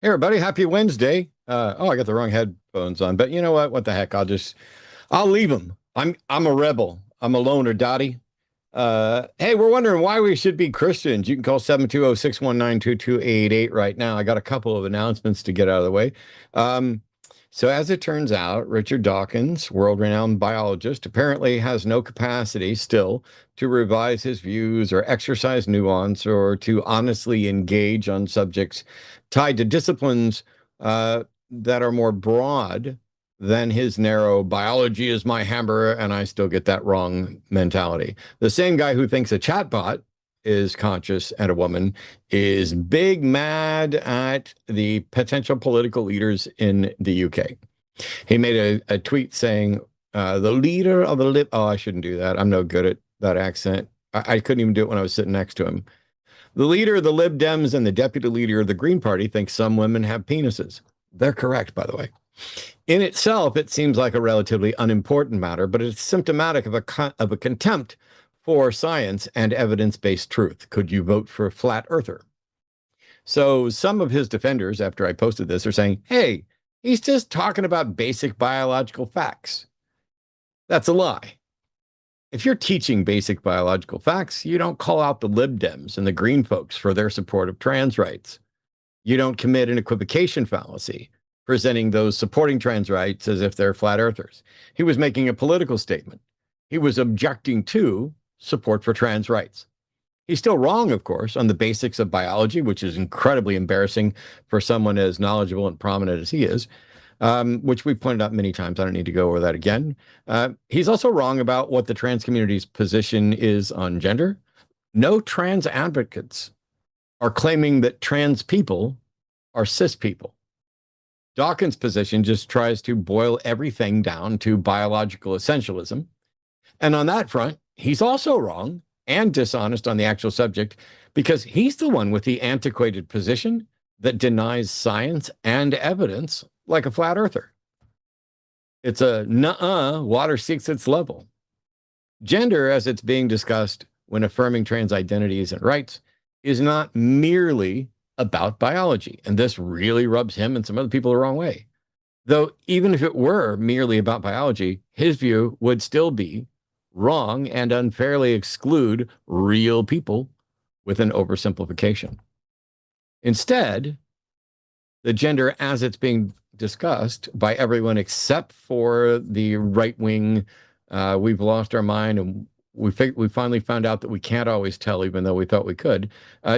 Hey everybody, happy Wednesday. I got the wrong headphones on, but you know what? What the heck? I'll leave them. I'm a rebel. I'm a loner, Dottie. Hey, we're wondering why we should be Christians. You can call 720-619-2288 right now. I got a couple of announcements to get out of the way. Um, so as it turns out, Richard Dawkins, world-renowned biologist, apparently has no capacity still to revise his views or exercise nuance or to honestly engage on subjects tied to disciplines that are more broad than his narrow biology is my hammer and I still get that wrong mentality. The same guy who thinks a chatbot is conscious and a woman is big mad at the potential political leaders in the UK. He made a tweet saying, the leader of the oh, I shouldn't do that. I'm no good at that accent. I couldn't even do it when I was sitting next to him. The leader of the Lib Dems and the deputy leader of the Green Party thinks some women have penises. They're correct, by the way. In itself, it seems like a relatively unimportant matter, but it's symptomatic of a contempt for science and evidence-based truth. Could you vote for a flat earther? So some of his defenders, after I posted this, are saying, hey, he's just talking about basic biological facts. That's a lie. If you're teaching basic biological facts, you don't call out the Lib Dems and the Green folks for their support of trans rights. You don't commit an equivocation fallacy, presenting those supporting trans rights as if they're flat earthers. He was making a political statement. He was objecting to support for trans rights. He's still wrong, of course, on the basics of biology, which is incredibly embarrassing for someone as knowledgeable and prominent as he is, which we've pointed out many times. I don't need to go over that again. He's also wrong about what the trans community's position is on gender. No trans advocates are claiming that trans people are cis people. Dawkins' position just tries to boil everything down to biological essentialism. And on that front, he's also wrong and dishonest on the actual subject because he's the one with the antiquated position that denies science and evidence like a flat earther. It's a nuh-uh, water seeks its level. Gender, as it's being discussed when affirming trans identities and rights, is not merely about biology. And this really rubs him and some other people the wrong way. Though, even if it were merely about biology, his view would still be wrong and unfairly exclude real people with an oversimplification. Instead, the gender as it's being discussed by everyone except for the right wing, we've lost our mind and we finally found out that we can't always tell, even though we thought we could.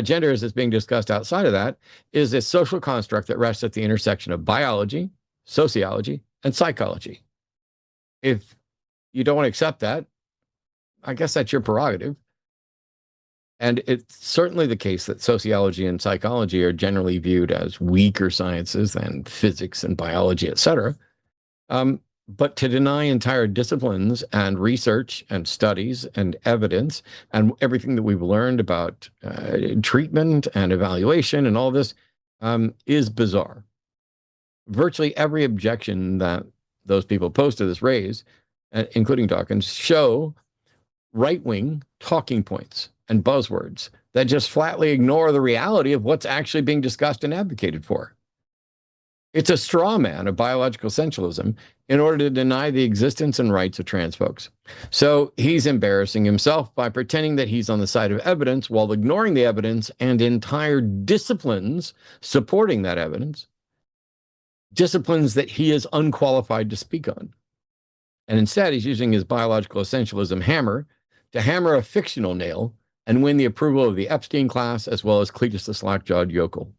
Gender, as it's being discussed outside of that, is a social construct that rests at the intersection of biology, sociology, and psychology. If you don't want to accept that, I guess that's your prerogative. And it's certainly the case that sociology and psychology are generally viewed as weaker sciences than physics and biology, et cetera. But to deny entire disciplines and research and studies and evidence and everything that we've learned about treatment and evaluation and all this is bizarre. Virtually every objection that those people pose to this raise, including Dawkins, show right-wing talking points and buzzwords that just flatly ignore the reality of what's actually being discussed and advocated for. It's a straw man of biological essentialism in order to deny the existence and rights of trans folks. So he's embarrassing himself by pretending that he's on the side of evidence while ignoring the evidence and entire disciplines supporting that evidence, disciplines that he is unqualified to speak on. And instead, he's using his biological essentialism hammer to hammer a fictional nail and win the approval of the Epstein class as well as Cletus the slack-jawed yokel.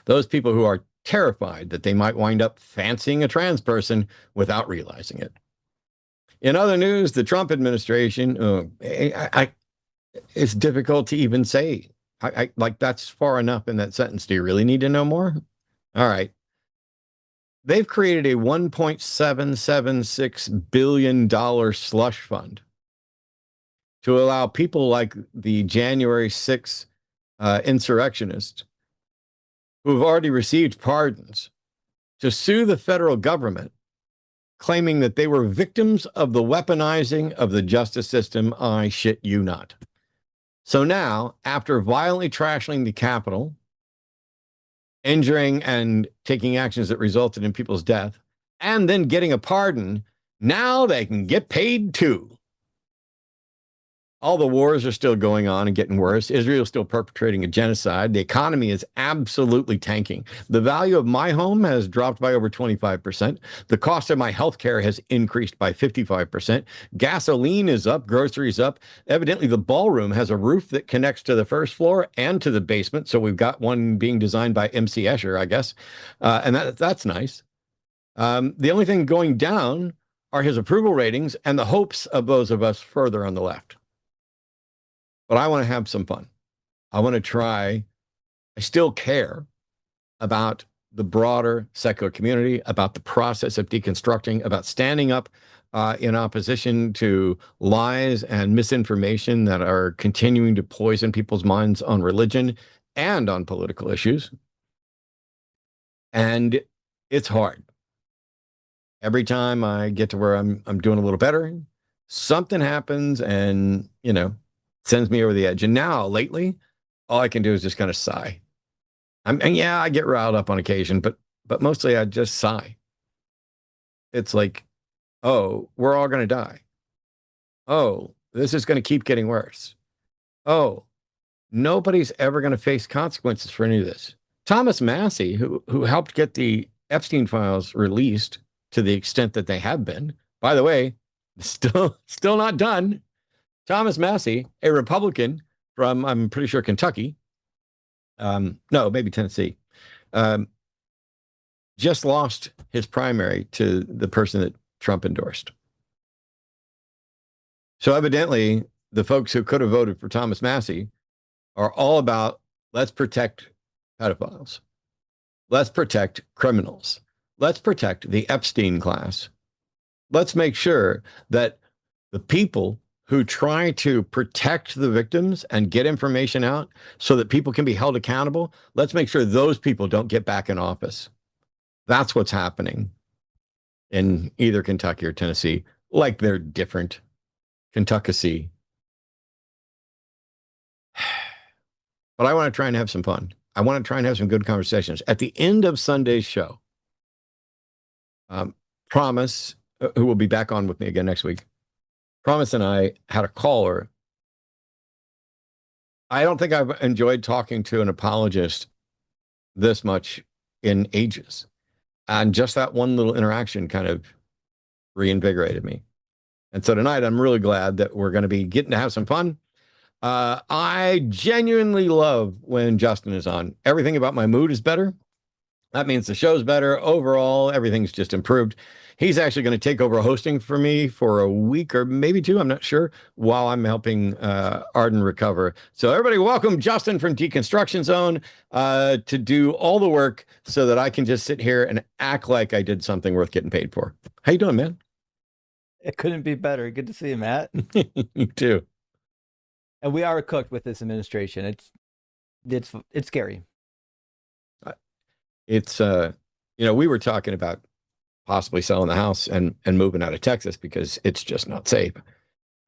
Those people who are terrified that they might wind up fancying a trans person without realizing it. In other news, the Trump administration, it's difficult to even say. Like that's far enough in that sentence. Do you really need to know more? All right. They've created a $1.776 billion slush fund to allow people like the January 6th insurrectionists who have already received pardons to sue the federal government, claiming that they were victims of the weaponizing of the justice system. I shit you not. So now, after violently trashing the Capitol, injuring and taking actions that resulted in people's death, and then getting a pardon, now they can get paid too. All the wars are still going on and getting worse. Israel's still perpetrating a genocide. The economy is absolutely tanking. The value of my home has dropped by over 25%. The cost of my health care has increased by 55%. Gasoline is up, groceries up. Evidently, the ballroom has a roof that connects to the first floor and to the basement. So we've got one being designed by MC Escher, I guess. And that's nice. The only thing going down are his approval ratings and the hopes of those of us further on the left. But I want to have some fun. I want to try. I still care about the broader secular community, about the process of deconstructing, about standing up in opposition to lies and misinformation that are continuing to poison people's minds on religion and on political issues. And it's hard. Every time I get to where I'm doing a little better, something happens and, sends me over the edge. And now, lately, all I can do is just kind of sigh. And yeah, I get riled up on occasion, but mostly I just sigh. It's like, oh, we're all going to die. Oh, this is going to keep getting worse. Oh, nobody's ever going to face consequences for any of this. Thomas Massie, who helped get the Epstein files released to the extent that they have been, by the way, still not done. Thomas Massie, a Republican from, I'm pretty sure, Kentucky. No, maybe Tennessee. Just lost his primary to the person that Trump endorsed. So evidently, the folks who could have voted for Thomas Massie are all about, let's protect pedophiles. Let's protect criminals. Let's protect the Epstein class. Let's make sure that the people who try to protect the victims and get information out so that people can be held accountable, let's make sure those people don't get back in office. That's what's happening in either Kentucky or Tennessee. Like they're different. Kentucky. But I want to try and have some fun. I want to try and have some good conversations. At the end of Sunday's show, Promise, who will be back on with me again next week, Promise and I had a caller. I don't think I've enjoyed talking to an apologist this much in ages. And just that one little interaction kind of reinvigorated me. And so tonight, I'm really glad that we're going to be getting to have some fun. I genuinely love when Justin is on. Everything about my mood is better. That means the show's better. Overall, everything's just improved. He's actually going to take over hosting for me for a week or maybe two, I'm not sure, while I'm helping Arden recover. So everybody, welcome Justin from Deconstruction Zone to do all the work so that I can just sit here and act like I did something worth getting paid for. How you doing, man? It couldn't be better. Good to see you, Matt. You too. And we are cooked with this administration. It's scary. It's we were talking about possibly selling the house and moving out of Texas because it's just not safe.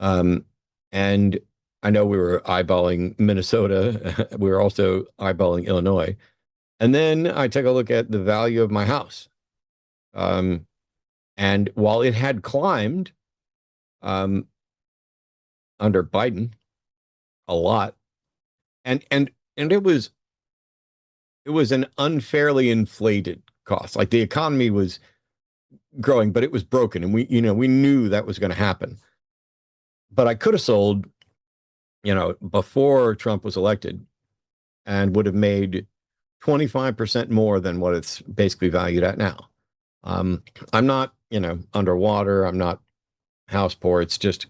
And I know we were eyeballing Minnesota. We were also eyeballing Illinois. And then I took a look at the value of my house. And while it had climbed under Biden a lot, and it was an unfairly inflated cost. Like the economy was growing, but it was broken, and we knew that was going to happen. But I could have sold, before Trump was elected, and would have made 25% more than what it's basically valued at now. I'm not, underwater. I'm not house poor. It's just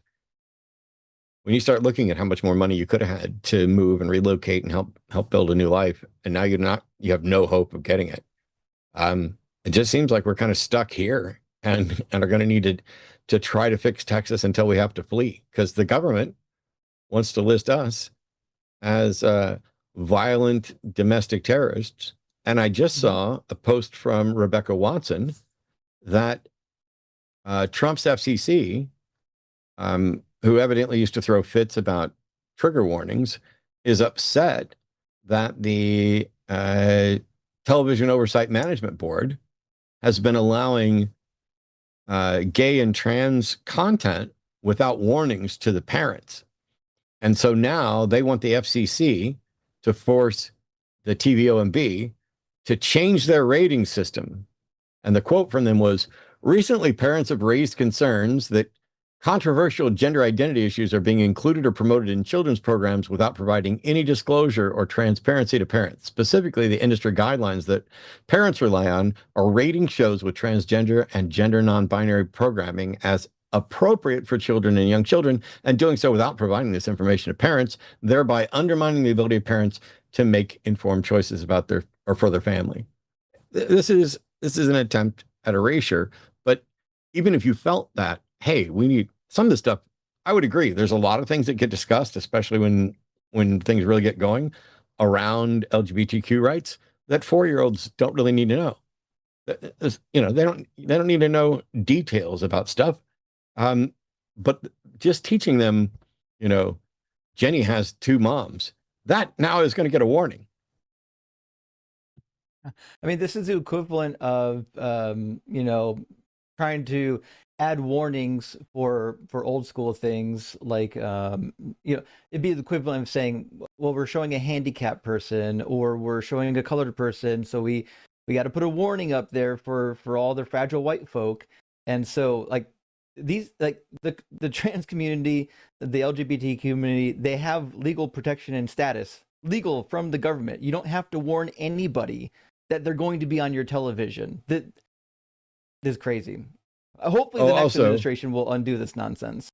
when you start looking at how much more money you could have had to move and relocate and help build a new life, and now you have no hope of getting it. It just seems like we're kind of stuck here and are going to need to try to fix Texas until we have to flee, because the government wants to list us as violent domestic terrorists. And I just saw a post from Rebecca Watson that Trump's FCC, who evidently used to throw fits about trigger warnings, is upset that the Television Oversight Management Board has been allowing gay and trans content without warnings to the parents. And so now they want the FCC to force the TVOMB to change their rating system. And the quote from them was, recently parents have raised concerns that controversial gender identity issues are being included or promoted in children's programs without providing any disclosure or transparency to parents. Specifically, the industry guidelines that parents rely on are rating shows with transgender and gender non-binary programming as appropriate for children and young children, and doing so without providing this information to parents, thereby undermining the ability of parents to make informed choices about their or for their family. This is an attempt at erasure, but even if you felt that, hey, we need some of this stuff, I would agree. There's a lot of things that get discussed, especially when things really get going around LGBTQ rights, that 4-year-olds don't really need to know. You know, they don't need to know details about stuff. But just teaching them, you know, Jenny has 2 moms, that now is going to get a warning. I mean, this is the equivalent of, you know, trying to add warnings for old school things like, you know, it'd be the equivalent of saying, well, we're showing a handicapped person or we're showing a colored person, so we got to put a warning up there for all the fragile white folk. And so, like, these, like the trans community, the LGBT community, they have legal protection and status, legal from the government. You don't have to warn anybody that they're going to be on your television. That is crazy. Hopefully the next administration will undo this nonsense.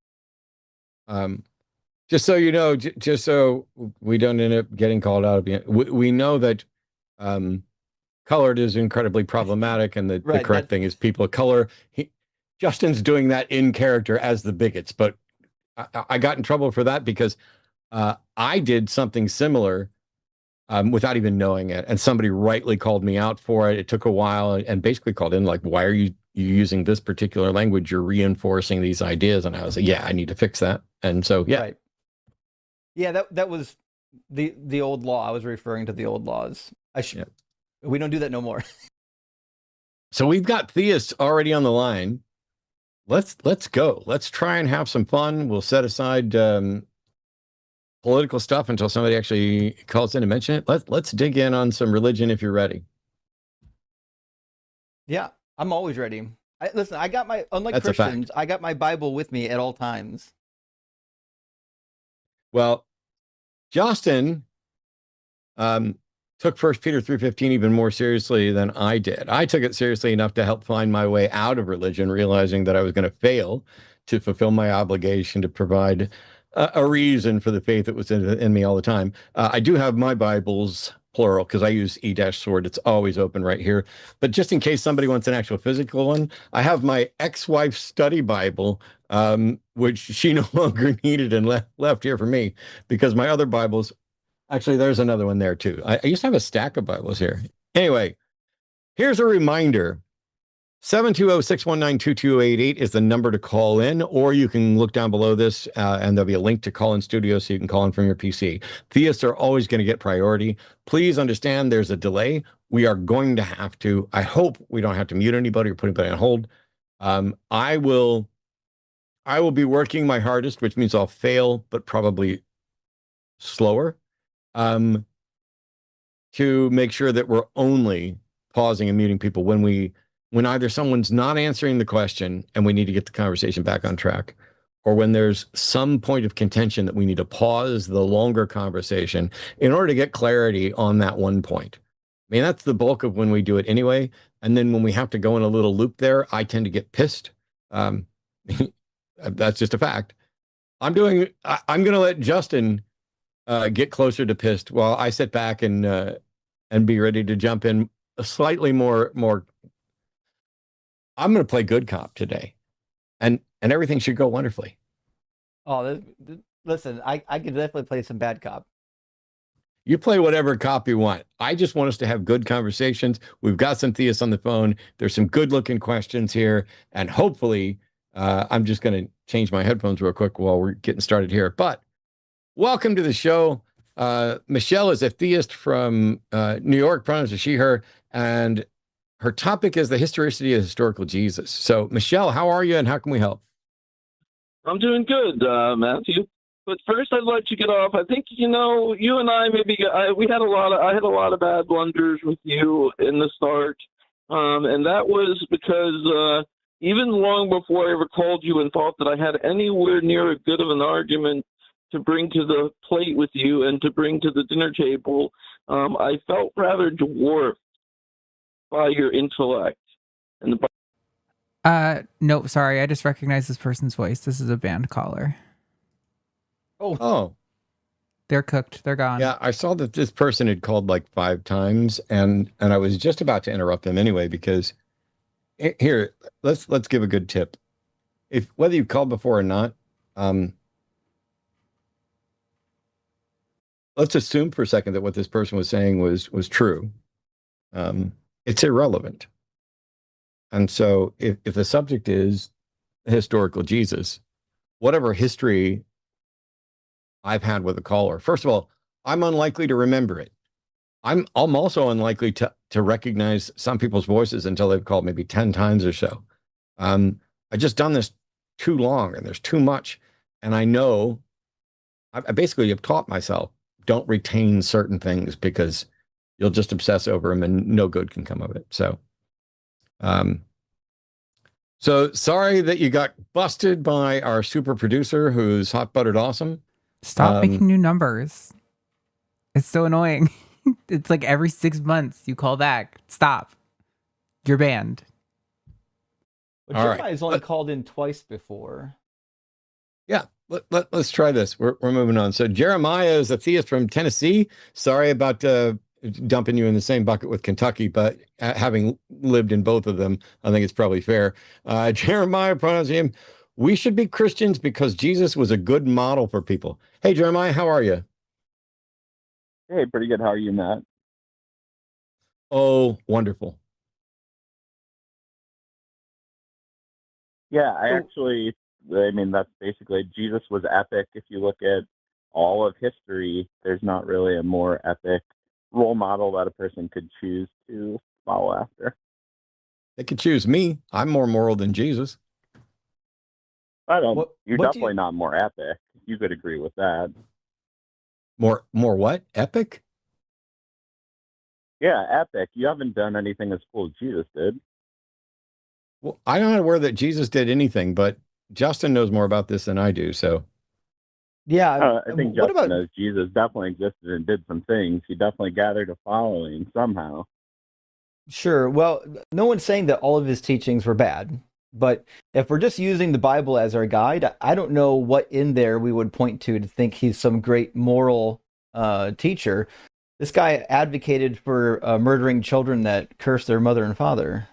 Just so you know, just so we don't end up getting called out, we know that colored is incredibly problematic, and the correct thing is people of color. Justin's doing that in character as the bigots, but I got in trouble for that because I did something similar without even knowing it, and somebody rightly called me out for it. It took a while, and basically called in like, why are you using this particular language? You're reinforcing these ideas. And I was like, yeah, I need to fix that. And so, yeah. Right. Yeah, that was the old law. I was referring to the old laws. We don't do that no more. So we've got theists already on the line. Let's go. Let's try and have some fun. We'll set aside political stuff until somebody actually calls in and mention it. Let's dig in on some religion if you're ready. Yeah, I'm always ready. Listen, I got unlike Christians, I got my Bible with me at all times. Well, Justin took 1 Peter 3:15 even more seriously than I did. I took it seriously enough to help find my way out of religion, realizing that I was going to fail to fulfill my obligation to provide a reason for the faith that was in me all the time. I do have my Bibles, plural, because I use E-sword. It's always open right here. But just in case somebody wants an actual physical one, I have my ex-wife's study Bible, which she no longer needed and left here for me, because my other Bibles, actually, there's another one there too. I used to have a stack of Bibles here. Anyway, here's a reminder. 720-619-2288 is the number to call in, or you can look down below this and there'll be a link to call in studio so you can call in from your PC. Theists are always going to get priority. Please understand there's a delay. We are going to have to, I hope we don't have to mute anybody or put anybody on hold. I will be working my hardest, which means I'll fail, but probably slower, to make sure that we're only pausing and muting people when either someone's not answering the question and we need to get the conversation back on track, or when there's some point of contention that we need to pause the longer conversation in order to get clarity on that one point. I mean, that's the bulk of when we do it anyway. And then when we have to go in a little loop there, I tend to get pissed. That's just a fact. I'm going to let Justin get closer to pissed while I sit back and be ready to jump in slightly more. I'm going to play good cop today, and everything should go wonderfully. Oh, listen, I can definitely play some bad cop. You play whatever cop you want. I just want us to have good conversations. We've got some theists on the phone. There's some good-looking questions here, and hopefully, I'm just going to change my headphones real quick while we're getting started here. But welcome to the show. Michelle is a theist from New York, pronouns are she, her. and her topic is the historicity of historical Jesus. So, Michelle, how are you, and how can we help? I'm doing good, Matthew. But first, I'd like to get off. I think you and I I had a lot of bad blunders with you in the start, and that was because even long before I ever called you and thought that I had anywhere near as good of an argument to bring to the plate with you and to bring to the dinner table, I felt rather dwarfed by your intellect and No, sorry. I just recognize this person's voice. This is a band caller. Oh, They're cooked. They're gone. yeah. I saw that this person had called like 5 times, and I was just about to interrupt them anyway because here, let's give a good tip. If whether you called before or not, let's assume for a second that what this person was saying was true. It's irrelevant. And so if the subject is historical Jesus, whatever history I've had with a caller, first of all, I'm unlikely to remember it. I'm also unlikely to recognize some people's voices until they've called maybe 10 times or so. I just done this too long, and there's too much. And I know I basically have taught myself, don't retain certain things because you'll just obsess over them and no good can come of it. So, so sorry that you got busted by our super producer who's hot buttered awesome. Stop making new numbers. It's so annoying. It's like every 6 months you call back. Stop. You're banned. Well, Jeremiah's only called in twice before. Yeah, let's try this. We're moving on. So Jeremiah is a theist from Tennessee. Sorry about dumping you in the same bucket with Kentucky, but having lived in both of them, I think it's probably fair. Jeremiah pronouns him. We should be Christians because Jesus was a good model for people. Hey, Jeremiah, how are you? Hey, pretty good. How are you, Matt? Oh, wonderful. Yeah, I mean, that's basically, Jesus was epic. If you look at all of history, there's not really a more epic role model that a person could choose to follow after. They could choose me. I'm more moral than Jesus. You're definitely not more epic. You could agree with that. More what? Epic? Yeah, epic. You haven't done anything as cool as Jesus did. Well, I'm not aware that Jesus did anything, but Justin knows more about this than I do. So, yeah, I think Justin knows Jesus definitely existed and did some things. He definitely gathered a following somehow. Sure. Well, no one's saying that all of his teachings were bad, but if we're just using the Bible as our guide, I don't know what in there we would point to think he's some great moral teacher. This guy advocated for murdering children that curse their mother and father.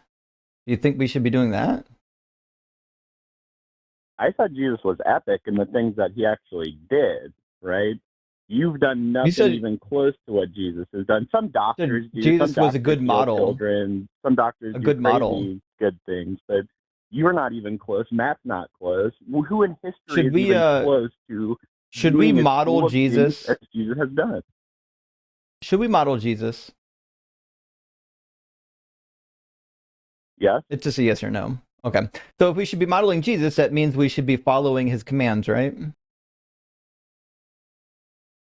Do you think we should be doing that? I thought Jesus was epic in the things that he actually did, right? You've done nothing even close to what Jesus has done. Some doctors do. Jesus was a good model. Children. Some doctors do good model. Good things, but you're not even close. Matt's not close. Who in history is even close to? Should we model Jesus as Jesus has done? Should we model Jesus? Yes. It's just a yes or no. Okay. So if we should be modeling Jesus, that means we should be following his commands, right?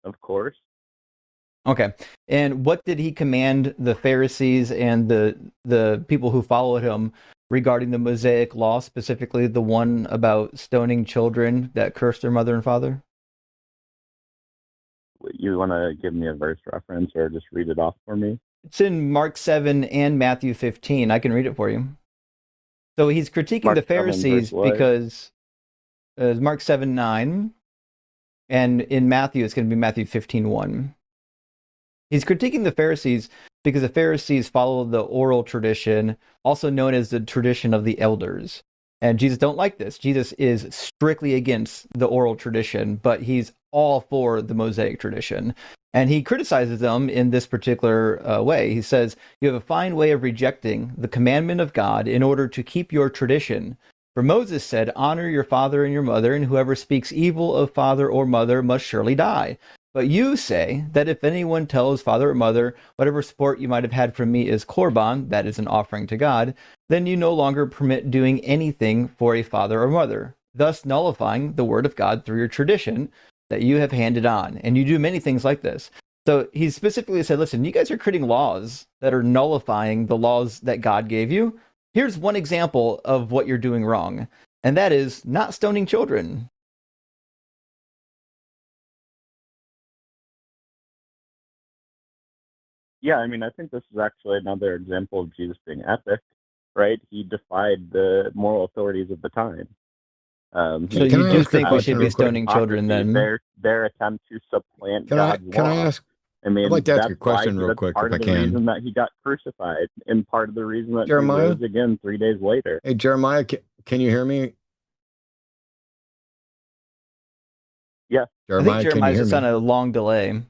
Of course. Okay. And what did he command the Pharisees and the people who followed him regarding the Mosaic law, specifically the one about stoning children that cursed their mother and father? You want to give me a verse reference or just read it off for me? It's in Mark 7 and Matthew 15. I can read it for you. So he's critiquing the Pharisees because Mark 7:9, and in Matthew it's going to be Matthew 15:1. He's critiquing the Pharisees because the Pharisees follow the oral tradition, also known as the tradition of the elders. And Jesus don't like this. Jesus is strictly against the oral tradition, but he's all for the Mosaic tradition. And he criticizes them in this particular way. He says, you have a fine way of rejecting the commandment of God in order to keep your tradition. For Moses said, honor your father and your mother, and whoever speaks evil of father or mother must surely die. But you say that if anyone tells father or mother, whatever support you might have had from me is korban, that is an offering to God, then you no longer permit doing anything for a father or mother, thus nullifying the word of God through your tradition that you have handed on. And you do many things like this. So he specifically said, listen, you guys are creating laws that are nullifying the laws that God gave you. Here's one example of what you're doing wrong, and that is not stoning children. Yeah, I mean, I think this is actually another example of Jesus being epic, right? He defied the moral authorities of the time. So Can you I do ask a think we question should real be quick? stoning children then? Their attempt to supplant Can I God's can I law. ask? I mean, I'd like to ask that's a question why real that's quick, part if of I the can. reason that he got crucified, and part of the reason that Jeremiah? he rose again 3 days later. Hey, Jeremiah, can you hear me? Yeah. I think Jeremiah, can you Jeremiah's hear just on me? a long delay.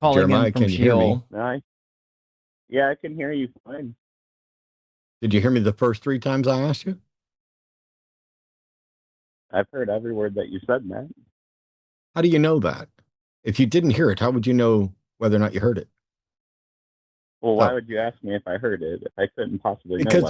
Calling Jeremiah, him from can you hear me? Sheol. Yeah, I can hear you fine. Did you hear me the first 3 times I asked you? I've heard every word that you said, Matt. How do you know that? If you didn't hear it, how would you know whether or not you heard it? Well, why So- would you ask me if I heard it? If I couldn't possibly know whether I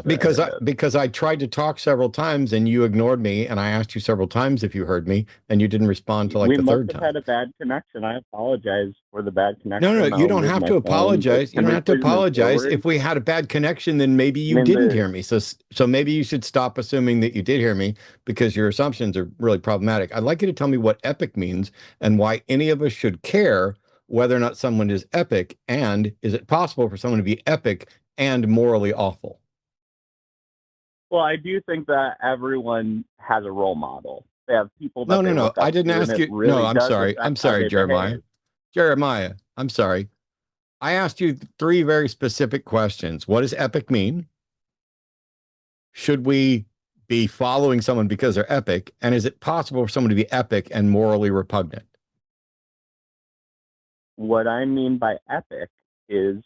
heard it. Because I tried to talk several times and you ignored me, and I asked you several times if you heard me, and you didn't respond to like We the must third have time. had a bad connection. I apologize for the bad connection. No, you I'll don't move have my to phone, but apologize. You can don't we have to please move apologize. forward? If we had a bad connection, then maybe you I mean, didn't hear me. So maybe you should stop assuming that you did hear me, because your assumptions are really problematic. I'd like you to tell me what epic means and why any of us should care whether or not someone is epic, and is it possible for someone to be epic and morally awful? Well, I do think that everyone has a role model. They have people that they No. look up I didn't to, and ask it you. really No, I'm does sorry. affect I'm how sorry, they Jeremiah. behave. Jeremiah, I'm sorry. I asked you 3 very specific questions. What does epic mean? Should we be following someone because they're epic? And is it possible for someone to be epic and morally repugnant? What I mean by epic is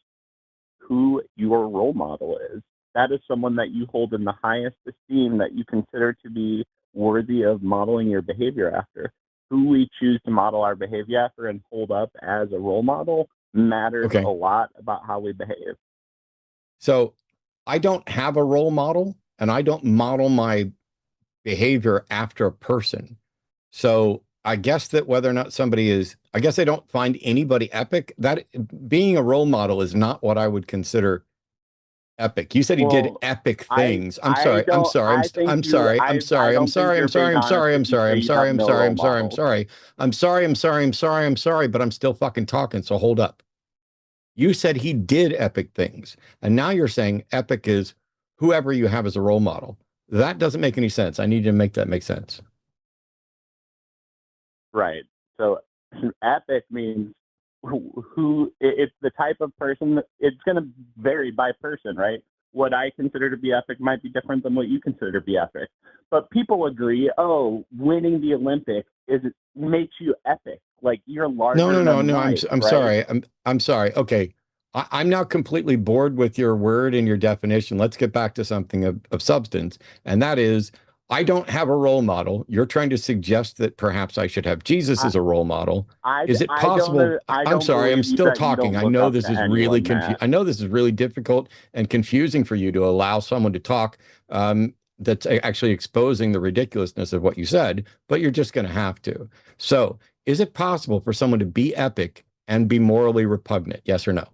who your role model is. That is someone that you hold in the highest esteem, that you consider to be worthy of modeling your behavior after. Who we choose to model our behavior after and hold up as a role model matters Okay. a lot about how we behave. So I don't have a role model, and I don't model my behavior after a person. So I guess that whether or not somebody is, I guess I don't find anybody epic. That being a role model is not what I would consider epic. You said he did Well, epic I- things. I'm I sorry. I'm don't- sorry. I think I'm you- sorry. I- I'm I sorry. don't I'm think sorry. you're I'm sorry. being I'm sorry. I'm honest if you sorry. say I'm you sorry. have I'm no sorry. role I'm sorry. I'm models. sorry. I'm sorry. I'm sorry. I'm sorry. I'm sorry. But I'm still fucking talking. So hold up. You said he did epic things, and now you're saying epic is whoever you have as a role model. That doesn't make any sense. I need to make that make sense. Right. So epic means who it's the type of person that it's going to vary by person, right? What I consider to be epic might be different than what you consider to be epic. But people agree, oh, winning the Olympics makes you epic. Like you're larger No. than life, I'm right? sorry. I'm sorry. Okay. I'm now completely bored with your word and your definition. Let's get back to something of substance. And that is, I don't have a role model. You're trying to suggest that perhaps I should have Jesus as a role model. Is it possible? I'm sorry. I'm still talking. I know this is really confusing. I know this is really difficult and confusing for you to allow someone to talk that's actually exposing the ridiculousness of what you said, but you're just going to have to. So, is it possible for someone to be epic and be morally repugnant? Yes or no?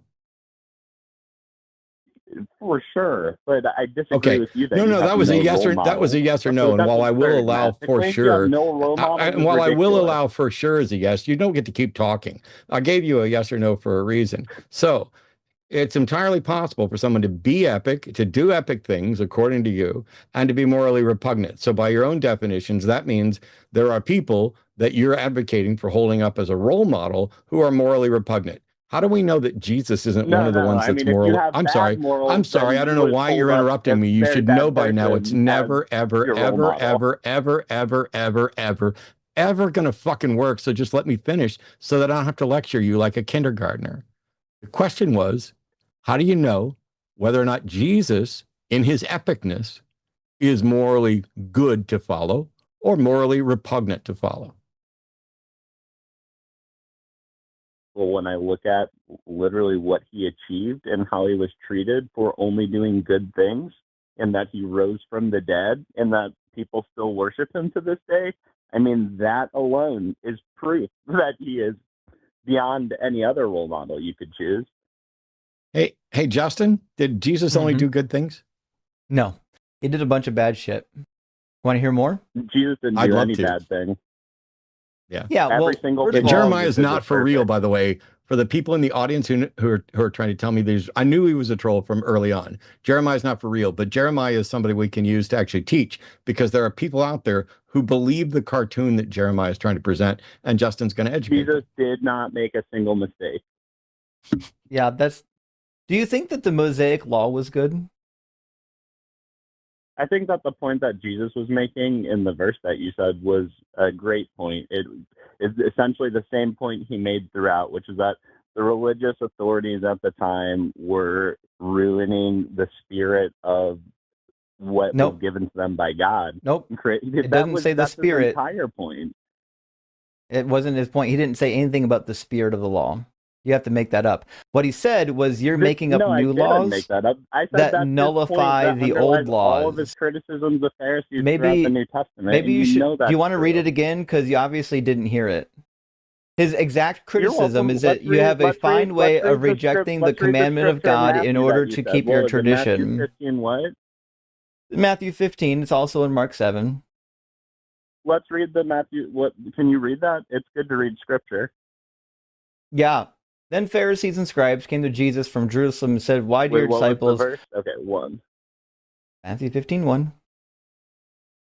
For sure, but I disagree Okay. with you. No, that was a yes or no. And while I will allow for sure, and while I will allow for sure as a yes, you don't get to keep talking. I gave you a yes or no for a reason. So it's entirely possible for someone to be epic, to do epic things according to you, and to be morally repugnant. So by your own definitions, that means there are people that you're advocating for holding up as a role model who are morally repugnant. How do we know that Jesus isn't one of the ones that's morally? I'm sorry. I'm sorry. I don't know why you're interrupting me. You should know by now it's never, ever, ever, ever, ever, ever, ever, ever, ever going to fucking work. So just let me finish so that I don't have to lecture you like a kindergartner. The question was, how do you know whether or not Jesus, in his epicness, is morally good to follow or morally repugnant to follow? hypocritical when I look at literally what he achieved and how he was treated for only doing good things, and that he rose from the dead, and that people still worship him to this day. I mean, that alone is proof that he is beyond any other role model you could choose. Hey, Justin, did Jesus only Mhm. do good things? No, he did a bunch of bad shit. Want to hear more? Jesus didn't I'd do love any to. bad thing. Yeah, Every well, single first thing of all, Jeremiah Jesus is did not was for real, perfect. by the way. For the people in the audience who are trying to tell me these, I knew he was a troll from early on. Jeremiah is not for real, but Jeremiah is somebody we can use to actually teach, because there are people out there who believe the cartoon that Jeremiah is trying to present, and Justin's going to educate Jesus them. did not make a single mistake. yeah, that's. Do you think that the Mosaic Law was good? I think that the point that Jesus was making in the verse that you said was a great point. It is essentially the same point he made throughout, which is that the religious authorities at the time were ruining the spirit of what was Nope. given to them by God. Nope. It doesn't say the That's spirit. his entire point. It wasn't his point. He didn't say anything about the spirit of the law. You have to make that up. What he said was, you're making up No, I new didn't laws make that up. I said that that's nullify his point that the old underlies all of his laws. criticisms of the Pharisees throughout Maybe, the New Testament. maybe and you should. know Do that's you want to read true. it again? Because you obviously didn't hear it. His exact You're criticism welcome. is that you have a fine way of rejecting the commandment of God in order to keep your tradition. Matthew 15 what? Matthew 15. It's also in Mark 7. Let's read the Matthew. What can you read that? It's good to read scripture. Yeah. Then Pharisees and scribes came to Jesus from Jerusalem and said, "Why do your What was disciples..." the verse? Okay, 1. Matthew 15:1.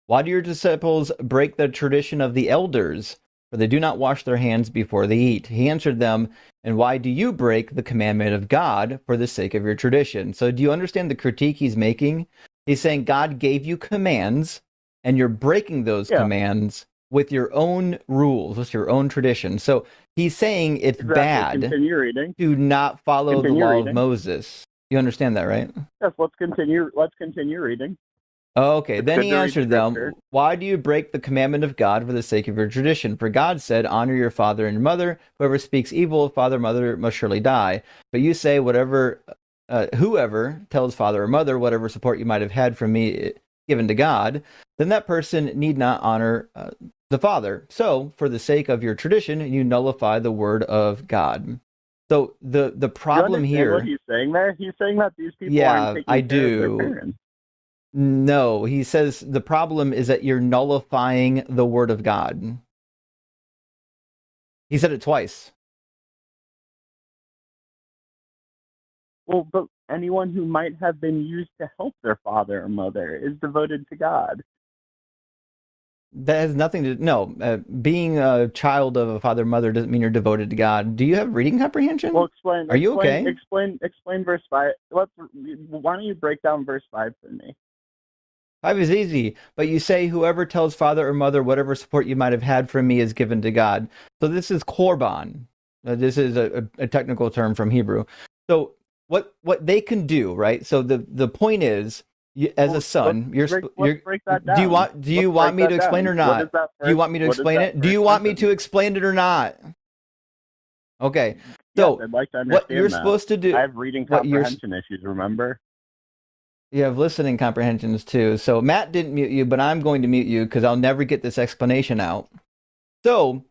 "Why do your disciples break the tradition of the elders? For they do not wash their hands before they eat." He answered them, "And why do you break the commandment of God for the sake of your tradition?" So do you understand the critique he's making? He's saying God gave you commands, and you're breaking those commands with your own rules, with your own tradition. So he's saying it's bad Continue reading. to not follow the law reading. of Moses. You understand that, right? Yes, let's continue. Let's continue reading. Okay, It's then good he to read answered them, scripture. "Why do you break the commandment of God for the sake of your tradition? For God said, 'Honor your father and your mother. Whoever speaks evil of father or mother must surely die.' But you say, whoever tells father or mother, whatever support you might have had from me given to God, then that person need not honor the father. So, for the sake of your tradition, you nullify the word of God." So the problem Do you understand here... what he's saying there? He's saying that these people Yeah, aren't taking I care of do. their parents. No, he says the problem is that you're nullifying the word of God. He said it twice. Well, but anyone who might have been used to help their father or mother is devoted to God. That has nothing to... No, being a child of a father or mother doesn't mean you're devoted to God. Do you have reading comprehension? Well, explain. Are you okay? Explain verse 5. Why don't you break down verse 5 for me? 5 is easy, but you say, "Whoever tells father or mother whatever support you might have had from me is given to God." So this is korban. This is a technical term from Hebrew. So what they can do, right? So the point is, as a son, let's break that down. Do you want me to explain or not? Do you want me to explain it? Do you want me to explain it or not? Okay. So yes, I'd like to understand what you're that. supposed to do... I have reading comprehension issues, remember? You have listening comprehensions too. So Matt didn't mute you, but I'm going to mute you because I'll never get this explanation out. So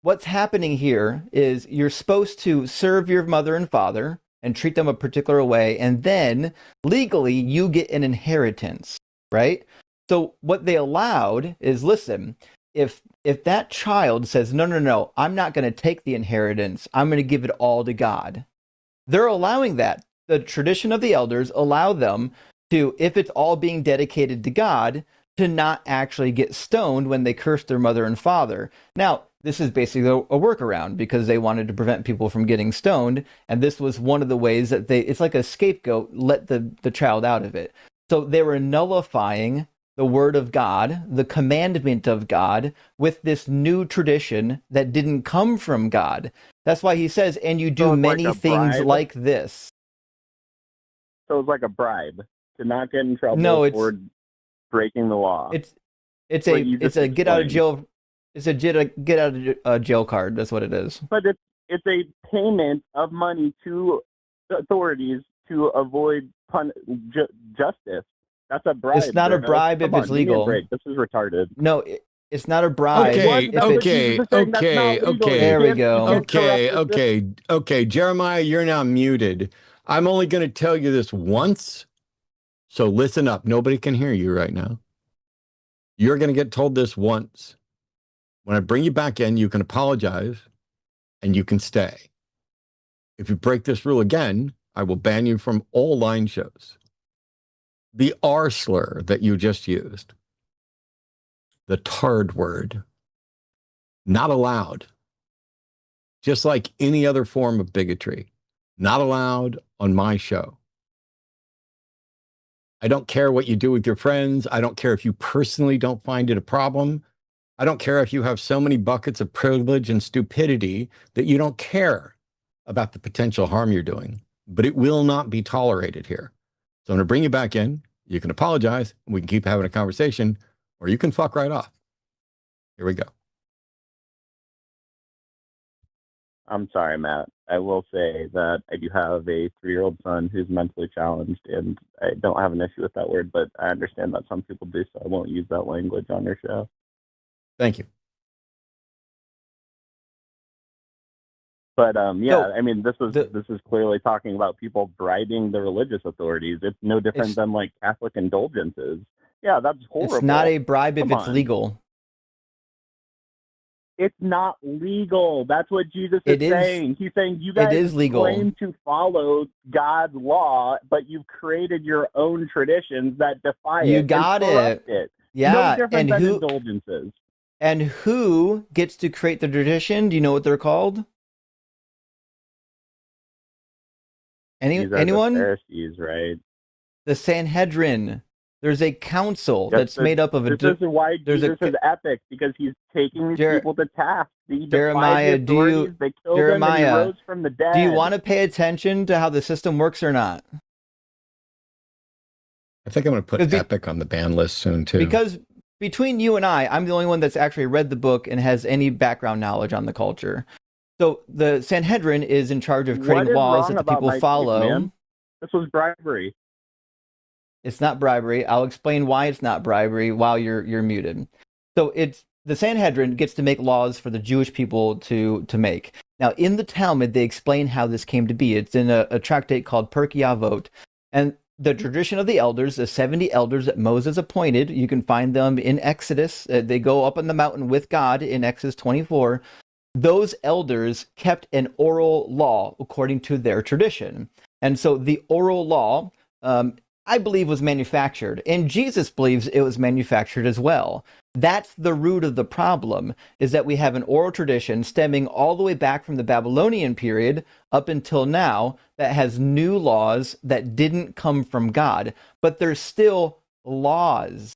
what's happening here is you're supposed to serve your mother and father and treat them a particular way, and then legally you get an inheritance, right? So what they allowed is, listen, if that child says, no, I'm not going to take the inheritance, I'm going to give it all to God, they're allowing that. The tradition of the elders allow them to, if it's all being dedicated to God, to not actually get stoned when they curse their mother and father. Now, this is basically a workaround because they wanted to prevent people from getting stoned, and this was one of the ways that it's like a scapegoat, let the child out of it. So they were nullifying the word of God, the commandment of God, with this new tradition that didn't come from God. That's why he says, "And you do many things like this." So it's like a bribe to not get in trouble for breaking the law. It's a get out of jail card. That's what it is. But It's a payment of money to the authorities to avoid justice. That's a bribe. It's not a bro. bribe if Come on, it's give me a legal. break. This is retarded. No, it's not a bribe. Okay, If it's- okay, okay, okay. There we go. Okay. Jeremiah, you're now muted. I'm only going to tell you this once, so listen up. Nobody can hear you right now. You're going to get told this once. When I bring you back in, you can apologize and you can stay. If you break this rule again, I will ban you from all line shows. The R slur that you just used, the tard word, not allowed. Just like any other form of bigotry, not allowed on my show. I don't care what you do with your friends. I don't care if you personally don't find it a problem. I don't care if you have so many buckets of privilege and stupidity that you don't care about the potential harm you're doing, but it will not be tolerated here. So I'm going to bring you back in. You can apologize and we can keep having a conversation, or you can fuck right off. Here we go. I'm sorry, Matt. I will say that I do have a 3-year-old son who's mentally challenged, and I don't have an issue with that word, but I understand that some people do, so I won't use that language on your show. Thank you. But yeah, So, I mean, this is clearly talking about people bribing the religious authorities. It's no different than like Catholic indulgences. Yeah, that's horrible. It's not a bribe if Come it's on. legal. It's not legal. That's what Jesus is saying. He's saying you guys is legal. claim to follow God's law, but you've created your own traditions that defy it. You got and corrupt it. Yeah, No different and than who indulgences. and who gets to create the tradition? Do you know what they're called? These are the Anyone? Pharisees, right? The Sanhedrin. There's a council that's made up of a. This is why there's Jesus is epic, because he's taking these people to task. He Jeremiah, defied the authorities, they killed him, and he rose from the dead. Do you want to pay attention to how the system works or not? I think I'm going to put Epic on the ban list soon too. Because between you and I'm the only one that's actually read the book and has any background knowledge on the culture. So the Sanhedrin is in charge of creating laws that the people follow. This was bribery. It's not bribery. I'll explain why it's not bribery while you're muted. So it's the Sanhedrin gets to make laws for the Jewish people to make. Now in the Talmud, they explain how this came to be. It's in a tractate called Pirkei Avot, and the tradition of the elders, the 70 elders that Moses appointed. You can find them in Exodus. They go up on the mountain with God in Exodus 24. Those elders kept an oral law according to their tradition. And so the oral law, I believe, was manufactured. And Jesus believes it was manufactured as well. That's the root of the problem, is that we have an oral tradition stemming all the way back from the Babylonian period up until now that has new laws that didn't come from God. But there's still laws.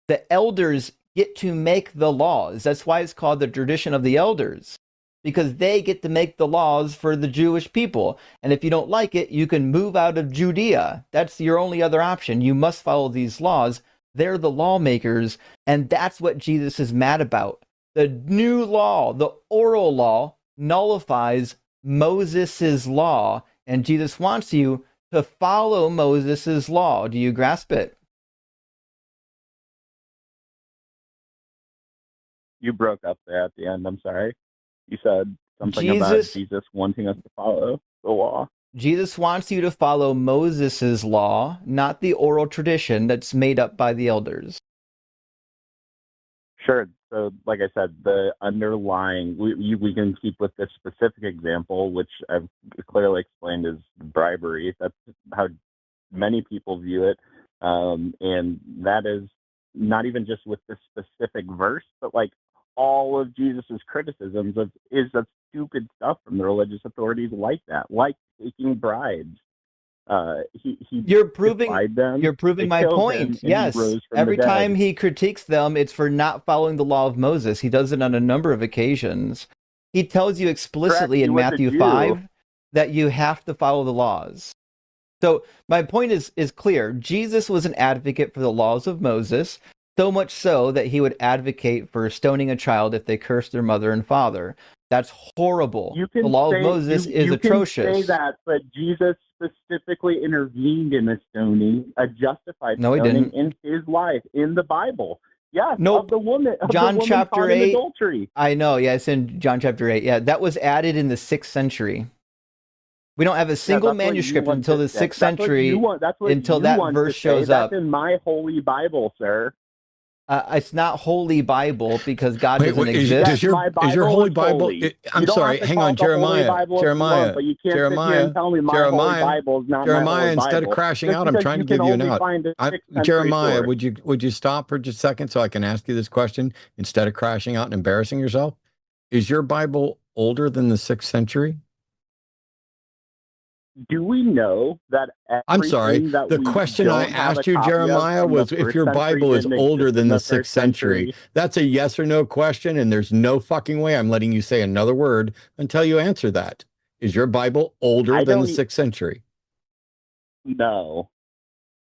The elders get to make the laws. That's why it's called the tradition of the elders, because they get to make the laws for the Jewish people. And if you don't like it, you can move out of Judea. That's your only other option. You must follow these laws. They're the lawmakers, and that's what Jesus is mad about. The new law, the oral law, nullifies Moses' law, and Jesus wants you to follow Moses' law. Do you grasp it? You broke up there at the end. I'm sorry. You said something about Jesus wanting us to follow the law. Jesus wants you to follow Moses' law, not the oral tradition that's made up by the elders. Sure. So, like I said, the underlying, we can keep with this specific example, which I've clearly explained is bribery. That's how many people view it. And that is not even just with this specific verse, but like all of Jesus's criticisms is that stupid stuff from the religious authorities like that, like taking bribes. You're proving them. You're proving my point. Yes. Every time he critiques them, it's for not following the law of Moses. He does it on a number of occasions. He tells you explicitly in Matthew 5 that you have to follow the laws. So my point is clear. Jesus was an advocate for the laws of Moses, so much so that he would advocate for stoning a child if they cursed their mother and father. That's horrible. You The can law say, of Moses is you atrocious. can say that, but Jesus specifically intervened in the stoning, a justified No, he stoning didn't. in his life, in the Bible. Yes, Nope. of the woman, John chapter caught in 8. adultery. I know. Yeah, it's in John chapter 8. Yeah, that was added in the 6th century. We don't have a single manuscript until the 6th century until that verse shows up. That's in my holy Bible, sir. It's not Holy Bible because God doesn't Is exist. your Holy is Bible? holy. I'm You don't sorry. have to Hang call on, it the Holy Jeremiah. Bible if you want, but you can't sit here and tell me my Holy Bible is not my Holy Instead Bible. of crashing Just out, I'm because trying to you can give you an only out. find a 6th century Jeremiah, source. would you stop for just a second so I can ask you this question instead of crashing out and embarrassing yourself? Is your Bible older than the 6th century? Do we know that I'm sorry. that The we question I don't have asked a you, copy of Jeremiah, from the was if first your century Bible is didn't older exist than in the the 6th first century. That's a yes or no question, and there's no fucking way I'm letting you say another word until you answer that. Is your Bible older than the 6th century? No.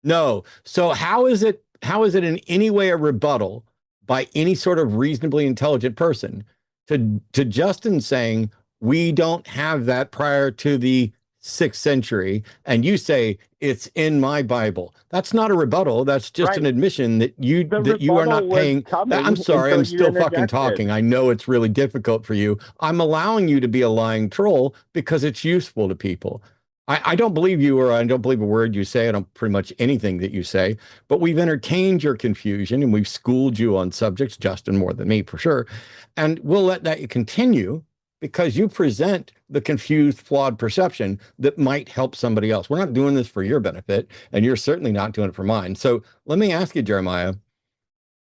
No. So how is it in any way a rebuttal by any sort of reasonably intelligent person to Justin saying we don't have that prior to the 6th century, and you say it's in my Bible? That's not a rebuttal. That's just an admission that you are not paying. I'm sorry, I'm still fucking talking. I know it's really difficult for you. I'm allowing you to be a lying troll because it's useful to people. I don't believe you, or I don't believe a word you say. I don't pretty much anything that you say, but we've entertained your confusion and we've schooled you on subjects, Justin more than me for sure. And we'll let that continue because you present the confused, flawed perception that might help somebody else. We're not doing this for your benefit, and you're certainly not doing it for mine. So let me ask you, Jeremiah,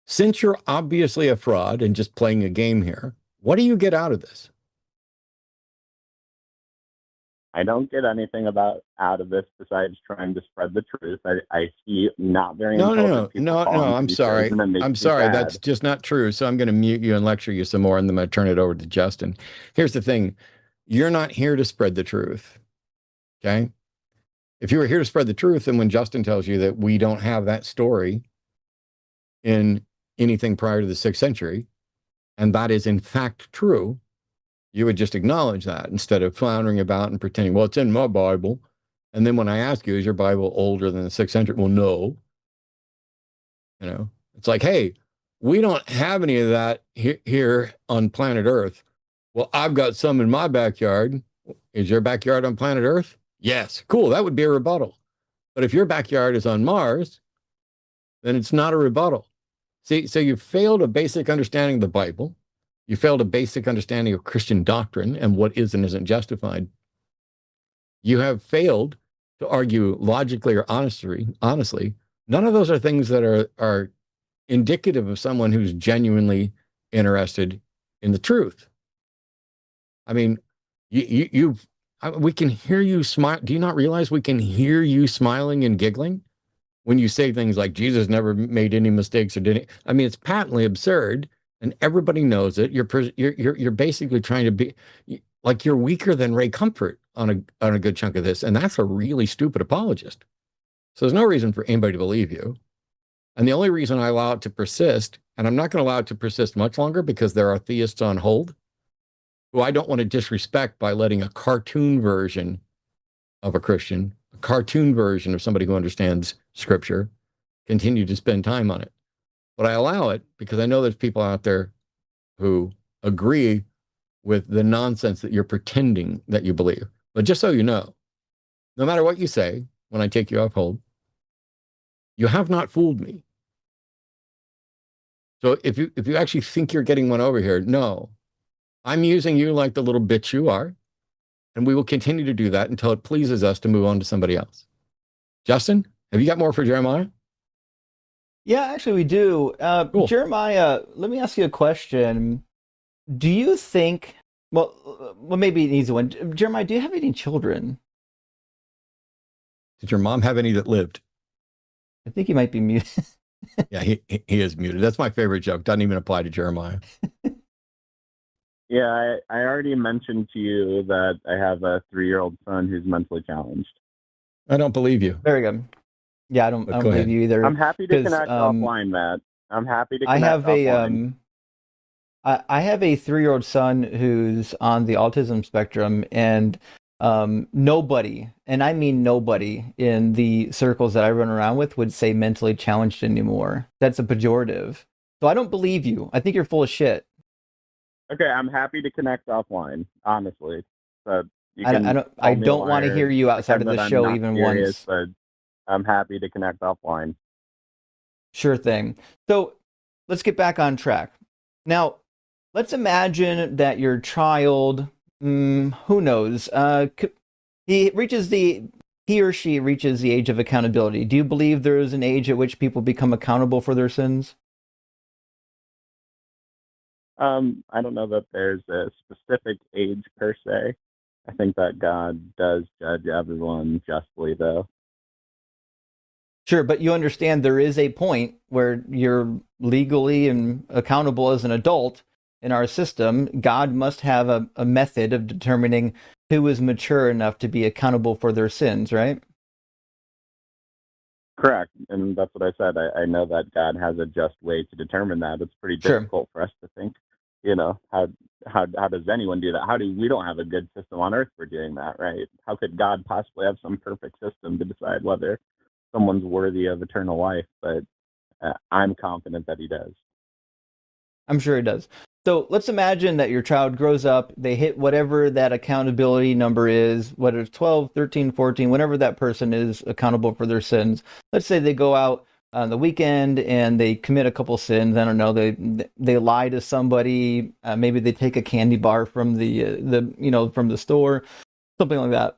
since you're obviously a fraud and just playing a game here, what do you get out of this? I don't get anything out of this besides trying to spread the truth. I see not very intelligent people. No, I'm sorry. I'm sorry. That's just not true. So I'm going to mute you and lecture you some more, and then I'm going to turn it over to Justin. Here's the thing. You're not here to spread the truth. Okay? If you were here to spread the truth, then when Justin tells you that we don't have that story in anything prior to the 6th century, and that is in fact true, you would just acknowledge that instead of floundering about and pretending, well, it's in my Bible. And then when I ask you, is your Bible older than the 6th century? Well, no. You know, it's like, hey, we don't have any of that here on planet Earth. Well, I've got some in my backyard. Is your backyard on planet Earth? Yes. Cool. That would be a rebuttal. But if your backyard is on Mars, then it's not a rebuttal. See, so you failed a basic understanding of the Bible. You failed a basic understanding of Christian doctrine and what is and isn't justified. You have failed to argue logically or honestly. None of those are things that are indicative of someone who's genuinely interested in the truth. I mean, we can hear you smile. Do you not realize we can hear you smiling and giggling when you say things like Jesus never made any mistakes or didn't? I mean, it's patently absurd. And everybody knows it. You're basically trying to be like you're weaker than Ray Comfort on a good chunk of this, and that's a really stupid apologist. So there's no reason for anybody to believe you. And the only reason I allow it to persist, and I'm not going to allow it to persist much longer because there are theists on hold who I don't want to disrespect by letting a cartoon version of a Christian, a cartoon version of somebody who understands Scripture, continue to spend time on it. But I allow it because I know there's people out there who agree with the nonsense that you're pretending that you believe. But just so you know, no matter what you say, when I take you off hold, you have not fooled me. So if you actually think you're getting one over here, no, I'm using you like the little bitch you are, and we will continue to do that until it pleases us to move on to somebody else. Justin, have you got more for Jeremiah? Yeah, actually we do. Cool. Jeremiah, let me ask you a question. Do you think, well, maybe an easy one. Jeremiah, do you have any children? Did your mom have any that lived? I think he might be muted. Yeah, he is muted. That's my favorite joke. Doesn't even apply to Jeremiah. Yeah, I already mentioned to you that I have a 3-year-old son who's mentally challenged. I don't believe you. Very good. Yeah, I don't believe you either. I'm happy to connect offline, Matt. I'm happy to connect offline. I have a 3-year-old son who's on the autism spectrum, and nobody, and I mean nobody, in the circles that I run around with would say mentally challenged anymore. That's a pejorative. So I don't believe you. I think you're full of shit. Okay, I'm happy to connect offline, honestly. So you I can don't. call I me a don't want to liar, hear you outside of pretend the that I'm show not even serious, once. but I'm happy to connect offline. Sure thing. So let's get back on track. Now, let's imagine that your child, who knows, he or she reaches the age of accountability. Do you believe there is an age at which people become accountable for their sins? I don't know that there's a specific age per se. I think that God does judge everyone justly, though. Sure, but you understand there is a point where you're legally and accountable as an adult in our system. God must have a method of determining who is mature enough to be accountable for their sins, right? Correct, and that's what I said. I know that God has a just way to determine that. It's pretty Sure. difficult for us to think. How does anyone do that? We don't have a good system on earth for doing that, right? How could God possibly have some perfect system to decide whether someone's worthy of eternal life? But I'm confident that he does. I'm sure it does. So let's imagine that your child grows up, they hit whatever that accountability number is, whether it's 12, 13, 14, whenever that person is accountable for their sins. Let's say they go out on the weekend and they commit a couple sins. I don't know, they lie to somebody, maybe they take a candy bar from from the store, something like that.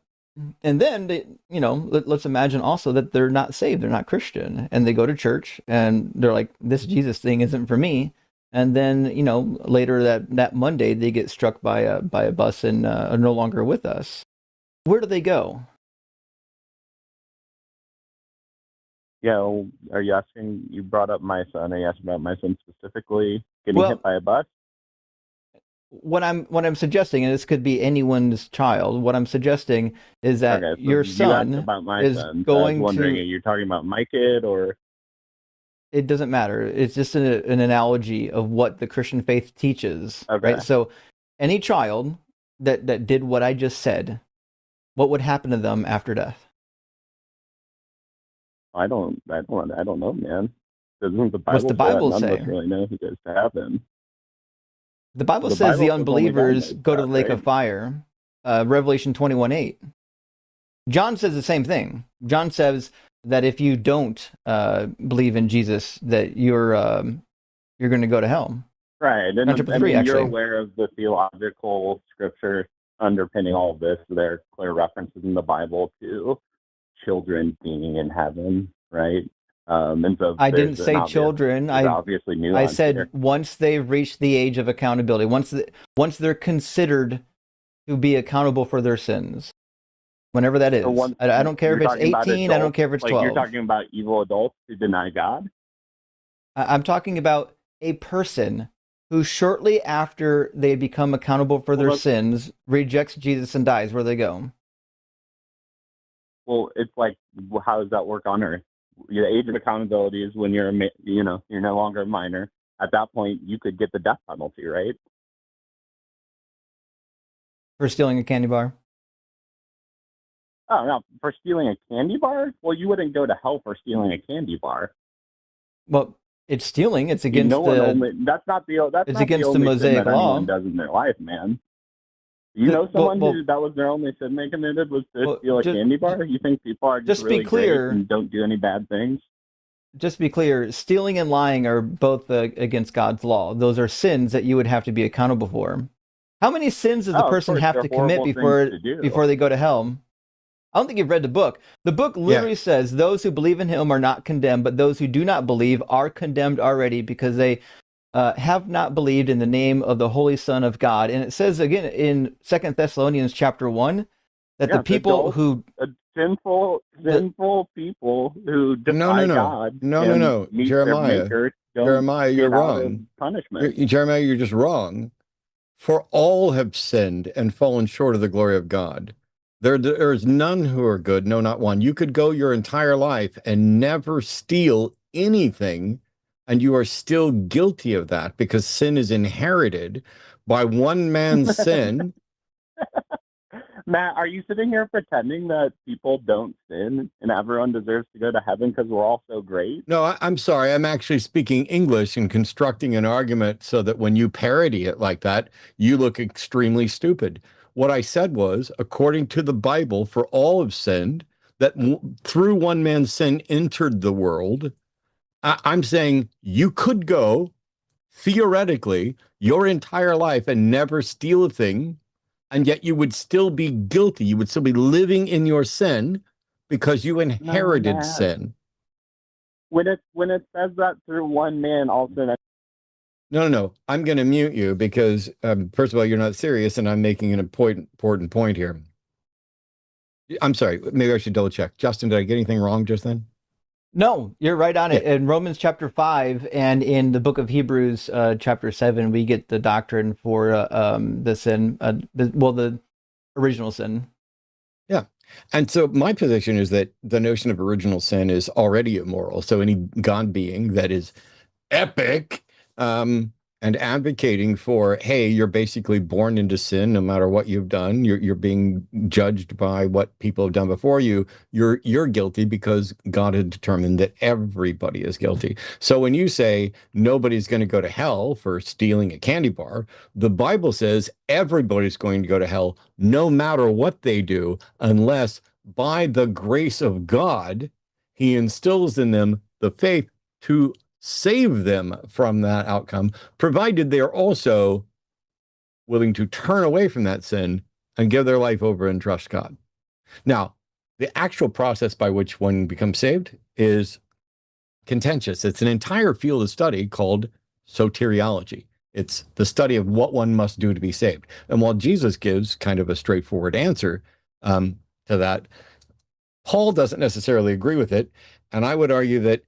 And then let's imagine also that they're not saved, they're not Christian, and they go to church and they're like, this Jesus thing isn't for me. And then, later that Monday, they get struck by a bus and are no longer with us. Where do they go? Yeah, well, are you asking? You brought up my son. Are you asking about my son specifically getting hit by a bus? What I'm suggesting, and this could be anyone's child, what I'm suggesting is that Okay, so your son about my is son. going I was wondering, to. are you talking about my kid or? It doesn't matter. It's just an analogy of what the Christian faith teaches, Okay. right? So, any child that did what I just said, what would happen to them after death? I don't know, man. Doesn't the Bible What's the Bible say? None say? of us really know who goes to heaven. The Bible The says Bible the says only God unbelievers knows go to that, the lake right? of fire. Revelation 21:8. John says the same thing. John says that if you don't believe in Jesus, that you're going to go to hell. Right, and Chapter 3, you're actually. aware of the theological scripture underpinning all of this. There are clear references in the Bible to children being in heaven, right? And so I didn't say children. Obviously I said here. once they've reached the age of accountability, once they're considered to be accountable for their sins, whenever that is. So I don't care if it's 18. I don't care if it's 12. You're talking about evil adults who deny God? I'm talking about a person who shortly after they become accountable for their sins rejects Jesus and dies. Where they go? Well, it's like, how does that work on earth? The age of accountability is when you're no longer a minor. At that point, you could get the death penalty, right? For stealing a candy bar? Oh, no, for stealing a candy bar? Well, you wouldn't go to hell for stealing a candy bar. Well, it's stealing. It's against that's not the against the only Mosaic sin that law. anyone does in their life, man. You know someone who that was their only sin they committed was to steal a candy bar? You think people are just really great and don't do any bad things? Just to be clear, stealing and lying are both against God's law. Those are sins that you would have to be accountable for. How many sins does the person have to commit before they go to hell? I don't think you've read the book. The book literally says those who believe in him are not condemned, but those who do not believe are condemned already because they have not believed in the name of the Holy Son of God. And it says again in 2 Thessalonians chapter 1 that the people who sinful people who defy God. No. Jeremiah, you're wrong. Punishment. Jeremiah, you're just wrong. For all have sinned and fallen short of the glory of God. There is none who are good, no, not one. You could go your entire life and never steal anything and you are still guilty of that because sin is inherited by one man's sin. Matt, are you sitting here pretending that people don't sin and everyone deserves to go to heaven because we're all so great? No, I'm sorry. I'm actually speaking English and constructing an argument so that when you parody it like that, you look extremely stupid. What I said was, according to the Bible, for all have sinned, that through one man's sin entered the world. I'm saying you could go theoretically your entire life and never steal a thing, and yet you would still be guilty. You would still be living in your sin because you inherited sin. When it says that through one man, also. No. I'm going to mute you because, first of all, you're not serious, and I'm making an important point here. I'm sorry. Maybe I should double check. Justin, did I get anything wrong just then? No, you're right on it. Yeah. In Romans chapter 5 and in the book of Hebrews chapter 7, we get the doctrine for the sin, the original sin. Yeah. And so my position is that the notion of original sin is already immoral. So any God being that is epic and advocating for, hey, you're basically born into sin no matter what you've done. You're being judged by what people have done before you. You're guilty because God had determined that everybody is guilty. So when you say nobody's going to go to hell for stealing a candy bar, the Bible says everybody's going to go to hell no matter what they do, unless by the grace of God, he instills in them the faith to save them from that outcome, provided they are also willing to turn away from that sin and give their life over and trust God. Now, the actual process by which one becomes saved is contentious. It's an entire field of study called soteriology. It's the study of what one must do to be saved. And while Jesus gives kind of a straightforward answer to that, Paul doesn't necessarily agree with it. And I would argue that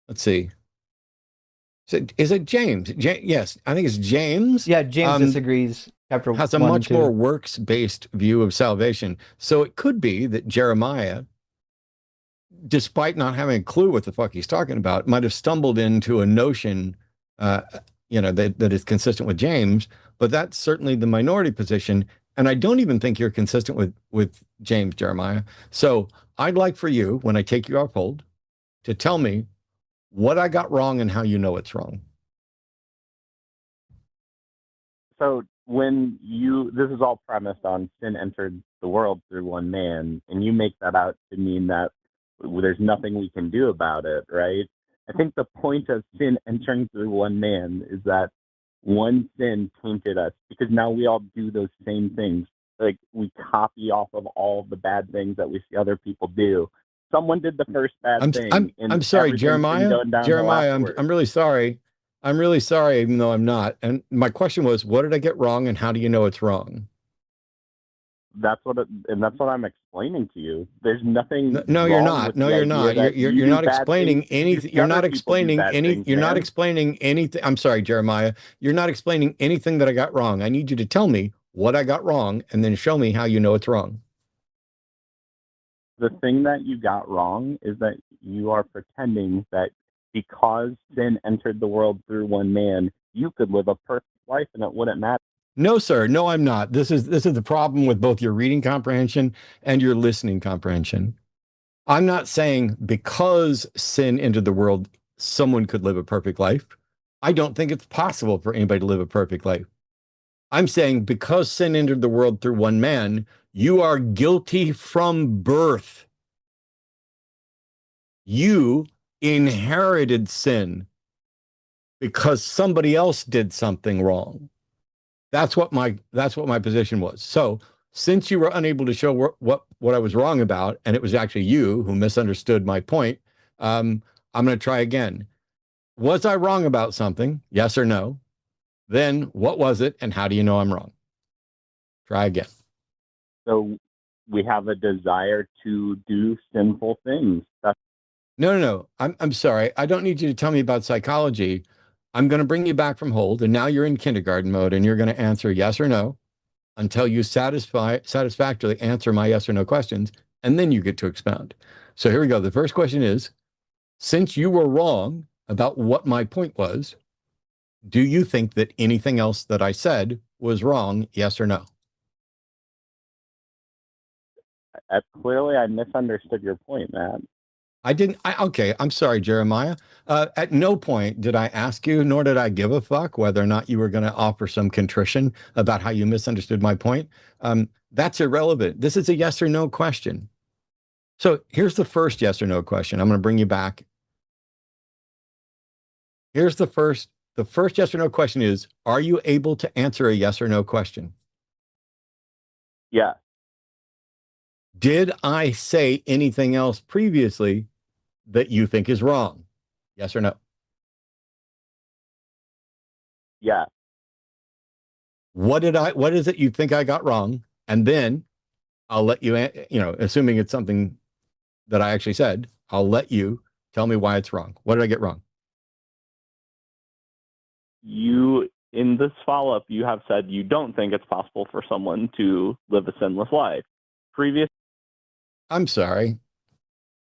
let's see. Is it James? Yes, I think it's James. Yeah, James disagrees. Chapter has a much more works-based view of salvation. So it could be that Jeremiah, despite not having a clue what the fuck he's talking about, might have stumbled into a notion, that is consistent with James. But that's certainly the minority position. And I don't even think you're consistent with James, Jeremiah. So I'd like for you, when I take you off hold, to tell me what I got wrong and how you know it's wrong. So this is all premised on sin entered the world through one man, and you make that out to mean that there's nothing we can do about it, right? I think the point of sin entering through one man is that one sin tainted us, because now we all do those same things. Like, we copy off of all the bad things that we see other people do. Someone did the first bad thing. I'm sorry, Jeremiah. I'm really sorry. I'm really sorry, even though I'm not. And my question was, what did I get wrong, and how do you know it's wrong? That's what I'm explaining to you. There's nothing. No, you're not. No, you're not. You're not explaining anything. You're not explaining any. You're not explaining anything. I'm sorry, Jeremiah. You're not explaining anything that I got wrong. I need you to tell me what I got wrong, and then show me how you know it's wrong. The thing that you got wrong is that you are pretending that because sin entered the world through one man, you could live a perfect life and it wouldn't matter. No, sir. No, I'm not. This is the problem with both your reading comprehension and your listening comprehension. I'm not saying because sin entered the world, someone could live a perfect life. I don't think it's possible for anybody to live a perfect life. I'm saying because sin entered the world through one man, you are guilty from birth. You inherited sin because somebody else did something wrong. That's what my position was. So since you were unable to show what I was wrong about, and it was actually you who misunderstood my point, I'm going to try again. Was I wrong about something? Yes or no? Then what was it, and how do you know I'm wrong? Try again. So we have a desire to do sinful things. No. I'm sorry. I don't need you to tell me about psychology. I'm going to bring you back from hold, and now you're in kindergarten mode, and you're going to answer yes or no until you satisfactorily answer my yes or no questions, and then you get to expound. So here we go. The first question is, since you were wrong about what my point was, do you think that anything else that I said was wrong? Yes or no? Clearly, I misunderstood your point, Matt. I didn't. Okay, I'm sorry, Jeremiah. At no point did I ask you, nor did I give a fuck whether or not you were going to offer some contrition about how you misunderstood my point. That's irrelevant. This is a yes or no question. So here's the first yes or no question. I'm going to bring you back. Here's the first yes or no question is, are you able to answer a yes or no question? Yeah. Did I say anything else previously that you think is wrong? Yes or no? Yeah. What is it you think I got wrong? And then I'll let you, assuming it's something that I actually said, I'll let you tell me why it's wrong. What did I get wrong? You, in this follow-up, you have said you don't think it's possible for someone to live a sinless life. I'm sorry.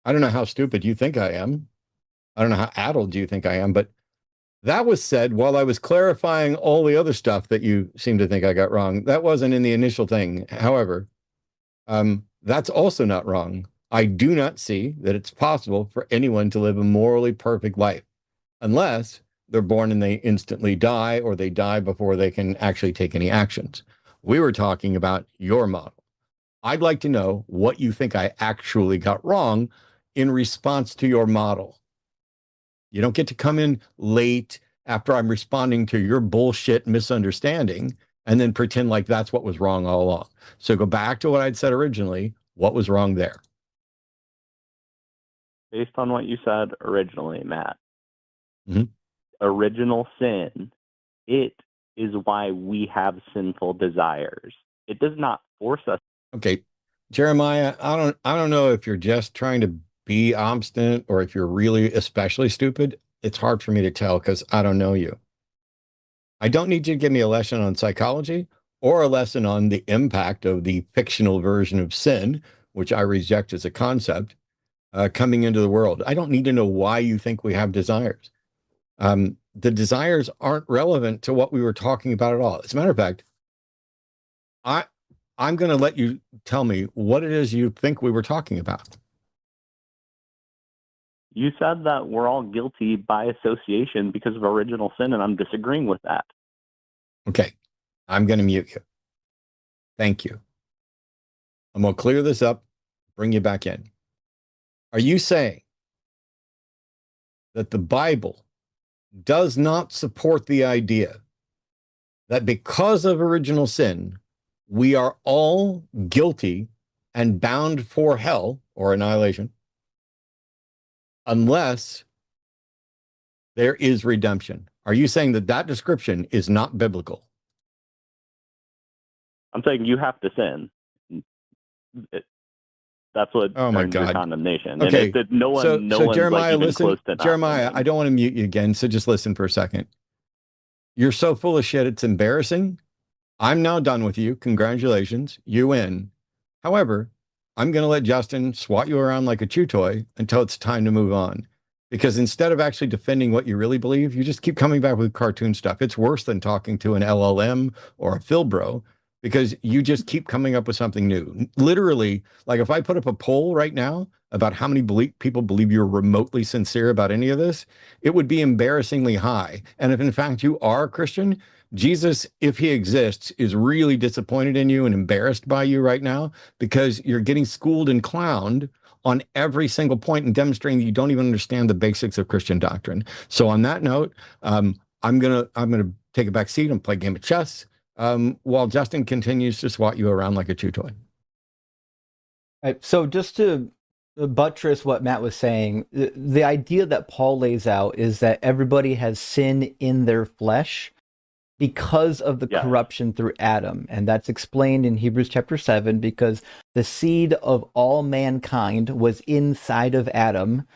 I don't know how stupid you think I am. I don't know how addled you think I am, but that was said while I was clarifying all the other stuff that you seem to think I got wrong. That wasn't in the initial thing. However, that's also not wrong. I do not see that it's possible for anyone to live a morally perfect life unless they're born and they instantly die, or they die before they can actually take any actions. We were talking about your model. I'd like to know what you think I actually got wrong in response to your model. You don't get to come in late after I'm responding to your bullshit misunderstanding and then pretend like that's what was wrong all along. So go back to what I'd said originally. What was wrong there? Based on what you said originally, Matt, Mhm. Original sin, it is why we have sinful desires. It does not force us. Okay, Jeremiah, I don't know if you're just trying to be obstinate or if you're really especially stupid. It's hard for me to tell because I don't know you. I don't need you to give me a lesson on psychology or a lesson on the impact of the fictional version of sin, which I reject as a concept, coming into the world. I don't need to know why you think we have desires. The desires aren't relevant to what we were talking about at all. As a matter of fact, I'm going to let you tell me what it is you think we were talking about. You said that we're all guilty by association because of original sin, and I'm disagreeing with that. Okay, I'm going to mute you. Thank you. I'm going to clear this up, bring you back in. Are you saying that the Bible does not support the idea that because of original sin, we are all guilty and bound for hell or annihilation unless there is redemption? Are you saying that that description is not biblical? I'm saying you have to sin. That's what earns your condemnation. Okay. And no one's Jeremiah, like even listen, close to not Jeremiah, sinning. I don't want to mute you again, so just listen for a second. You're so full of shit, it's embarrassing. I'm now done with you. Congratulations. You win. However, I'm going to let Justin swat you around like a chew toy until it's time to move on. Because instead of actually defending what you really believe, you just keep coming back with cartoon stuff. It's worse than talking to an LLM or a Philbro, because you just keep coming up with something new. Literally, like if I put up a poll right now about how many people believe you're remotely sincere about any of this, it would be embarrassingly high. And if in fact you are a Christian, Jesus, if he exists, is really disappointed in you and embarrassed by you right now because you're getting schooled and clowned on every single point and demonstrating that you don't even understand the basics of Christian doctrine. So on that note, I'm gonna take a back seat and play a game of chess while Justin continues to swat you around like a chew toy. Right, so just to buttress what Matt was saying, the idea that Paul lays out is that everybody has sin in their flesh because of the corruption through Adam. And that's explained in Hebrews chapter 7, because the seed of all mankind was inside of Adam,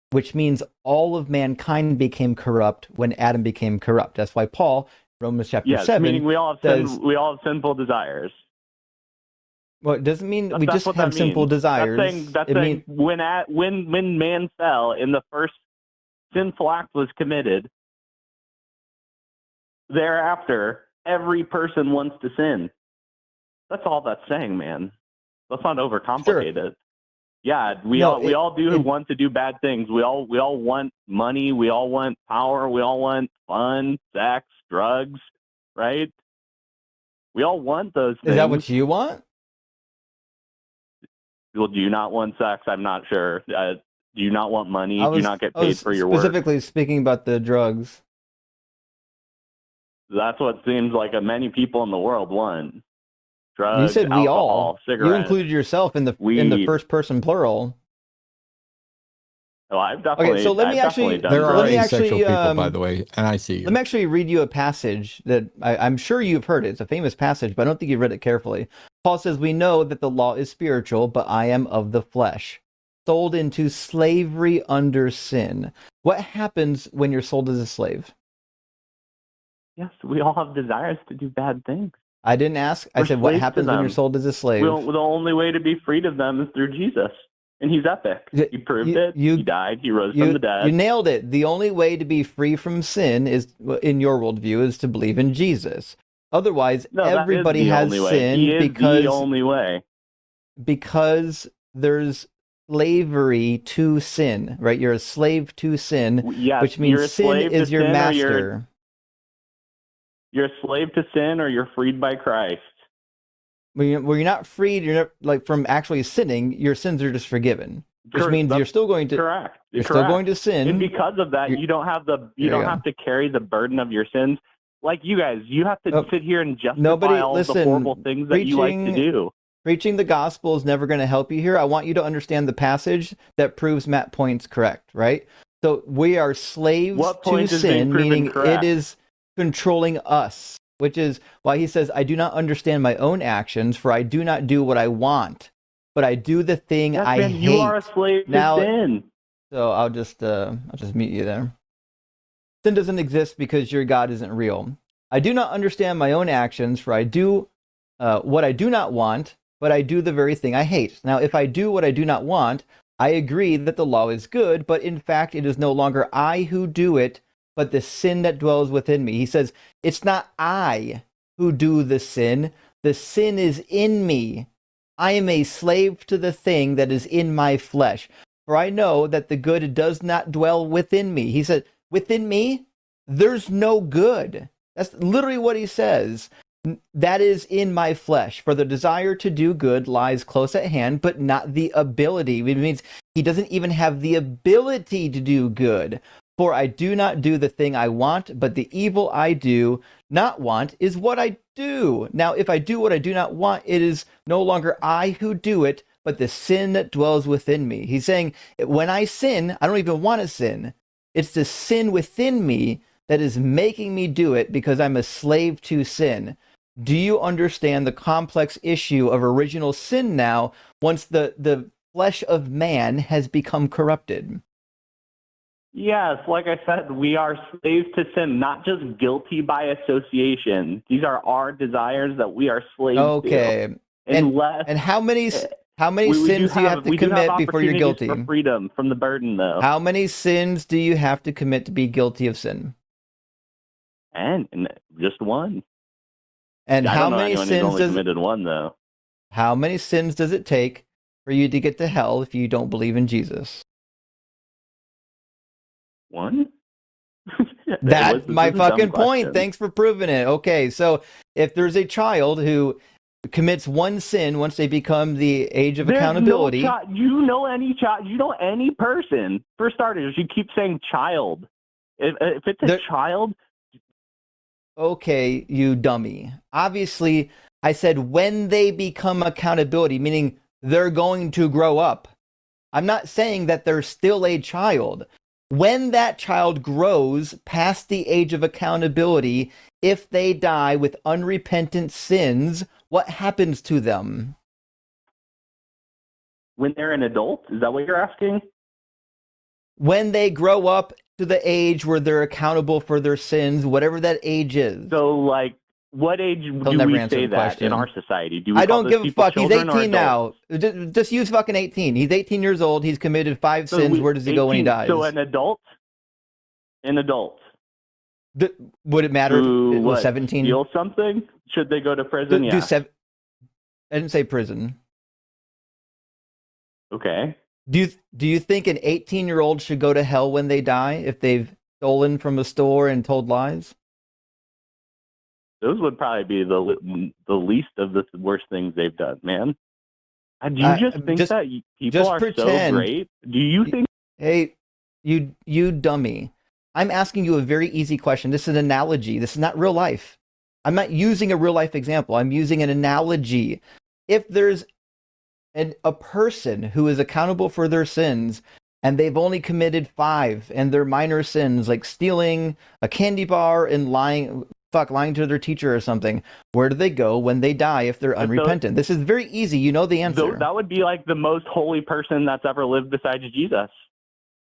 which means all of mankind became corrupt when Adam became corrupt. That's why Paul, Romans chapter 7, meaning we all have sinful desires. Well, it doesn't mean we just have sinful desires. That's saying when man fell in the first sinful act was committed, thereafter, every person wants to sin. That's all that's saying, man. Let's not overcomplicate it. Yeah, we all do want to do bad things. We all want money. We all want power. We all want fun, sex, drugs, right? We all want those things. Is that what you want? Well, do you not want sex? I'm not sure. Do you not want money? Do you not get paid for your work? Specifically speaking about the drugs. That's what seems like many people in the world want. Drugs, you said we alcohol, all. cigarettes. You included yourself in the first person plural. Well, I've definitely. Okay, so let me actually. There are asexual people, by the way, and I see you. Let me actually read you a passage that I'm sure you've heard it. It's a famous passage, but I don't think you've read it carefully. Paul says, "We know that the law is spiritual, but I am of the flesh, sold into slavery under sin." What happens when you're sold as a slave? Yes, we all have desires to do bad things. I didn't ask. I said, what happens when you're sold as a slave? The only way to be freed of them is through Jesus. And he's epic. He proved it. He died. He rose from the dead. You nailed it. The only way to be free from sin is, in your worldview, is to believe in Jesus. Otherwise, everybody has sin because the only way. Because there's slavery to sin, right? You're a slave to sin, yes, which means sin is your master. You're a slave to sin, or you're freed by Christ. When you're not freed, you're not, from actually sinning. Your sins are just forgiven, which means you're still going to still going to sin. And because of that, you don't have to carry the burden of your sins. Like you guys, you have to sit here and justify all the horrible things that you like to do. Preaching the gospel is never going to help you here. I want you to understand the passage that proves Matt Point's correct, right? So we are slaves to sin, meaning it is controlling us. Which is why he says, I do not understand my own actions, for I do not do what I want, but I do the thing I hate. You are a slave to sin. So I'll just mute you there. Sin doesn't exist because your God isn't real. I do not understand my own actions, for I do what I do not want, but I do the very thing I hate. Now, if I do what I do not want, I agree that the law is good, but in fact, it is no longer I who do it, but the sin that dwells within me. He says, it's not I who do the sin is in me. I am a slave to the thing that is in my flesh. For I know that the good does not dwell within me. He said, within me, there's no good. That's literally what he says. That is in my flesh. For the desire to do good lies close at hand, but not the ability. It means he doesn't even have the ability to do good. For I do not do the thing I want, but the evil I do not want is what I do. Now, if I do what I do not want, it is no longer I who do it, but the sin that dwells within me. He's saying, when I sin, I don't even want to sin. It's the sin within me that is making me do it because I'm a slave to sin. Do you understand the complex issue of original sin now once the flesh of man has become corrupted? Yes, like I said, we are slaves to sin, not just guilty by association. These are our desires that we are slaves to. Okay. And how many sins do you have to commit before you're guilty? For freedom from the burden, though. How many sins do you have to commit to be guilty of sin? And just one. And how many sins committed one, though. How many sins does it take for you to get to hell if you don't believe in Jesus? One? That's my fucking point. Thanks for proving it. Okay, so if there's a child who commits one sin once they become the age of accountability. You know any person. For starters, you keep saying child. If it's a child. Okay, you dummy. Obviously, I said when they become accountability, meaning they're going to grow up. I'm not saying that they're still a child. When that child grows past the age of accountability, if they die with unrepentant sins, what happens to them? When they're an adult? Is that what you're asking? When they grow up to the age where they're accountable for their sins, whatever that age is. So, like, what age do we say that in our society? Do we I don't give a fuck. He's 18 now. Adults? Just use fucking 18. He's 18 years old. He's committed 5 sins. Where does he go when he dies? So an adult? in adults Would it matter who if it was what, 17? steal something? Should they go to prison? Yeah. I didn't say prison. Okay. Do you think an 18-year-old should go to hell when they die if they've stolen from a store and told lies? Those would probably be the least of the worst things they've done, man. Do you just think that people are so great? Do you think? Hey, you dummy. I'm asking you a very easy question. This is an analogy. This is not real life. I'm not using a real life example. I'm using an analogy. If there's a person who is accountable for their sins and they've only committed 5 and they're minor sins like stealing a candy bar and lying to their teacher or something, where do they go when they die if they're unrepentant? This is very easy. You know the answer. That would be like the most holy person that's ever lived besides Jesus.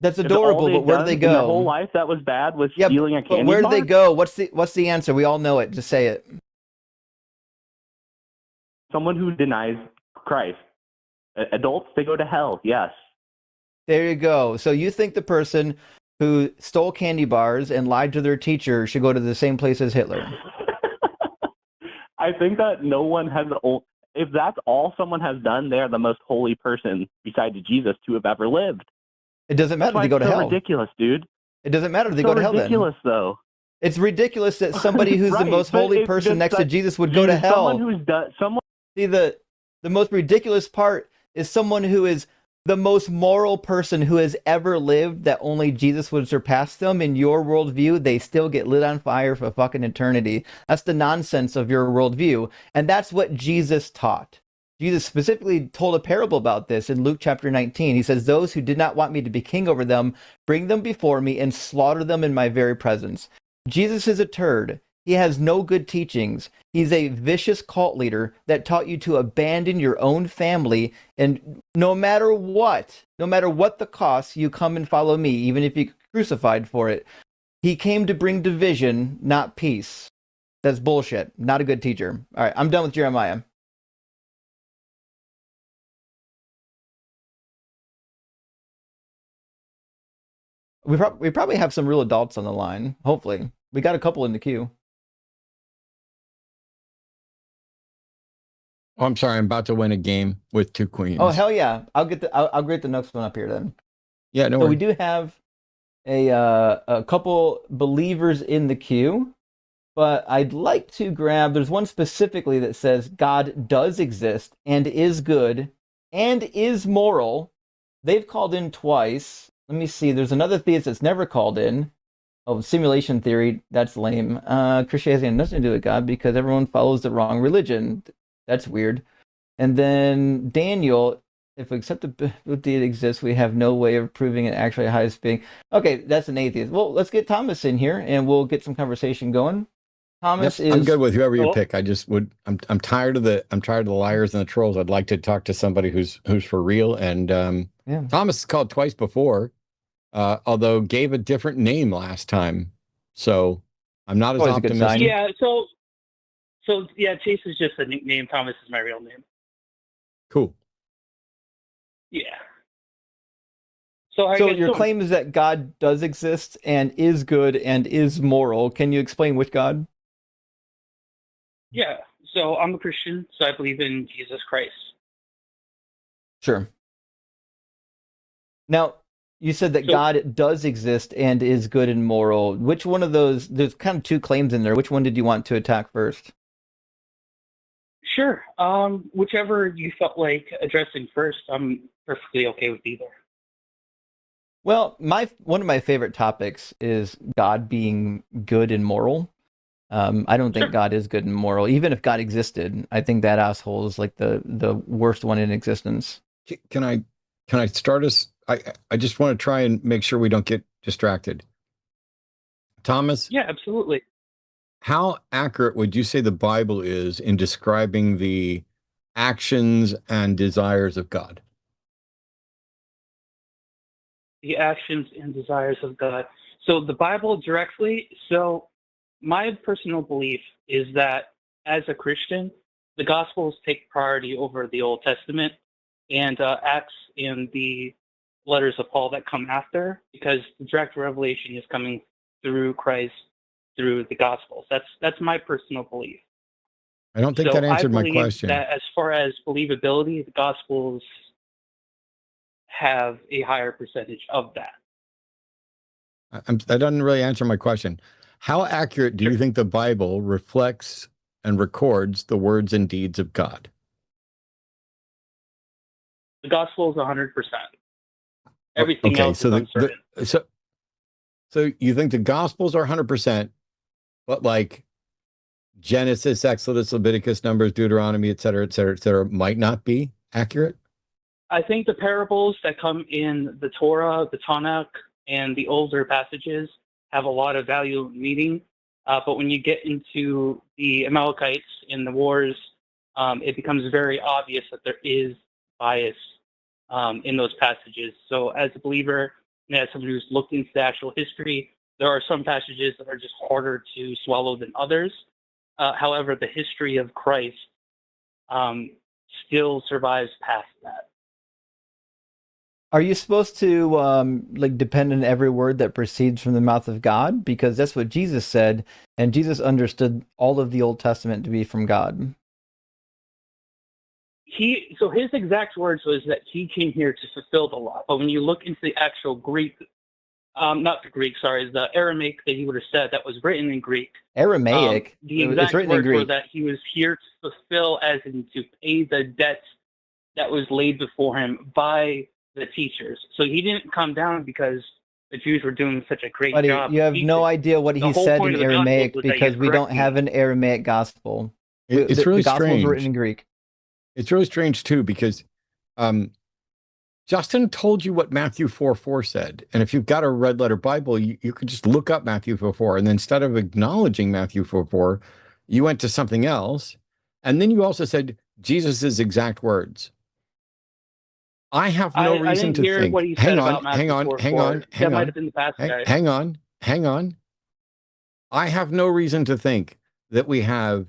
That's adorable, but where do they go? Their whole life that was bad was stealing a candy bar? But where do they go? What's the answer? We all know it. Just say it. Someone who denies Christ. Adults, they go to hell, yes. There you go. So you think the person who stole candy bars and lied to their teacher should go to the same place as Hitler? I think that no one has, if that's all someone has done, they're the most holy person besides Jesus to have ever lived. It doesn't matter if they go to hell. It's ridiculous, dude. It doesn't matter if they go to hell then. It's ridiculous, though. It's ridiculous that somebody who's the most holy person next to Jesus would go to hell. See, the most ridiculous part is someone who is the most moral person who has ever lived, that only Jesus would surpass them. In your worldview, they still get lit on fire for fucking eternity. That's the nonsense of your worldview. And that's what Jesus taught. Jesus specifically told a parable about this in Luke chapter 19. He says, "Those who did not want me to be king over them, bring them before me and slaughter them in my very presence." Jesus is a turd. He has no good teachings. He's a vicious cult leader that taught you to abandon your own family, and no matter what the cost, you come and follow me, even if you're crucified for it. He came to bring division, not peace. That's bullshit. Not a good teacher. All right, I'm done with Jeremiah. We probably have some real adults on the line. Hopefully, we got a couple in the queue. Oh, I'm sorry. I'm about to win a game with 2 queens. Oh hell yeah! I'll get the next one up here then. Yeah, no. So we do have a couple believers in the queue, but I'd like to grab. There's one specifically that says God does exist and is good and is moral. They've called in twice. Let me see. There's another theist that's never called in. Oh, simulation theory. That's lame. Christianity has nothing to do with God because everyone follows the wrong religion. That's weird. And then Daniel, if we accept the deity exists, we have no way of proving it actually highest being. Okay, that's an atheist. Well, let's get Thomas in here and we'll get some conversation going. Thomas is. I'm good with whoever you pick. I just would. I'm tired of the liars and the trolls. I'd like to talk to somebody who's for real. And yeah. Thomas called twice before, although gave a different name last time. So I'm not as optimistic. Yeah. So yeah, Chase is just a nickname. Thomas is my real name. Cool. Yeah. So your claim is that God does exist and is good and is moral. Can you explain which God? Yeah. So I'm a Christian, so I believe in Jesus Christ. Sure. Now, you said that God does exist and is good and moral. Which one of those? There's kind of 2 claims in there. Which one did you want to attack first? Sure. Whichever you felt like addressing first, I'm perfectly okay with either. Well, one of my favorite topics is God being good and moral. I don't think God is good and moral. Even if God existed, I think that asshole is like the worst one in existence. Can I start us? I just want to try and make sure we don't get distracted. Thomas? Yeah, absolutely. How accurate would you say the Bible is in describing the actions and desires of God? The actions and desires of God. So the Bible directly. So my personal belief is that as a Christian, the Gospels take priority over the Old Testament and Acts and the letters of Paul that come after, because the direct revelation is coming through Christ through the Gospels. That's my personal belief. I don't think So that answered I my believe question. that as far as believability, the Gospels have a higher percentage of that. That doesn't really answer my question. How accurate do you think the Bible reflects and records the words and deeds of God? The Gospel is 100%. Everything Okay, else so is uncertain. So you think the Gospels are 100%, but like Genesis, Exodus, Leviticus, Numbers, Deuteronomy, et cetera, might not be accurate? I think the parables that come in the Torah, the Tanakh, and the older passages have a lot of value and meaning. But when you get into the Amalekites and the wars, it becomes very obvious that there is bias in those passages. So as a believer, and as someone who's looked into the actual history, there are some passages that are just harder to swallow than others. However, the history of Christ still survives past that. Are you supposed to depend on every word that proceeds from the mouth of God? Because that's what Jesus said, and Jesus understood all of the Old Testament to be from God. So his exact words was that he came here to fulfill the law. But when you look into the actual Greek, the Aramaic that he would have said that was written in Greek. Aramaic? The exact it's written in words Greek. were that he was here to fulfill, as in to pay the debt that was laid before him by the teachers. So he didn't come down because the Jews were doing such a great job. You have no idea what he said in Aramaic because we don't have an Aramaic gospel. It's really the gospel strange. is written in Greek. It's really strange too because Justin told you what Matthew 4:4 said, and if you've got a red letter Bible, you could just look up Matthew 4:4, and then instead of acknowledging Matthew 4:4, you went to something else, and then you also said Jesus' exact words. I have no reason to think. What he said about Matthew 4:4. That might have been the past guy. Hang on. I have no reason to think that we have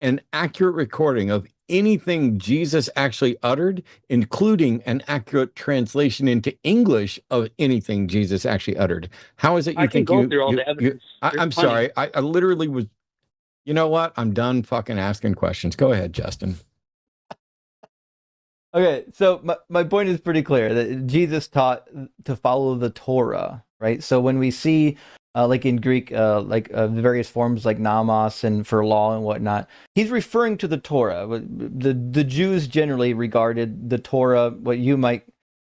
an accurate recording of anything Jesus actually uttered, including an accurate translation into English of anything Jesus actually uttered. How is it you think go through all the evidence? I'm sorry. I literally was, you know what? I'm done fucking asking questions. Go ahead, Justin. Okay, so my point is pretty clear that Jesus taught to follow the Torah, right? So when we see, like in Greek, the various forms like nomos and for law and whatnot, he's referring to the Torah. The Jews generally regarded the Torah, what you might,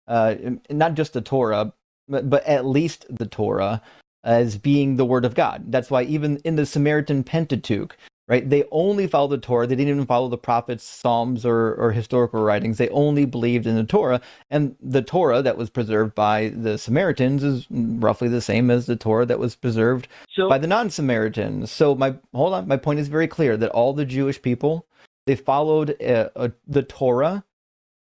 not just the Torah, but at least the Torah, as being the word of God. That's why even in the Samaritan Pentateuch, right, they only followed the Torah. They didn't even follow the prophets, Psalms, or historical writings. They only believed in the Torah. And the Torah that was preserved by the Samaritans is roughly the same as the Torah that was preserved by the non-Samaritans. So my point is very clear that all the Jewish people, they followed the Torah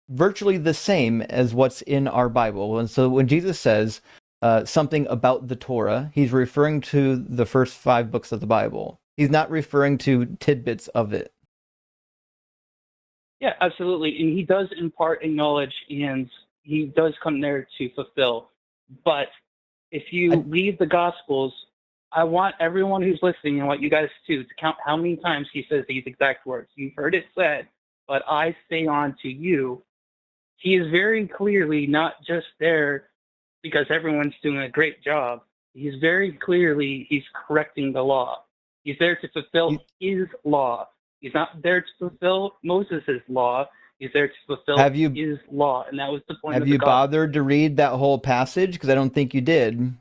virtually the same as what's in our Bible. And so when Jesus says something about the Torah, he's referring to the first 5 books of the Bible. He's not referring to tidbits of it. Yeah, absolutely. And he does impart a knowledge, and he does come there to fulfill. But if you read the Gospels, I want everyone who's listening, and I want you guys too, to count how many times he says these exact words. You've heard it said, but I say unto you. He is very clearly not just there because everyone's doing a great job. He's correcting the law. He's there to fulfill his law. He's not there to fulfill Moses' law. He's there to fulfill his law. And that was the point of the gospel. Have you bothered to read that whole passage? Because I don't think you did.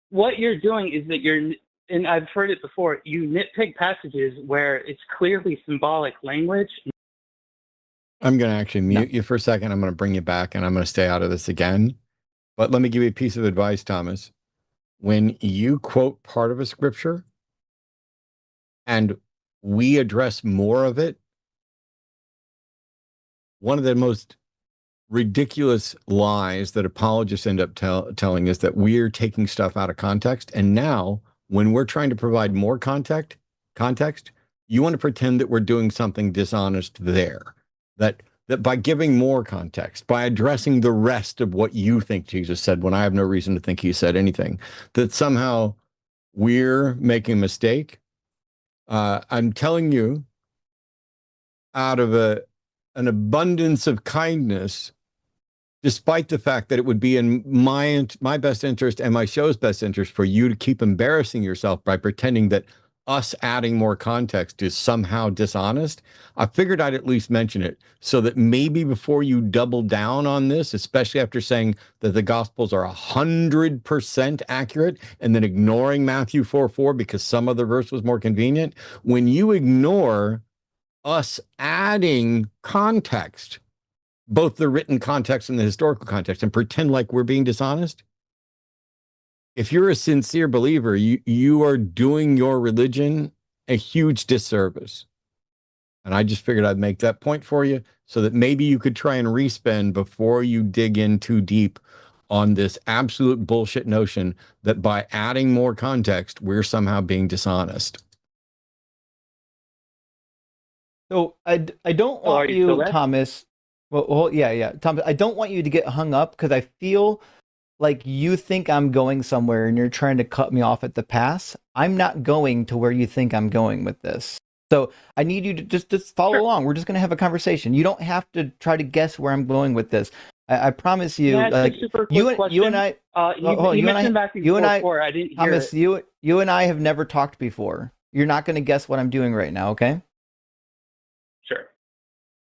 What you're doing is that and I've heard it before, you nitpick passages where it's clearly symbolic language. I'm going to actually mute you for a second. I'm going to bring you back, and I'm going to stay out of this again. But let me give you a piece of advice, Thomas. When you quote part of a scripture and we address more of it, one of the most ridiculous lies that apologists end up telling is that we're taking stuff out of context. And now, when we're trying to provide more context, you want to pretend that we're doing something dishonest there, that that by giving more context, by addressing the rest of what you think Jesus said, when I have no reason to think he said anything, that somehow we're making a mistake. I'm telling you, out of an abundance of kindness, despite the fact that it would be in my best interest and my show's best interest for you to keep embarrassing yourself by pretending that us adding more context is somehow dishonest, I figured I'd at least mention it so that maybe before you double down on this, especially after saying that the Gospels are 100% accurate and then ignoring Matthew 4:4 because some other verse was more convenient, when you ignore us adding context, both the written context and the historical context, and pretend like we're being dishonest, if you're a sincere believer, you are doing your religion a huge disservice. And I just figured I'd make that point for you so that maybe you could try and respend before you dig in too deep on this absolute bullshit notion that by adding more context, we're somehow being dishonest. So I don't want you, Thomas. Well, yeah, Thomas. I don't want you to get hung up because I feel like you think I'm going somewhere and you're trying to cut me off at the pass. I'm not going to where you think I'm going with this. So I need you to just follow along. We're just going to have a conversation. You don't have to try to guess where I'm going with this. I promise you. Like, you and I. You mentioned Matthew 4:4. I didn't hear Thomas, it. you and I have never talked before. You're not going to guess what I'm doing right now, okay? Sure.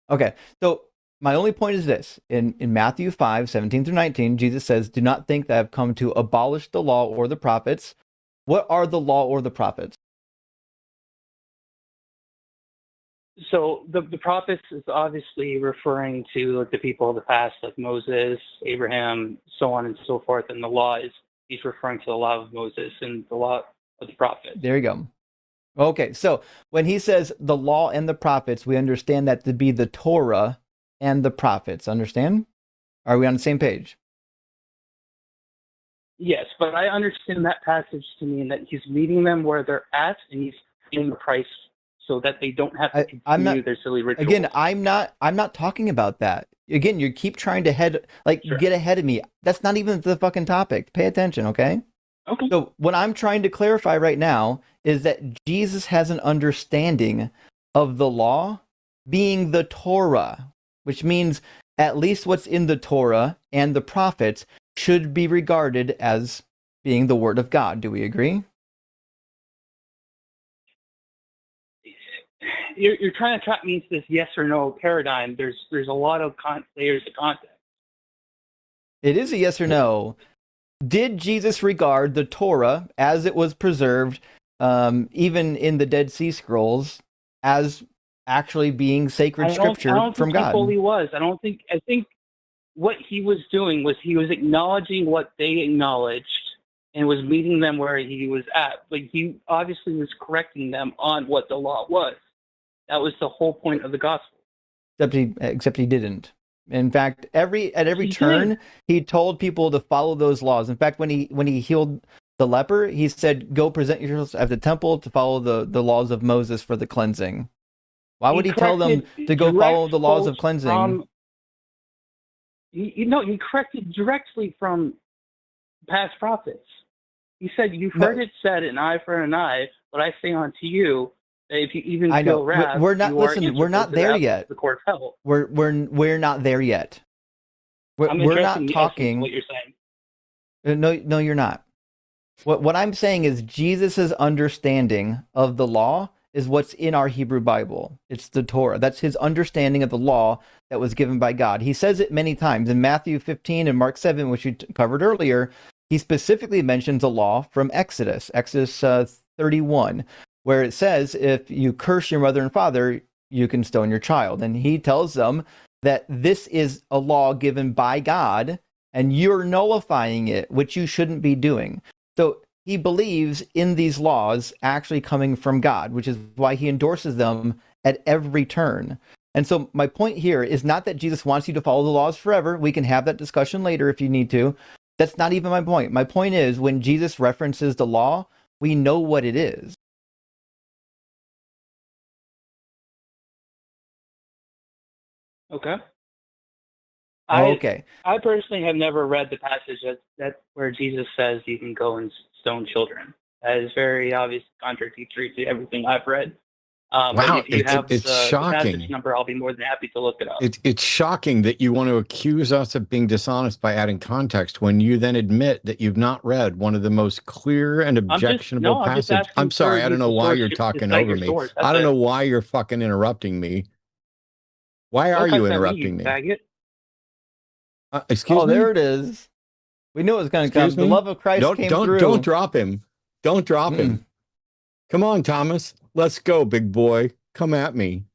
Okay. So my only point is this. In Matthew 5:17-19, Jesus says, "Do not think that I have come to abolish the law or the prophets." What are the law or the prophets? So the prophets is obviously referring to like the people of the past, like Moses, Abraham, so on and so forth. And the law he's referring to the law of Moses and the law of the prophets. There you go. Okay, so when he says the law and the prophets, we understand that to be the Torah and the prophets. Understand? Are we on the same page? Yes, but I understand that passage to mean that he's meeting them where they're at and he's paying the price so that they don't have to continue their silly rituals. Again, I'm not talking about that. Again, you keep trying to get ahead of me. That's not even the fucking topic. Pay attention, okay? Okay. So what I'm trying to clarify right now is that Jesus has an understanding of the law being the Torah, which means at least what's in the Torah and the prophets should be regarded as being the word of God. Do we agree? You're trying to trap me into this yes or no paradigm. There's a lot of layers of context. It is a yes or no. Did Jesus regard the Torah as it was preserved, even in the Dead Sea Scrolls, as actually being sacred scripture from God? I don't think he fully was. I think what he was doing was he was acknowledging what they acknowledged and was meeting them where he was at. Like he obviously was correcting them on what the law was. That was the whole point of the gospel. Except he didn't. In fact, at every turn, he told people to follow those laws. In fact, when he healed the leper, he said, "Go present yourselves at the temple to follow the laws of Moses for the cleansing." Why would he tell them to go follow the laws of cleansing? He corrected directly from past prophets. He said, "You've heard it said, an eye for an eye, but I say unto you, that if you even feel wrath, we're not. Listen, we're not there yet. The court of hell." We're not there yet. We're not talking. What you're saying? No, you're not. What I'm saying is Jesus' understanding of the law is what's in our Hebrew Bible. It's the Torah. That's his understanding of the law that was given by God. He says it many times in Matthew 15 and Mark 7, which we covered earlier. He specifically mentions a law from Exodus 31, where it says, if you curse your mother and father, you can stone your child. And he tells them that this is a law given by God, and you're nullifying it, which you shouldn't be doing. So he believes in these laws actually coming from God, which is why he endorses them at every turn. And so my point here is not that Jesus wants you to follow the laws forever. We can have that discussion later if you need to. That's not even my point. My point is when Jesus references the law, we know what it is. Okay. Okay. I personally have never read the passage that where Jesus says you can go and stone children. That is very obvious contradictory to everything I've read. But Wow, if you have it's the passage shocking. number, I'll be more than happy to look it up. It's shocking that you want to accuse us of being dishonest by adding context when you then admit that you've not read one of the most clear and objectionable I'm just passages. asking I'm sorry, for I don't you know to why source you're to talking cite over your me. source. I That's don't it. know why you're fucking interrupting me. Why are Don't you cuss at me, interrupting me? faggot. Excuse Oh, me? there it is. We knew it was going to come. Excuse The me? love of Christ came through. Don't drop him. Don't drop Mm-mm. him. Come on, Thomas. Let's go, big boy. Come at me.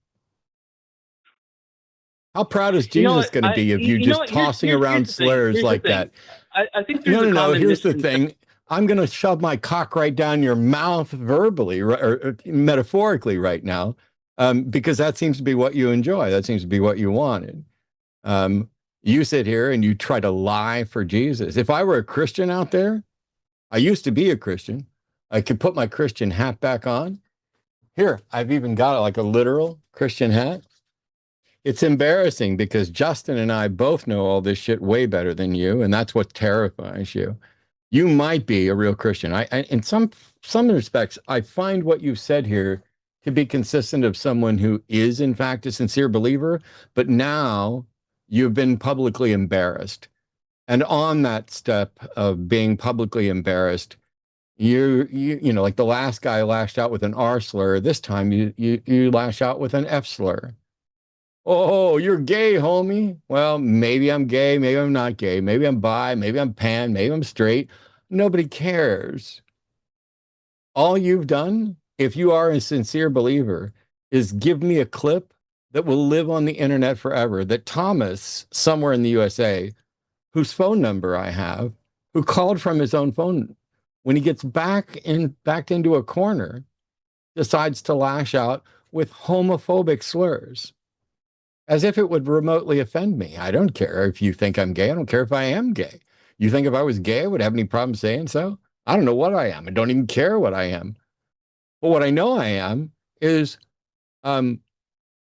How proud is You know Jesus what? going to be of you You know just what? tossing Here's around the thing. slurs Here's the like thing. that? I think there's No, a no, no. common Here's the misconception. thing. I'm going to shove my cock right down your mouth verbally or metaphorically right now, because that seems to be what you enjoy. That seems to be what you wanted. You sit here and you try to lie for Jesus. If I were a Christian out there, I used to be a Christian. I could put my Christian hat back on. Here, I've even got like a literal Christian hat. It's embarrassing because Justin and I both know all this shit way better than you, and that's what terrifies you. You might be a real Christian. In some respects, I find what you've said here to be consistent of someone who is in fact a sincere believer, but now you've been publicly embarrassed. And on that step of being publicly embarrassed, you know, like the last guy lashed out with an R slur. This time you lash out with an F slur. Oh, you're gay, homie. Well, maybe I'm gay, maybe I'm not gay, maybe I'm bi, maybe I'm pan, maybe I'm straight. Nobody cares. All you've done, if you are a sincere believer, is give me a clip that will live on the internet forever. That Thomas, somewhere in the USA, whose phone number I have, who called from his own phone, when he gets backed into a corner, decides to lash out with homophobic slurs as if it would remotely offend me. I don't care if you think I'm gay. I don't care if I am gay. You think if I was gay, I would have any problem saying so? I don't know what I am. I don't even care what I am. But what I know I am is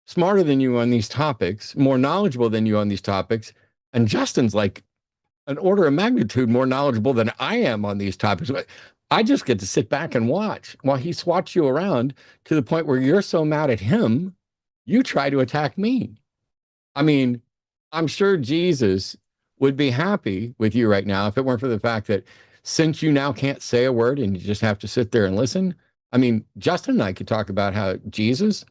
smarter than you on these topics, more knowledgeable than you on these topics. And Justin's like an order of magnitude more knowledgeable than I am on these topics. I just get to sit back and watch while he swats you around to the point where you're so mad at him, you try to attack me. I mean, I'm sure Jesus would be happy with you right now if it weren't for the fact that since you now can't say a word and you just have to sit there and listen. I mean, Justin and I could talk about how Jesus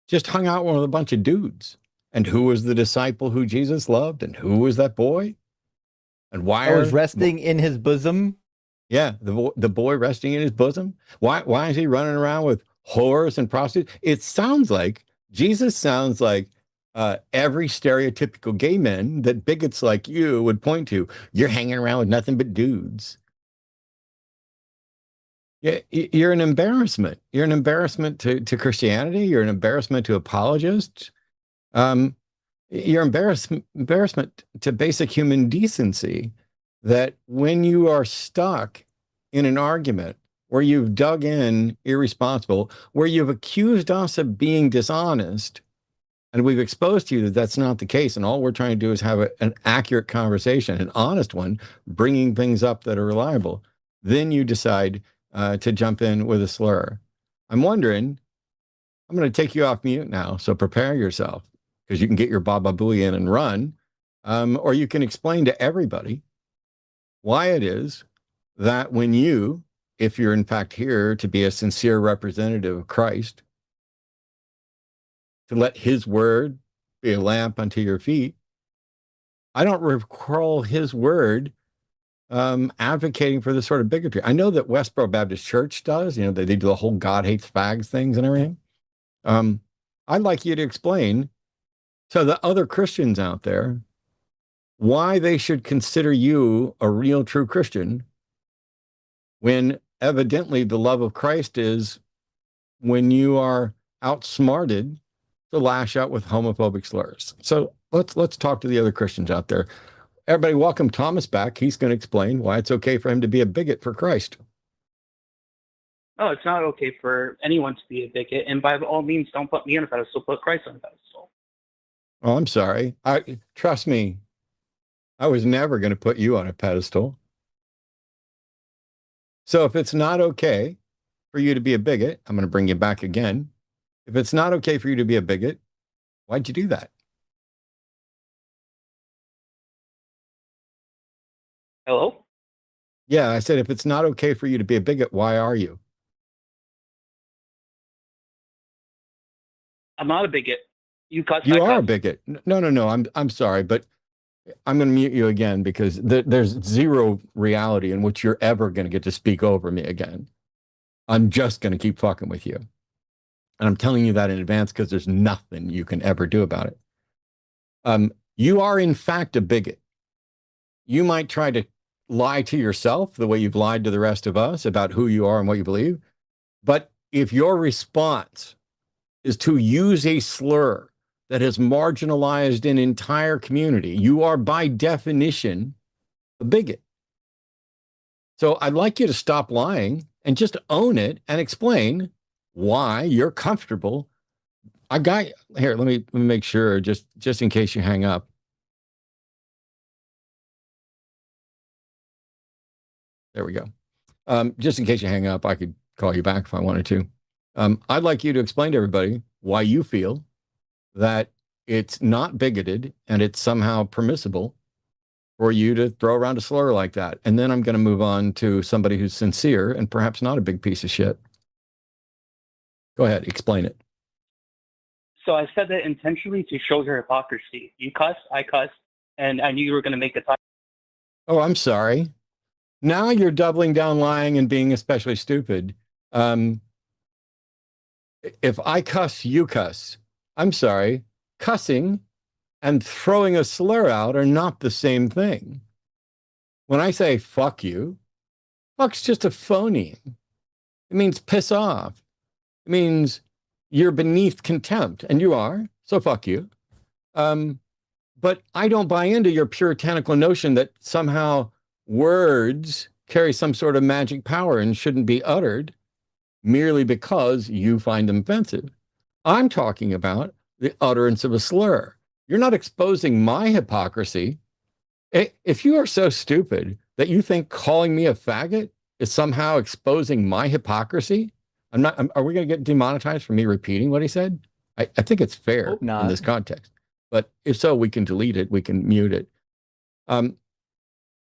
just hung out with a bunch of dudes. And who was the disciple who Jesus loved? And who was that boy? And why I was resting in his bosom. Yeah, the boy resting in his bosom. Why is he running around with whores and prostitutes? It sounds like Jesus sounds like every stereotypical gay man that bigots like you would point to. You're hanging around with nothing but dudes. Yeah, you're an embarrassment. You're an embarrassment to Christianity. You're an embarrassment to apologists. You're embarrassment to basic human decency. That when you are stuck in an argument where you've dug in irresponsible, where you've accused us of being dishonest, and we've exposed to you that that's not the case, and all we're trying to do is have an accurate conversation, an honest one, bringing things up that are reliable, then you decide to jump in with a slur. I'm wondering, I'm going to take you off mute now, so prepare yourself, because you can get your Baba Booey in and run, or you can explain to everybody why it is that when you, if you're in fact here to be a sincere representative of Christ, to let his word be a lamp unto your feet, I don't recall his word advocating for this sort of bigotry. I know that Westboro Baptist Church does, you know, they do the whole God hates fags things and everything. I'd like you to explain to the other Christians out there why they should consider you a real, true Christian when evidently the love of Christ is when you are outsmarted to lash out with homophobic slurs. So let's talk to the other Christians out there. Everybody, welcome Thomas back. He's going to explain why it's okay for him to be a bigot for Christ. Oh, it's not okay for anyone to be a bigot, and by all means, don't put me on a pedestal. Put Christ on a pedestal. Oh, I'm sorry. Trust me, I was never going to put you on a pedestal. So if it's not okay for you to be a bigot, I'm going to bring you back again. If it's not okay for you to be a bigot, why'd you do that? Hello? Yeah, I said, if it's not okay for you to be a bigot, why are you? I'm not a bigot. You cuss. You I are a cuss. bigot. No. I'm sorry, but I'm going to mute you again because there's zero reality in which you're ever going to get to speak over me again. I'm just going to keep fucking with you. And I'm telling you that in advance because there's nothing you can ever do about it. You are, in fact, a bigot. You might try to lie to yourself the way you've lied to the rest of us about who you are and what you believe. But if your response is to use a slur that has marginalized an entire community, you are by definition a bigot. So I'd like you to stop lying and just own it and explain why you're comfortable. I got here. Let me make sure, just in case you hang up. There we go. Just in case you hang up, I could call you back if I wanted to. I'd like you to explain to everybody why you feel that it's not bigoted and it's somehow permissible for you to throw around a slur like that. And then I'm going to move on to somebody who's sincere and perhaps not a big piece of shit. Go ahead, explain it. So I said that intentionally to show your hypocrisy. You cuss, I cuss, and I knew you were going to make the time. Oh, I'm sorry. Now you're doubling down lying and being especially stupid. If I cuss, you cuss. I'm sorry. Cussing and throwing a slur out are not the same thing. When I say fuck you, fuck's just a phoneme. It means piss off. It means you're beneath contempt, and you are, so fuck you. But I don't buy into your puritanical notion that somehow words carry some sort of magic power and shouldn't be uttered merely because you find them offensive. I'm talking about the utterance of a slur. You're not exposing my hypocrisy. If you are so stupid that you think calling me a faggot is somehow exposing my hypocrisy, are we going to get demonetized for me repeating what he said? I think it's fair Hope not. in this context. But if so, we can delete it. We can mute it.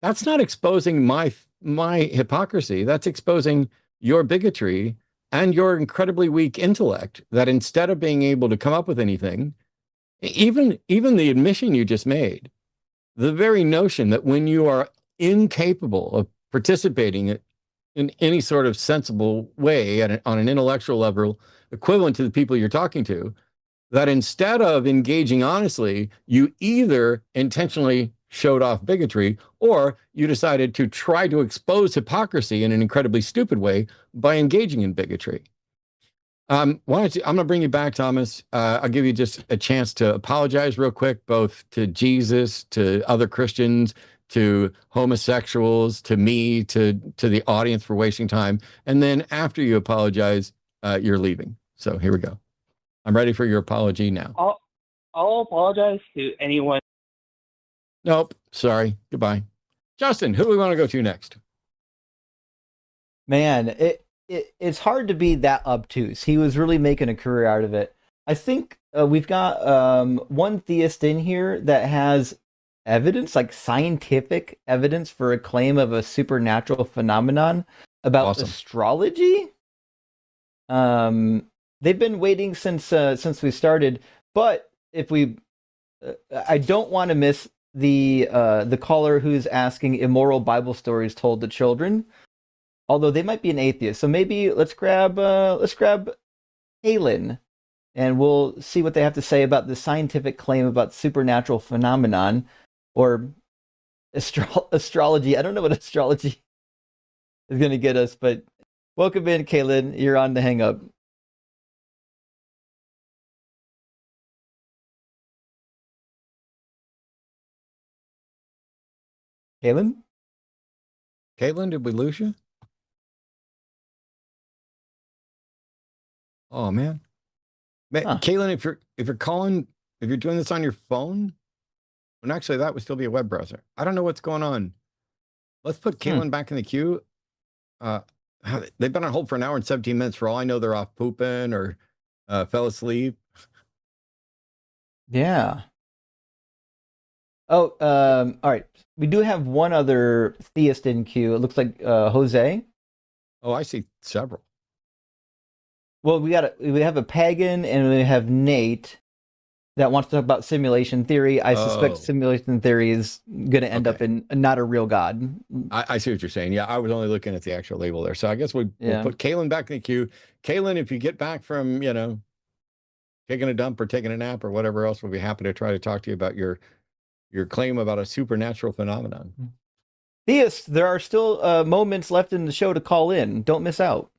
That's not exposing my hypocrisy. That's exposing your bigotry and your incredibly weak intellect, that instead of being able to come up with anything, even the admission you just made, the very notion that when you are incapable of participating in any sort of sensible way on an intellectual level equivalent to the people you're talking to, that instead of engaging honestly, you either intentionally showed off bigotry or you decided to try to expose hypocrisy in an incredibly stupid way by engaging in bigotry. I'm going to bring you back, Thomas. I'll give you just a chance to apologize real quick, both to Jesus, to other Christians, to homosexuals, to me, to the audience for wasting time. And then after you apologize, you're leaving. So here we go. I'm ready for your apology now. I'll apologize to anyone. Nope. Sorry. Goodbye. Justin, who do we want to go to next? Man, it's hard to be that obtuse. He was really making a career out of it. I think we've got one theist in here that has evidence, like scientific evidence for a claim of a supernatural phenomenon about astrology. They've been waiting since we started, but if we, I don't want to miss the caller who's asking immoral Bible stories told to children. Although they might be an atheist, so maybe let's grab Halen, and we'll see what they have to say about the scientific claim about supernatural phenomenon or astrology. I don't know what astrology is going to get us, but welcome in, Kaylin. You're on the hang up. Kaylin? Caitlin, did we lose you? Oh man. Huh. Kaylin, if you're doing this on your phone, and actually that would still be a web browser. I don't know what's going on. Let's put Kaylin back in the queue. Uh, they've been on hold for an hour and 17 minutes. For all I know, they're off pooping or fell asleep. Yeah. Oh, all right. We do have one other theist in queue. It looks like Jose. Oh, I see several. Well, we have a pagan and we have Nate that wants to talk about simulation theory. I suspect simulation theory is going to end up in not a real god. I see what you're saying. Yeah, I was only looking at the actual label there. So I guess we'll put Kaylin back in the queue. Kaylin, if you get back from, taking a dump or taking a nap or whatever else, we'll be happy to try to talk to you about your claim about a supernatural phenomenon. Theists, there are still moments left in the show to call in. Don't miss out.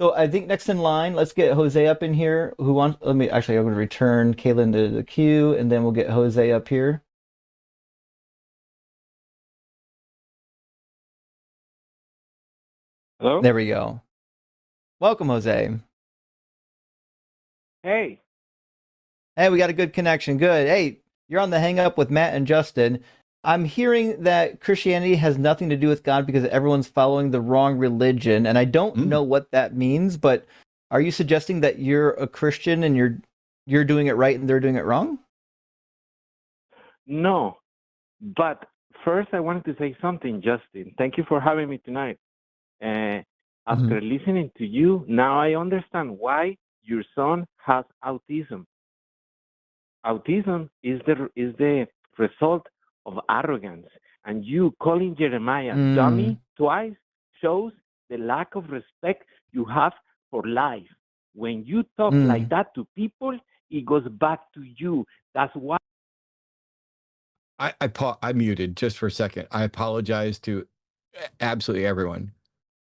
So I think next in line, let's get Jose up in here. I'm going to return Kaylin to the queue, and then we'll get Jose up here. Hello? There we go. Welcome, Jose. Hey. Hey, we got a good connection. Good. Hey, you're on the hang up with Matt and Justin. I'm hearing that Christianity has nothing to do with God because everyone's following the wrong religion, and I don't know what that means, but are you suggesting that you're a Christian and you're doing it right and they're doing it wrong? No, but first I wanted to say something, Justin. Thank you for having me tonight. After listening to you, now I understand why your son has autism. Autism is the result of arrogance, and you calling Jeremiah dummy twice shows the lack of respect you have for life. When you talk like that to people, it goes back to you. That's why. I muted just for a second. I apologize to absolutely everyone.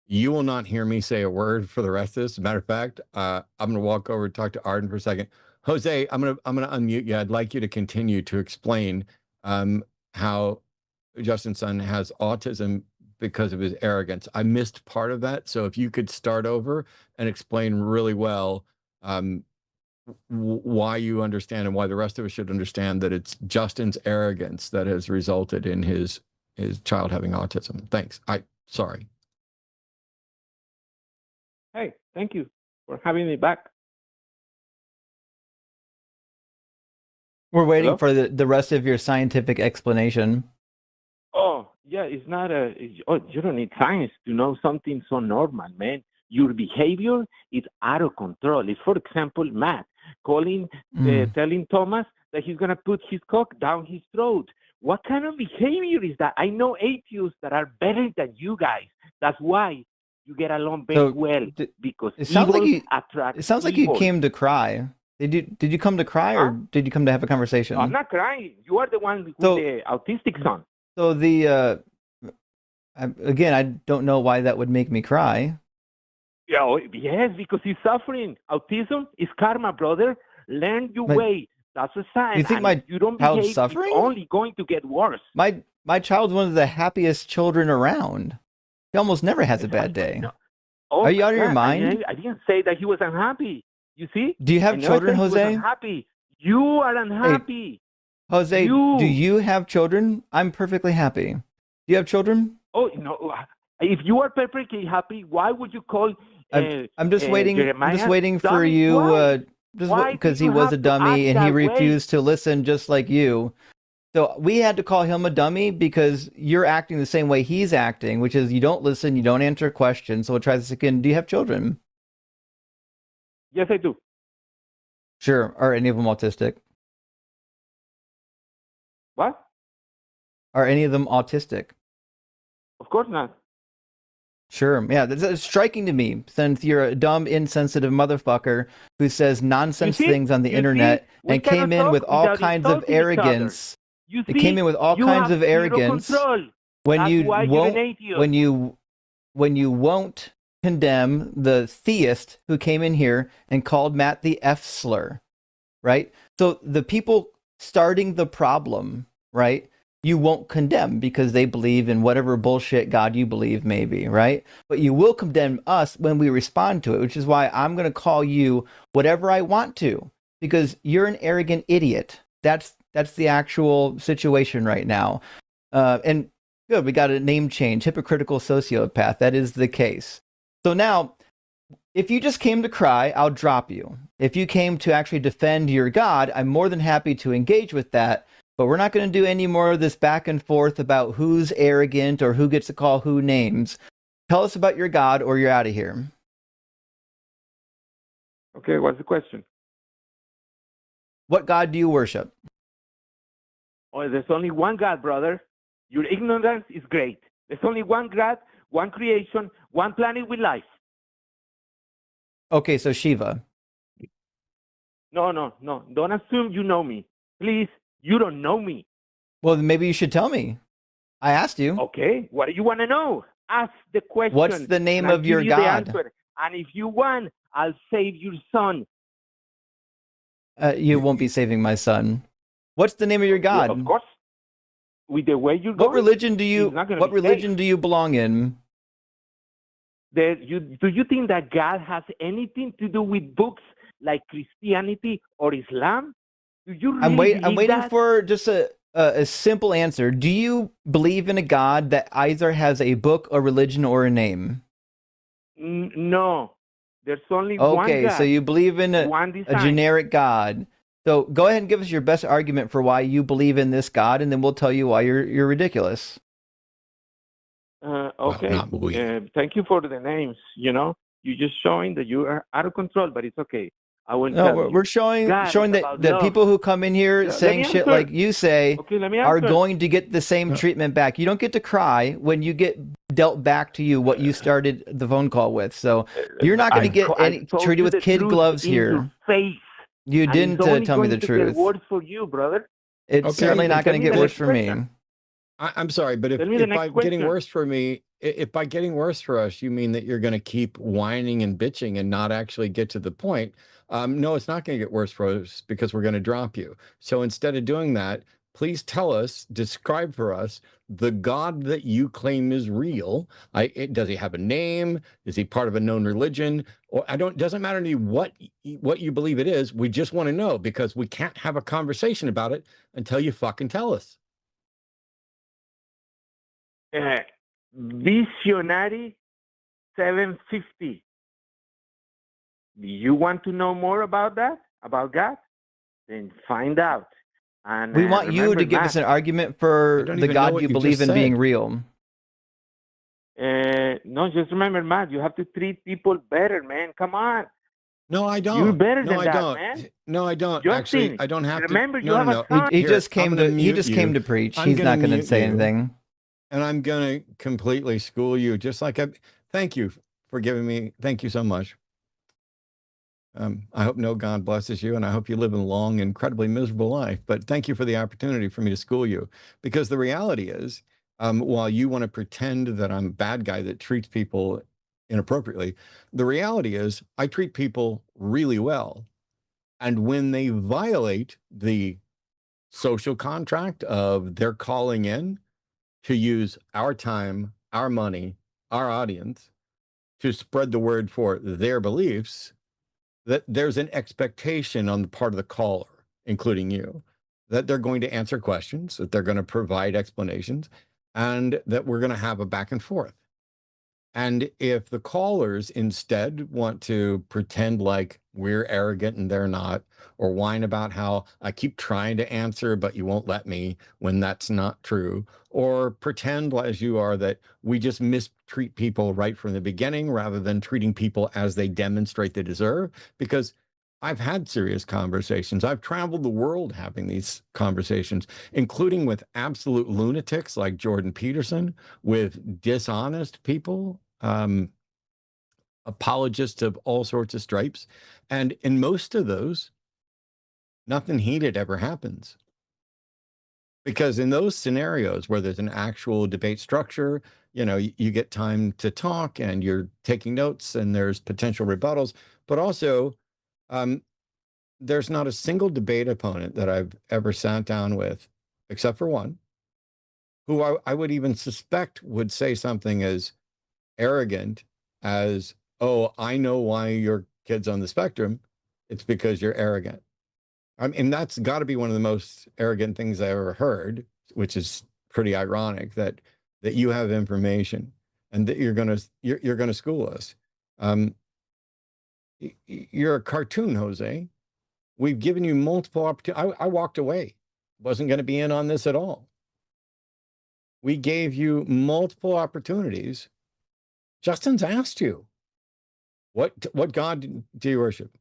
You will not hear me say a word for the rest of this. As a matter of fact, I'm going to walk over and talk to Arden for a second. Jose, I'm going to unmute you. I'd like you to continue to explain how Justin's son has autism because of his arrogance. I missed part of that. So if you could start over and explain really well why you understand and why the rest of us should understand that it's Justin's arrogance that has resulted in his child having autism. Thanks. Sorry. Hey, thank you for having me back. We're waiting for the rest of your scientific explanation. Oh, yeah, it's not you don't need science to know something so normal, man. Your behavior is out of control. It's, for example, Matt telling Thomas that he's going to put his cock down his throat. What kind of behavior is that? I know atheists that are better than you guys. That's why you get along very well, because it sounds like you evil. came to cry. Did you come to cry, or did you come to have a conversation? No, I'm not crying. You are the one with the autistic son. So again, I don't know why that would make me cry. Yeah, yes, because he's suffering. Autism is karma, brother. Learn your way. That's a sign. You think you don't child's behave, suffering? It's only going to get worse. My child's one of the happiest children around. He almost never has a bad day. No. Are you out of your mind? I didn't say that he was unhappy. You see? Do you have children, Jose? Unhappy. You are unhappy. Hey, Jose, do you have children? I'm perfectly happy. Do you have children? Oh, no. If you are perfectly happy, why would you call I'm just waiting. Jeremiah I'm just waiting for dummy? you. Why? Because he was a dummy and he refused to listen, just like you. So we had to call him a dummy because you're acting the same way he's acting, which is you don't listen, you don't answer questions. So we'll try this again. Do you have children? Yes, I do. Sure. Are any of them autistic? What? Are any of them autistic? Of course not. Sure. Yeah, that's striking to me, since you're a dumb, insensitive motherfucker who says nonsense things on the internet and came in with all kinds of arrogance. It came in with all kinds of arrogance when you won't condemn the theist who came in here and called Matt the F slur, right? So the people starting the problem, right? you won't condemn because they believe in whatever bullshit God you believe, maybe, right? But you will condemn us when we respond to it, which is why I'm going to call you whatever I want to, because you're an arrogant idiot. That's the actual situation right now. And good, we got a name change, hypocritical sociopath. That is the case. So now, if you just came to cry, I'll drop you. If you came to actually defend your God, I'm more than happy to engage with that. But we're not going to do any more of this back and forth about who's arrogant or who gets to call who names. Tell us about your God or you're out of here. Okay, what's the question? What God do you worship? Oh, there's only one God, brother. Your ignorance is great. There's only one God, one creation, one planet with life. Okay, so Shiva. No. Don't assume you know me. Please, you don't know me. Well, then maybe you should tell me. I asked you. Okay, what do you want to know? Ask the question. What's the name and I'll of your give you the God? answer. And if you want, I'll save your son. You won't be saving my son. What's the name of your God? Well, of course. With the way you're What going, religion do you he's not gonna what be religion safe. do you belong in? Do you think that God has anything to do with books like Christianity or Islam? Do you really I'm waiting believe that? for just a simple answer. Do you believe in a God that either has a book, a religion, or a name? No. There's only one Okay, God. so you believe in one a design. generic God. So go ahead and give us your best argument for why you believe in this God, and then we'll tell you why you're ridiculous. Okay. Well, not believe. Thank you for the names. You know, you're just showing that you are out of control, but it's okay. I will No, tell you. we're showing God is that about the love. people who come in here Let saying me shit answer. like you say Okay, let me are answer. going to get the same treatment back. You don't get to cry when you get dealt back to you what you started the phone call with. So you're not going to get any treated with kid gloves in here. Your face. You And didn't it's only tell me the going to get truth. worse for you, brother. It's Okay. certainly not Tell going to me get the worse next for me. question. I'm sorry, but Tell me the if by next getting question. worse for me, if by getting worse for us, you mean that you're going to keep whining and bitching and not actually get to the point, no, it's not going to get worse for us because we're going to drop you. So instead of doing that, please tell us, describe for us the God that you claim is real. Does he have a name? Is he part of a known religion? Or doesn't matter to me what you believe it is. We just want to know because we can't have a conversation about it until you fucking tell us. Visionary 750. Do you want to know more about that? About God? Then find out. And We want you to give us an argument for the God you believe in being real. No, just remember, Matt, you have to treat people better, man. Come on. No, I don't. You're better no, than I that, don't. man. No, I don't. Justin, Actually, I don't have remember to. you have a son. He Here, just came I'm gonna to mute came you. to preach. I'm He's gonna not going to mute say you, anything. And I'm going to completely school you, just like thank you for giving me. Thank you so much. I hope no God blesses you, and I hope you live a long, incredibly miserable life. But thank you for the opportunity for me to school you, because the reality is, while you want to pretend that I'm a bad guy that treats people inappropriately, the reality is I treat people really well. And when they violate the social contract of their calling in to use our time, our money, our audience to spread the word for their beliefs, that there's an expectation on the part of the caller, including you, that they're going to answer questions, that they're going to provide explanations, and that we're going to have a back and forth. And if the callers instead want to pretend like we're arrogant and they're not, or whine about how I keep trying to answer, but you won't let me when that's not true, or pretend as you are that we just mistreat people right from the beginning rather than treating people as they demonstrate they deserve, because I've had serious conversations. I've traveled the world having these conversations, including with absolute lunatics like Jordan Peterson, with dishonest people, apologists of all sorts of stripes. And in most of those, nothing heated ever happens. Because in those scenarios where there's an actual debate structure, you get time to talk and you're taking notes and there's potential rebuttals, but also there's not a single debate opponent that I've ever sat down with, except for one, who I would even suspect would say something as arrogant as, oh, I know why your kid's on the spectrum. It's because you're arrogant. I mean, that's got to be one of the most arrogant things I ever heard, which is pretty ironic that you have information and that you're gonna school us. You're a cartoon, Jose. We've given you multiple opportunities. I walked away. Wasn't going to be in on this at all. We gave you multiple opportunities. Justin's asked you, what God do you worship?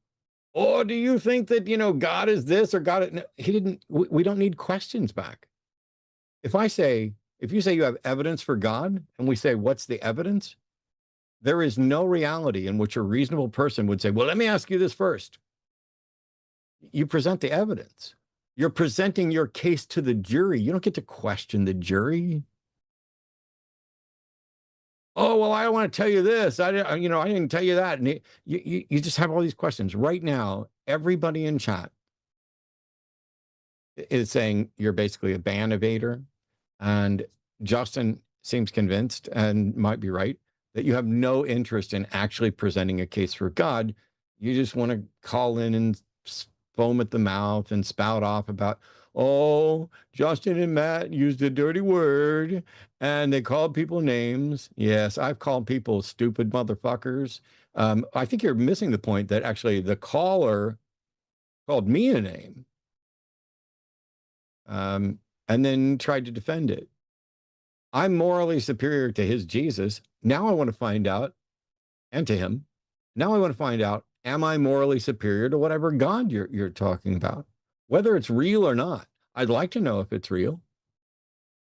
Or do you think that, God is this or God? No, he didn't. We don't need questions back. If you say you have evidence for God, and we say, what's the evidence? There is no reality in which a reasonable person would say, well, let me ask you this first. You present the evidence. You're presenting your case to the jury. You don't get to question the jury. Oh, well, I want to tell you this. I didn't tell you that. And you just have all these questions. Right now, everybody in chat is saying you're basically a ban evader. And Justin seems convinced, and might be right, that you have no interest in actually presenting a case for God. You just want to call in and foam at the mouth and spout off about, oh, Justin and Matt used a dirty word and they called people names. Yes, I've called people stupid motherfuckers. I think you're missing the point that actually the caller called me a name and then tried to defend it. I'm morally superior to his Jesus. Now I want to find out, and to him, now I want to find out, am I morally superior to whatever God you're talking about? Whether it's real or not, I'd like to know if it's real.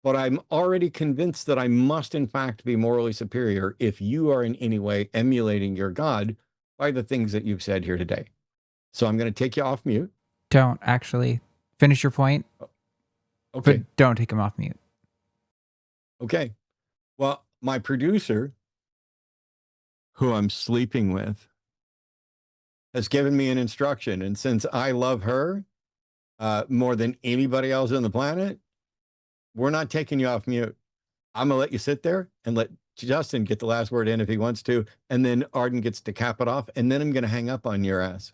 But I'm already convinced that I must, in fact, be morally superior if you are in any way emulating your God by the things that you've said here today. So I'm going to take you off mute. Don't actually finish your point. Okay. But don't take him off mute. Okay. Well, my producer, who I'm sleeping with, has given me an instruction. And since I love her more than anybody else on the planet, we're not taking you off mute. I'm going to let you sit there and let Justin get the last word in if he wants to. And then Arden gets to cap it off. And then I'm going to hang up on your ass.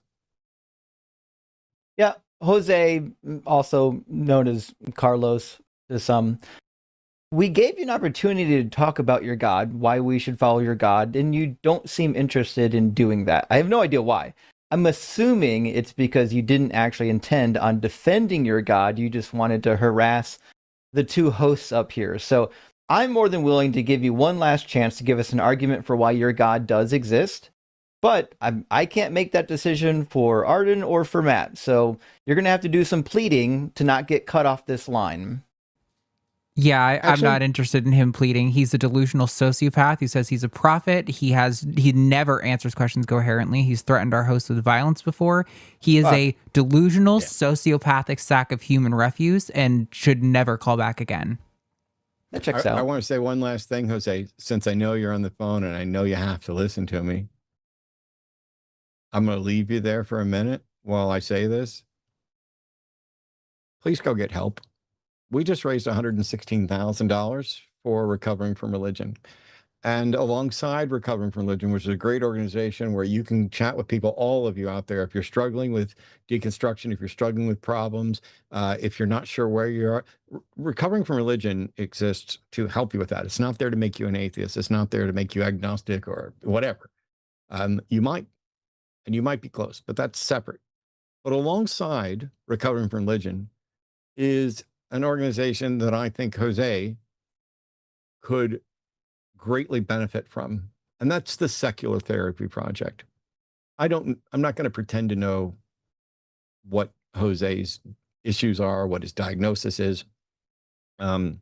Yeah. Jose, also known as Carlos to some, we gave you an opportunity to talk about your God, why we should follow your God, and you don't seem interested in doing that. I have no idea why. I'm assuming it's because you didn't actually intend on defending your God. You just wanted to harass the two hosts up here. So I'm more than willing to give you one last chance to give us an argument for why your God does exist. But I can't make that decision for Arden or for Matt. So you're going to have to do some pleading to not get cut off this line. Yeah, I'm not interested in him pleading. He's a delusional sociopath who says he's a prophet. He never answers questions coherently. He's threatened our host with violence before. He is a delusional, sociopathic sack of human refuse and should never call back again. That checks out. I want to say one last thing, Jose, since I know you're on the phone and I know you have to listen to me. I'm going to leave you there for a minute while I say this. Please go get help. We just raised $116,000 for Recovering from Religion. And alongside Recovering from Religion, which is a great organization where you can chat with people, all of you out there, if you're struggling with deconstruction, if you're struggling with problems, if you're not sure where you are, Recovering from Religion exists to help you with that. It's not there to make you an atheist. It's not there to make you agnostic or whatever. You might be close, but that's separate. But alongside Recovering from Religion is an organization that I think Jose could greatly benefit from, and that's the Secular Therapy Project. I'm not going to pretend to know what Jose's issues are, what his diagnosis is. But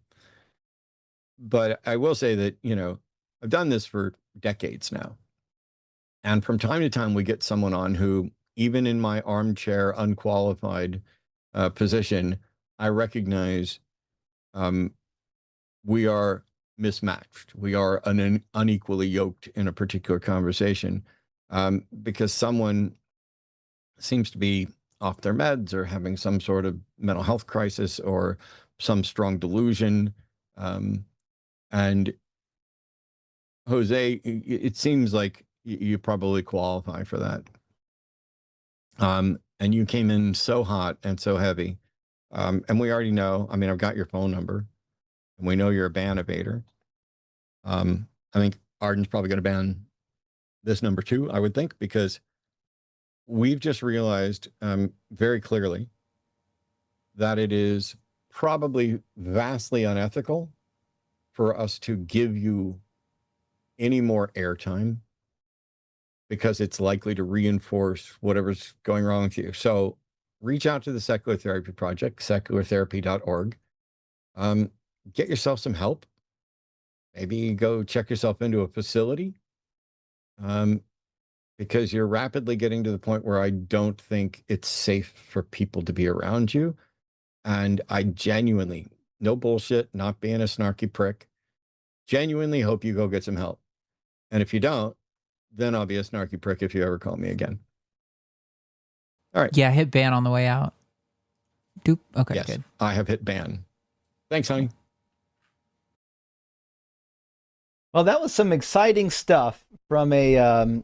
I will say that, I've done this for decades now. And from time to time, we get someone on who, even in my armchair, unqualified position, I recognize we are mismatched. We are unequally yoked in a particular conversation because someone seems to be off their meds or having some sort of mental health crisis or some strong delusion. And Jose, it seems like you probably qualify for that. And you came in so hot and so heavy. And we already know, I mean, I've got your phone number, and we know you're a ban evader. I think Arden's probably going to ban this number too, I would think, because we've just realized very clearly that it is probably vastly unethical for us to give you any more airtime, because it's likely to reinforce whatever's going wrong with you. So reach out to the Secular Therapy Project, seculartherapy.org. Get yourself some help. Maybe go check yourself into a facility, because you're rapidly getting to the point where I don't think it's safe for people to be around you. And I genuinely, no bullshit, not being a snarky prick, genuinely hope you go get some help. And if you don't, then I'll be a snarky prick if you ever call me again. All right. Yeah, hit ban on the way out. Doop. Okay, Yes, good. I have hit ban. Thanks, honey. Well, that was some exciting stuff from a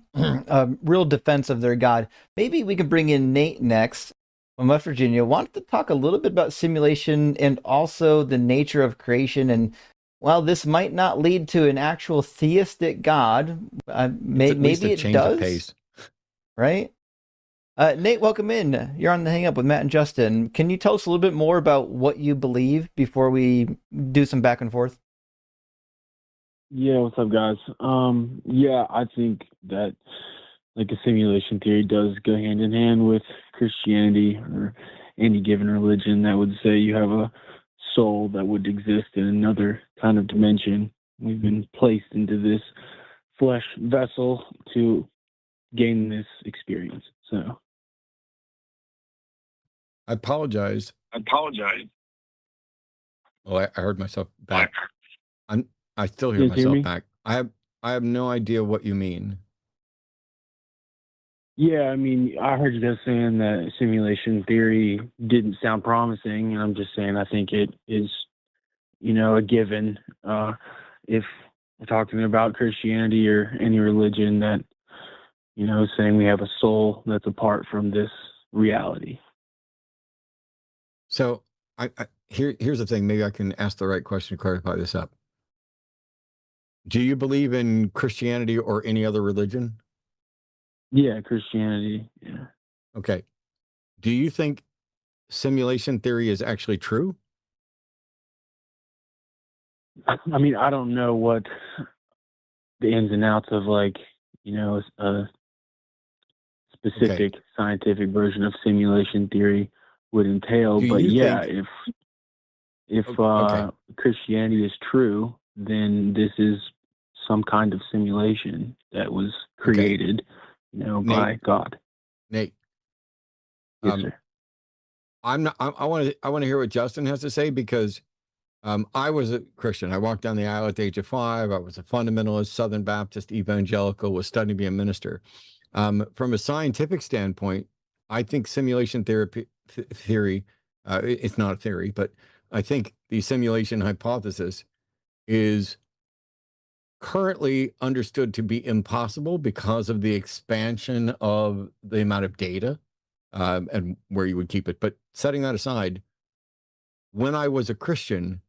real defense of their God. Maybe we could bring in Nate next from West Virginia. Wanted to talk a little bit about simulation and also the nature of creation. And while this might not lead to an actual theistic God, maybe it does. Pace. Right? Nate, welcome in. You're on the Hang Up with Matt and Justin. Can you tell us a little bit more about what you believe before we do some back and forth? Yeah, what's up, guys? Yeah, I think that like a simulation theory does go hand in hand with Christianity or any given religion that would say you have a soul that would exist in another kind of dimension. We've been placed into this flesh vessel to gain this experience. So I apologize. Oh, I heard myself back. I still hear You guys hear myself me? back. I have no idea what you mean. Yeah, I mean, I heard you guys saying that simulation theory didn't sound promising, and I'm just saying I think it is, a given. If we're talking about Christianity or any religion that, saying we have a soul that's apart from this reality. So here's the thing. Maybe I can ask the right question to clarify this up. Do you believe in Christianity or any other religion? Yeah, Christianity. Yeah. Okay. Do you think simulation theory is actually true? I mean, I don't know what the ins and outs of a specific scientific version of simulation theory would entail, Do but you yeah, think- if Okay. Christianity is true, then this is some kind of simulation that was created, by God. Nate. Yes, sir. I want to hear what Justin has to say, because I was a Christian. I walked down the aisle at the age of 5. I was a fundamentalist, Southern Baptist, evangelical, was studying to be a minister. From a scientific standpoint, I think simulation theory, it's not a theory, but I think the simulation hypothesis is currently understood to be impossible because of the expansion of the amount of data and where you would keep it. But setting that aside, when I was a Christian,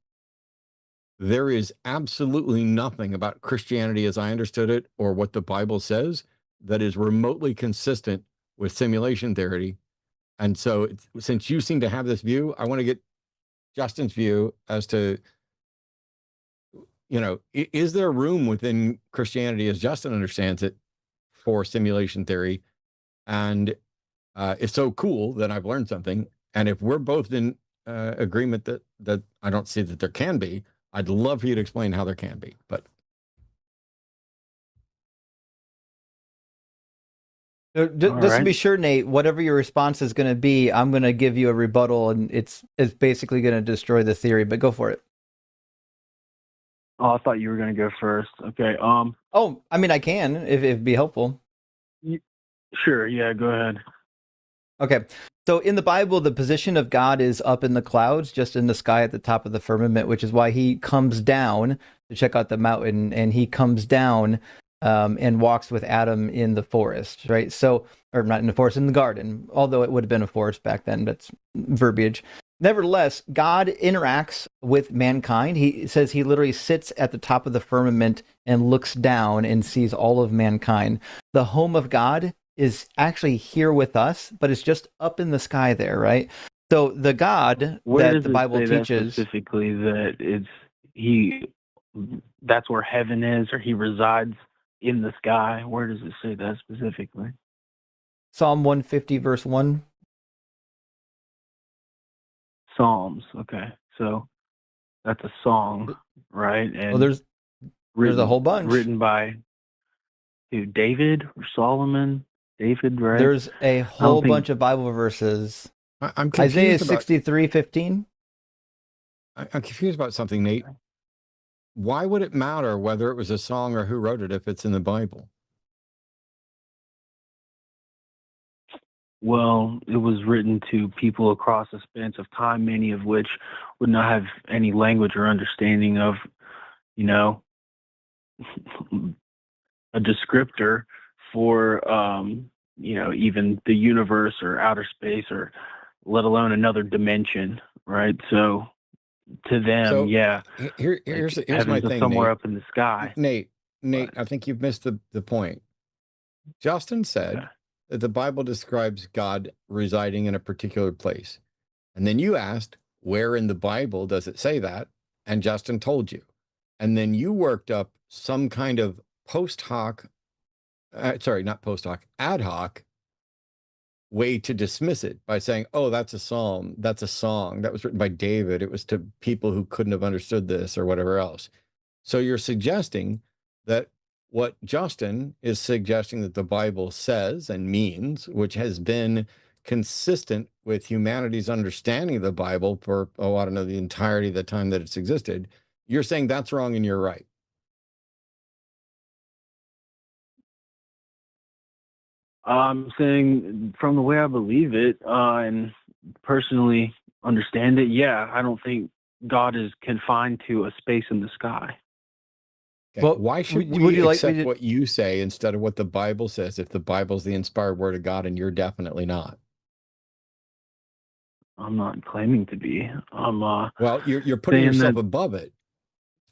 there is absolutely nothing about Christianity as I understood it or what the Bible says that is remotely consistent with simulation theory. And so since you seem to have this view, I want to get Justin's view as to, is there room within Christianity, as Justin understands it, for simulation theory? And it's so cool that I've learned something. And if we're both in agreement that I don't see that there can be, I'd love for you to explain how there can be. But Just to be sure, Nate, whatever your response is going to be, I'm going to give you a rebuttal, and it's basically going to destroy the theory. But go for it. Oh, I thought you were going to go first. Okay. Oh, I mean, I can if it'd be helpful. Sure. Yeah. Go ahead. Okay. So in the Bible, the position of God is up in the clouds, just in the sky at the top of the firmament, which is why he comes down to check out the mountain, and he comes down and walks with Adam in the forest, right? So, or not in the forest, in the garden, although it would have been a forest back then. That's verbiage. Nevertheless, God interacts with mankind. He says he literally sits at the top of the firmament and looks down and sees all of mankind. The home of God is actually here with us, but it's just up in the sky there, right? So the God Where that the Bible does it say teaches, that specifically, that that's where heaven is, or he resides in the sky? Where does it say that specifically? Psalm 150 verse 1. Psalms. Okay, so that's a song, right? And Well, there's a whole bunch. Written by who? David or Solomon? David, right? There's a whole bunch of Bible verses. I'm Isaiah confused about 63:15. I'm confused about something, Nate. Why would it matter whether it was a song or who wrote it if it's in the Bible? Well, it was written to people across a span of time, many of which would not have any language or understanding of, a descriptor for, even the universe or outer space, or let alone another dimension, right? So to them, Here's my thing, somewhere Nate. up in the sky. Nate, I think you've missed the point. Justin said that the Bible describes God residing in a particular place. And then you asked, where in the Bible does it say that? And Justin told you. And then you worked up some kind of ad hoc way to dismiss it by saying, oh, that's a psalm, that's a song, that was written by David, it was to people who couldn't have understood this or whatever else. So you're suggesting that what Justin is suggesting that the Bible says and means, which has been consistent with humanity's understanding of the Bible for, the entirety of the time that it's existed, you're saying that's wrong and you're right. I'm saying, from the way I believe it and personally understand it, I don't think God is confined to a space in the sky. Okay. Well, why should we accept what you say instead of what the Bible says if the Bible's the inspired word of God and you're definitely not? I'm not claiming to be. Well, you're putting yourself above it.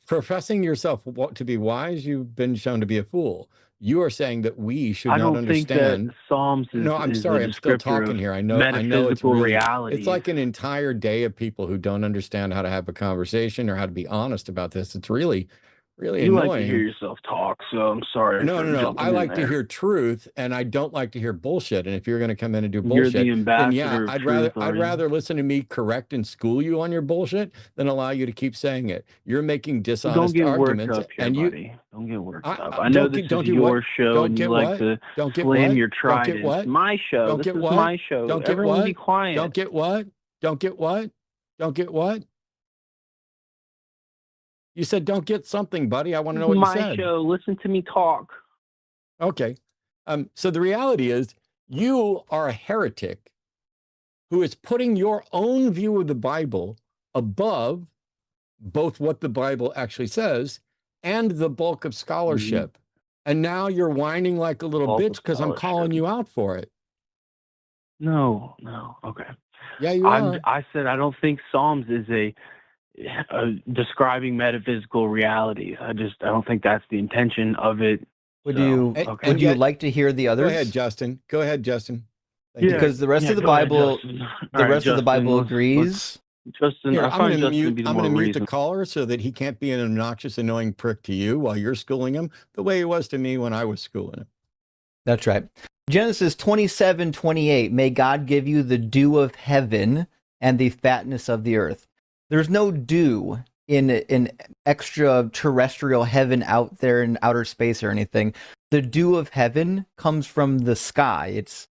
Professing yourself to be wise, you've been shown to be a fool. You are saying that we should not understand. I don't think that Psalms is. No, I'm sorry. I'm still talking here. I know it's really, reality. It's like an entire day of people who don't understand how to have a conversation or how to be honest about this. It's really annoying. You like to hear yourself talk, so I'm sorry. No. I like to hear truth, and I don't like to hear bullshit. And if you're going to come in and do bullshit, you're the ambassador then I'd rather listen to me correct and school you on your bullshit than allow you to keep saying it. You're making dishonest arguments, and buddy. Don't get worked up. I know this is your show, and you like to slam your trident. It's my show. This is my show. Everyone be quiet. Don't get what? Don't get what? Don't get what? You said, don't get something, buddy. I want to know what you said. My show. Listen to me talk. Okay. So the reality is you are a heretic who is putting your own view of the Bible above both what the Bible actually says and the bulk of scholarship. And now you're whining like a little bitch because I'm calling you out for it. No. Okay. Yeah, you are. I said I don't think Psalms is a describing metaphysical realities. I don't think that's the intention of it. Would you like to hear the others? Go ahead, Justin. Because the rest of the Bible, of the Bible agrees. Justin, I'm going to mute the caller so that he can't be an obnoxious, annoying prick to you while you're schooling him the way he was to me when I was schooling him. That's right. Genesis 27:28. May God give you the dew of heaven and the fatness of the earth. There's no dew in extraterrestrial heaven out there in outer space or anything. The dew of heaven comes from the sky. It's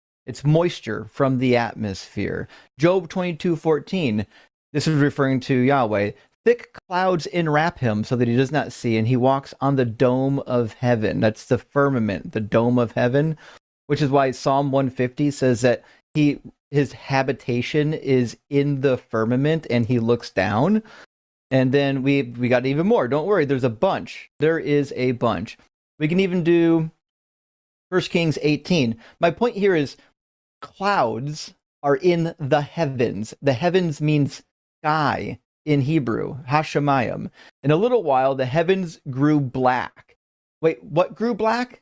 moisture from the atmosphere. Job 22:14. This is referring to Yahweh. Thick clouds enwrap him so that he does not see, and he walks on the dome of heaven. That's the firmament, the dome of heaven, which is why Psalm 150 says that his habitation is in the firmament and he looks down. And then we got even more. Don't worry, there's a bunch. There is a bunch. We can even do 1 Kings 18. My point here is clouds are in the heavens. The heavens means sky in Hebrew, Hashemayim. In a little while, the heavens grew black. Wait, what grew black?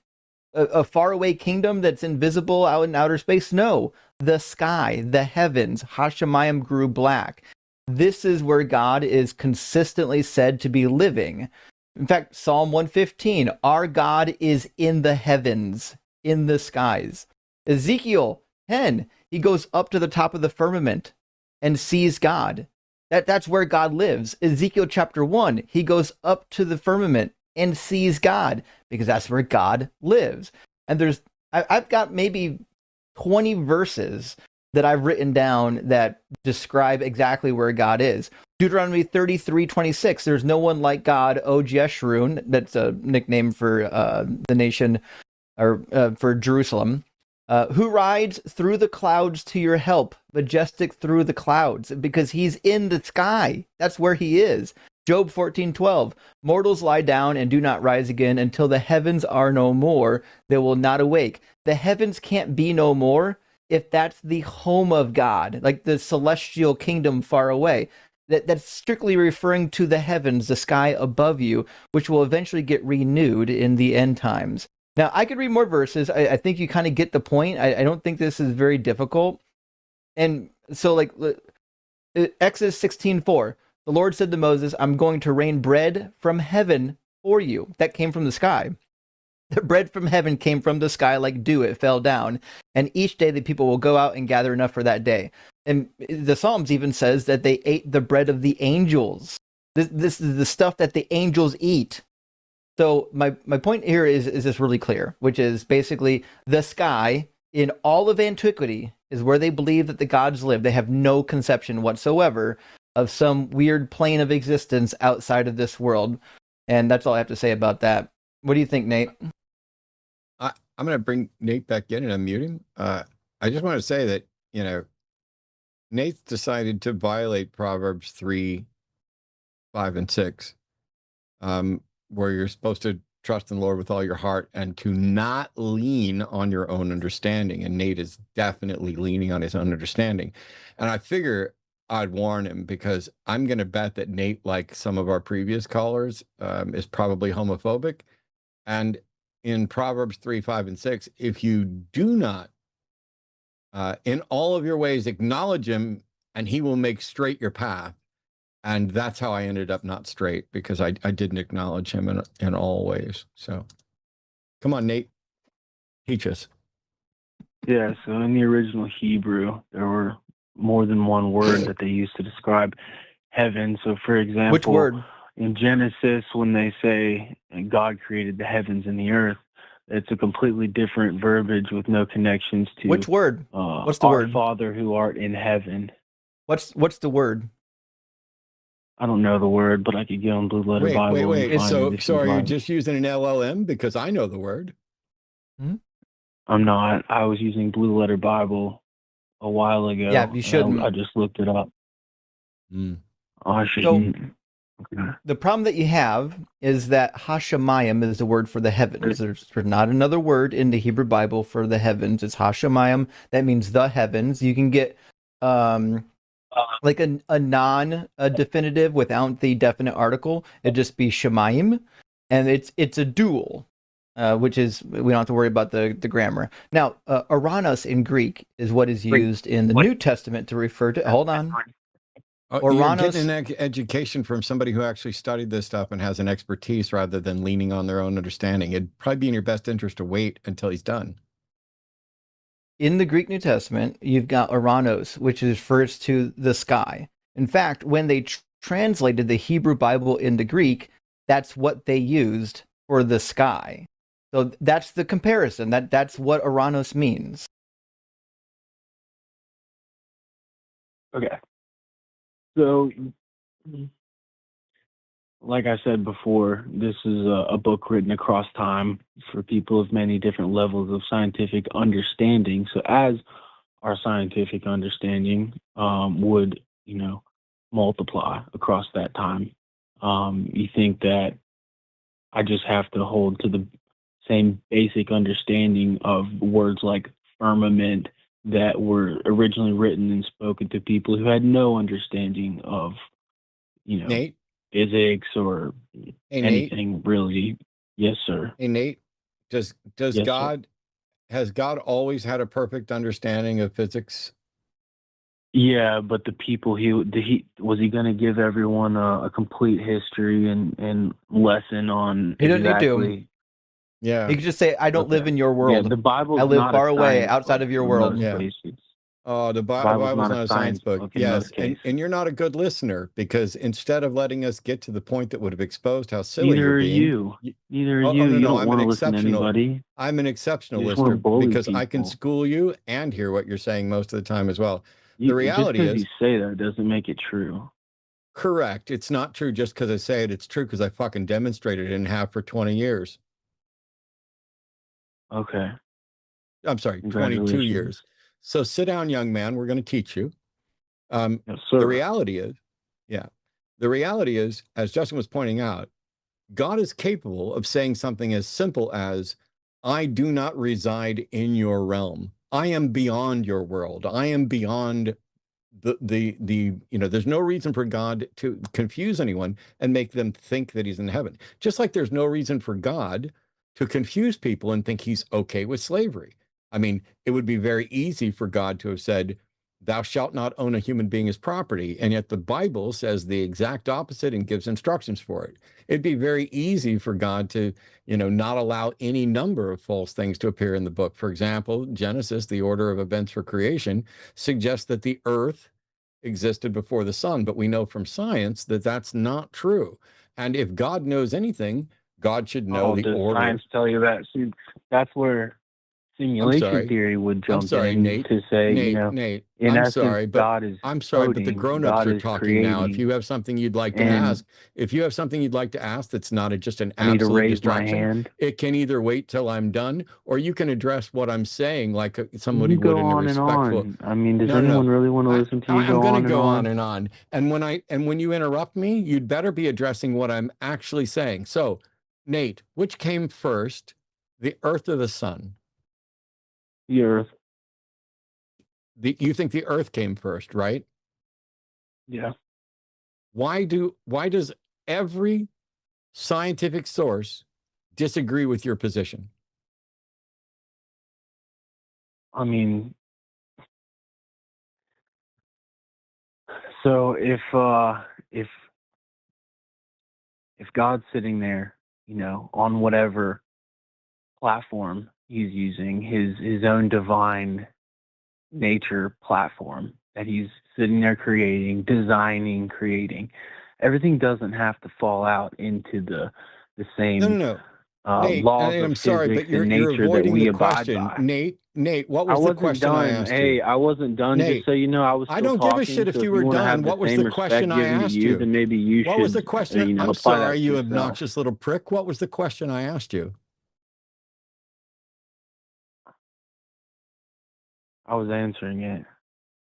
A faraway kingdom that's invisible out in outer space? No, the sky, the heavens, Hashemayim grew black. This is where God is consistently said to be living. In fact, Psalm 115, our God is in the heavens, in the skies. Ezekiel 10, he goes up to the top of the firmament and sees God. That's where God lives. Ezekiel chapter 1, he goes up to the firmament and sees God because that's where God lives. And I've got maybe 20 verses that I've written down that describe exactly where God is. Deuteronomy 33:26, there's no one like God, O Jeshurun, that's a nickname for the nation, or for Jerusalem, who rides through the clouds to your help, majestic through the clouds, because he's in the sky. That's where he is. Job 14:12, mortals lie down and do not rise again until the heavens are no more. They will not awake. The heavens can't be no more if that's the home of God, like the celestial kingdom far away. That's strictly referring to the heavens, the sky above you, which will eventually get renewed in the end times. Now, I could read more verses. I think you kind of get the point. I don't think this is very difficult. And so, like, Exodus 16:4, the Lord said to Moses, I'm going to rain bread from heaven for you. That came from the sky. The bread from heaven came from the sky like dew. It fell down. And each day the people will go out and gather enough for that day. And the Psalms even says that they ate the bread of the angels. This is the stuff that the angels eat. So my point here is this really clear, which is basically the sky in all of antiquity is where they believe that the gods live. They have no conception whatsoever of some weird plane of existence outside of this world. And that's all I have to say about that. What do you think, Nate? I'm going to bring Nate back in and unmute him. I just want to say that, Nate's decided to violate Proverbs 3, 5, and 6, where you're supposed to trust in the Lord with all your heart and to not lean on your own understanding. And Nate is definitely leaning on his own understanding. And I figure I'd warn him because I'm going to bet that Nate, like some of our previous callers, is probably homophobic. And in Proverbs 3, 5, and 6, if you do not, in all of your ways, acknowledge him, and he will make straight your path. And that's how I ended up not straight, because I didn't acknowledge him in all ways. So come on, Nate, teach us. Yeah, so in the original Hebrew, there were more than one word that they used to describe heaven. So, for example, Which word? In Genesis, when they say God created the heavens and the earth, it's a completely different verbiage with no connections to Which word? What's the our word? Father who art in heaven. What's the word? I don't know the word, but I could go on Blue Letter Bible. Wait. And find So it if are you'd you like. just using an LLM? Because I know the word. I'm not. I was using Blue Letter Bible a while ago. Yeah, you shouldn't. I just looked it up. I So shouldn't. the problem that you have is that Hashemayim is the word for the heavens. There's not another word in the Hebrew Bible for the heavens. It's Hashemayim. That means the heavens. You can get like a non-definitive without the definite article. It'd just be Shemayim, and it's a dual, which is, we don't have to worry about the grammar. Now, Oranos in Greek is what is used in the New Testament to refer to. Hold on. You're getting an education from somebody who actually studied this stuff and has an expertise rather than leaning on their own understanding. It'd probably be in your best interest to wait until he's done. In the Greek New Testament, you've got Oranos, which refers to the sky. In fact, when they translated the Hebrew Bible into Greek, that's what they used for the sky. So that's the comparison. That's what Oranos means. Okay. So, like I said before, this is a book written across time for people of many different levels of scientific understanding. So as our scientific understanding would, multiply across that time. You think that I just have to hold to the same basic understanding of words like firmament that were originally written and spoken to people who had no understanding of, Nate? physics or Hey, anything Nate? really. Yes, sir. Hey, Nate, does Yes, God, has God always had a perfect understanding of physics? Yeah, but the people he was he going to give everyone a complete history and lesson on He didn't need to. exactly? Yeah. He could just say, I don't live in your Yeah, world. the Bible's I live not far a away, science outside book of your in world. most Yeah. cases. Oh, the Bible's Bible's not a science book. in Yes, most cases. and you're not a good listener because instead of letting us get to the point that would have exposed how silly Neither you're are being, you. Neither are oh, you. no, You no, don't want to listen to anybody. I'm an exceptional You just want to listener bully because I can people. school you and hear what you're saying most of the time as well. The Just reality because you is, say that doesn't make it true. correct. It's not true just because I say it. It's true because I fucking demonstrated it and have for 20 years. Okay. I'm sorry, 22 Congratulations. years. So sit down, young man. We're going to teach you. Yes, The sir. reality is, the reality is, as Justin was pointing out, God is capable of saying something as simple as, I do not reside in your realm. I am beyond your world. I am beyond there's no reason for God to confuse anyone and make them think that he's in heaven. Just like there's no reason for God to confuse people and think he's okay with slavery. I mean, it would be very easy for God to have said, thou shalt not own a human being as property. And yet the Bible says the exact opposite and gives instructions for it. It'd be very easy for God to, not allow any number of false things to appear in the book. For example, Genesis, the order of events for creation, suggests that the earth existed before the sun, but we know from science that that's not true. And if God knows anything, God should know the does order. science tell you that? See, that's where simulation theory would jump in Nate. to say, Nate, in I'm essence, sorry, but God is I'm sorry, but the coding, grown-ups God are is talking now. If creating, you have something you'd like to and ask, that's not just an I need to absolute raise my distraction, hand. it can either wait till I'm done, or you can address what I'm saying like somebody You would go in a on and respectful. on. I mean, does No, anyone really want to listen to you I'm go going on to and go on? on and on. And when you interrupt me, you'd better be addressing what I'm actually saying. So, Nate, which came first, the Earth or the sun? The Earth. You think the Earth came first, right? Yeah. Why does every scientific source disagree with your position? I mean, so if God's sitting there, on whatever platform he's using, his own divine nature platform that he's sitting there creating, everything doesn't have to fall out into the same No. Nate, laws of I'm sorry, physics but you're and nature that avoiding we the abide question. by. Nate, what I was the wasn't question I done. asked Hey, you? I wasn't done. Nate, Just so you know, I was I still don't give a talking. shit if So you if were you want to have done. the What was same the question respect I given to asked you, you? then maybe you What should, was the question? I'm apply that sorry, to you yourself. obnoxious little prick. What was the question I asked you? I was answering it.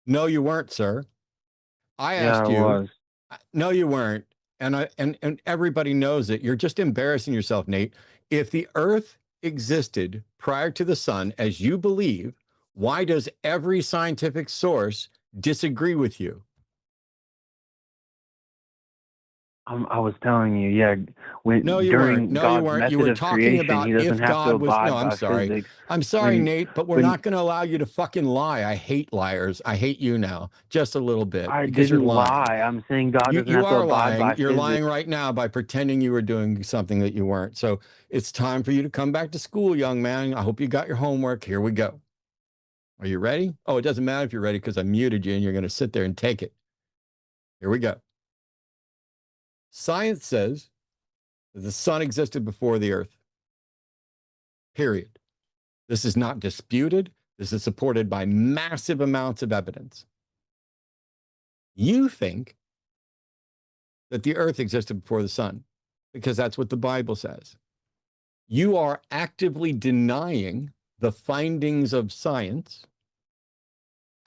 No, you weren't, sir. I Yeah, asked I you. was. No, you weren't. And everybody knows it. You're just embarrassing yourself, Nate. If the Earth existed prior to the sun, as you believe, why does every scientific source disagree with you? I was telling you, yeah. No, you weren't. During No, you God's weren't. You method were of talking creation, about he doesn't if have to God was. No, abide I'm by sorry. physics. I'm sorry, Nate, but we're not going to allow you to fucking lie. I hate liars. I hate you now, just a little bit, I because you're didn't lying. lie. I'm saying God doesn't You have to are abide lying. by You're physics. lying right now by pretending you were doing something that you weren't. So it's time for you to come back to school, young man. I hope you got your homework. Here we go. Are you ready? Oh, it doesn't matter if you're ready because I muted you and you're going to sit there and take it. Here we go. Science says that the sun existed before the earth. Period. This is not disputed. This is supported by massive amounts of evidence. You think that the earth existed before the sun because that's what the Bible says. You are actively denying the findings of science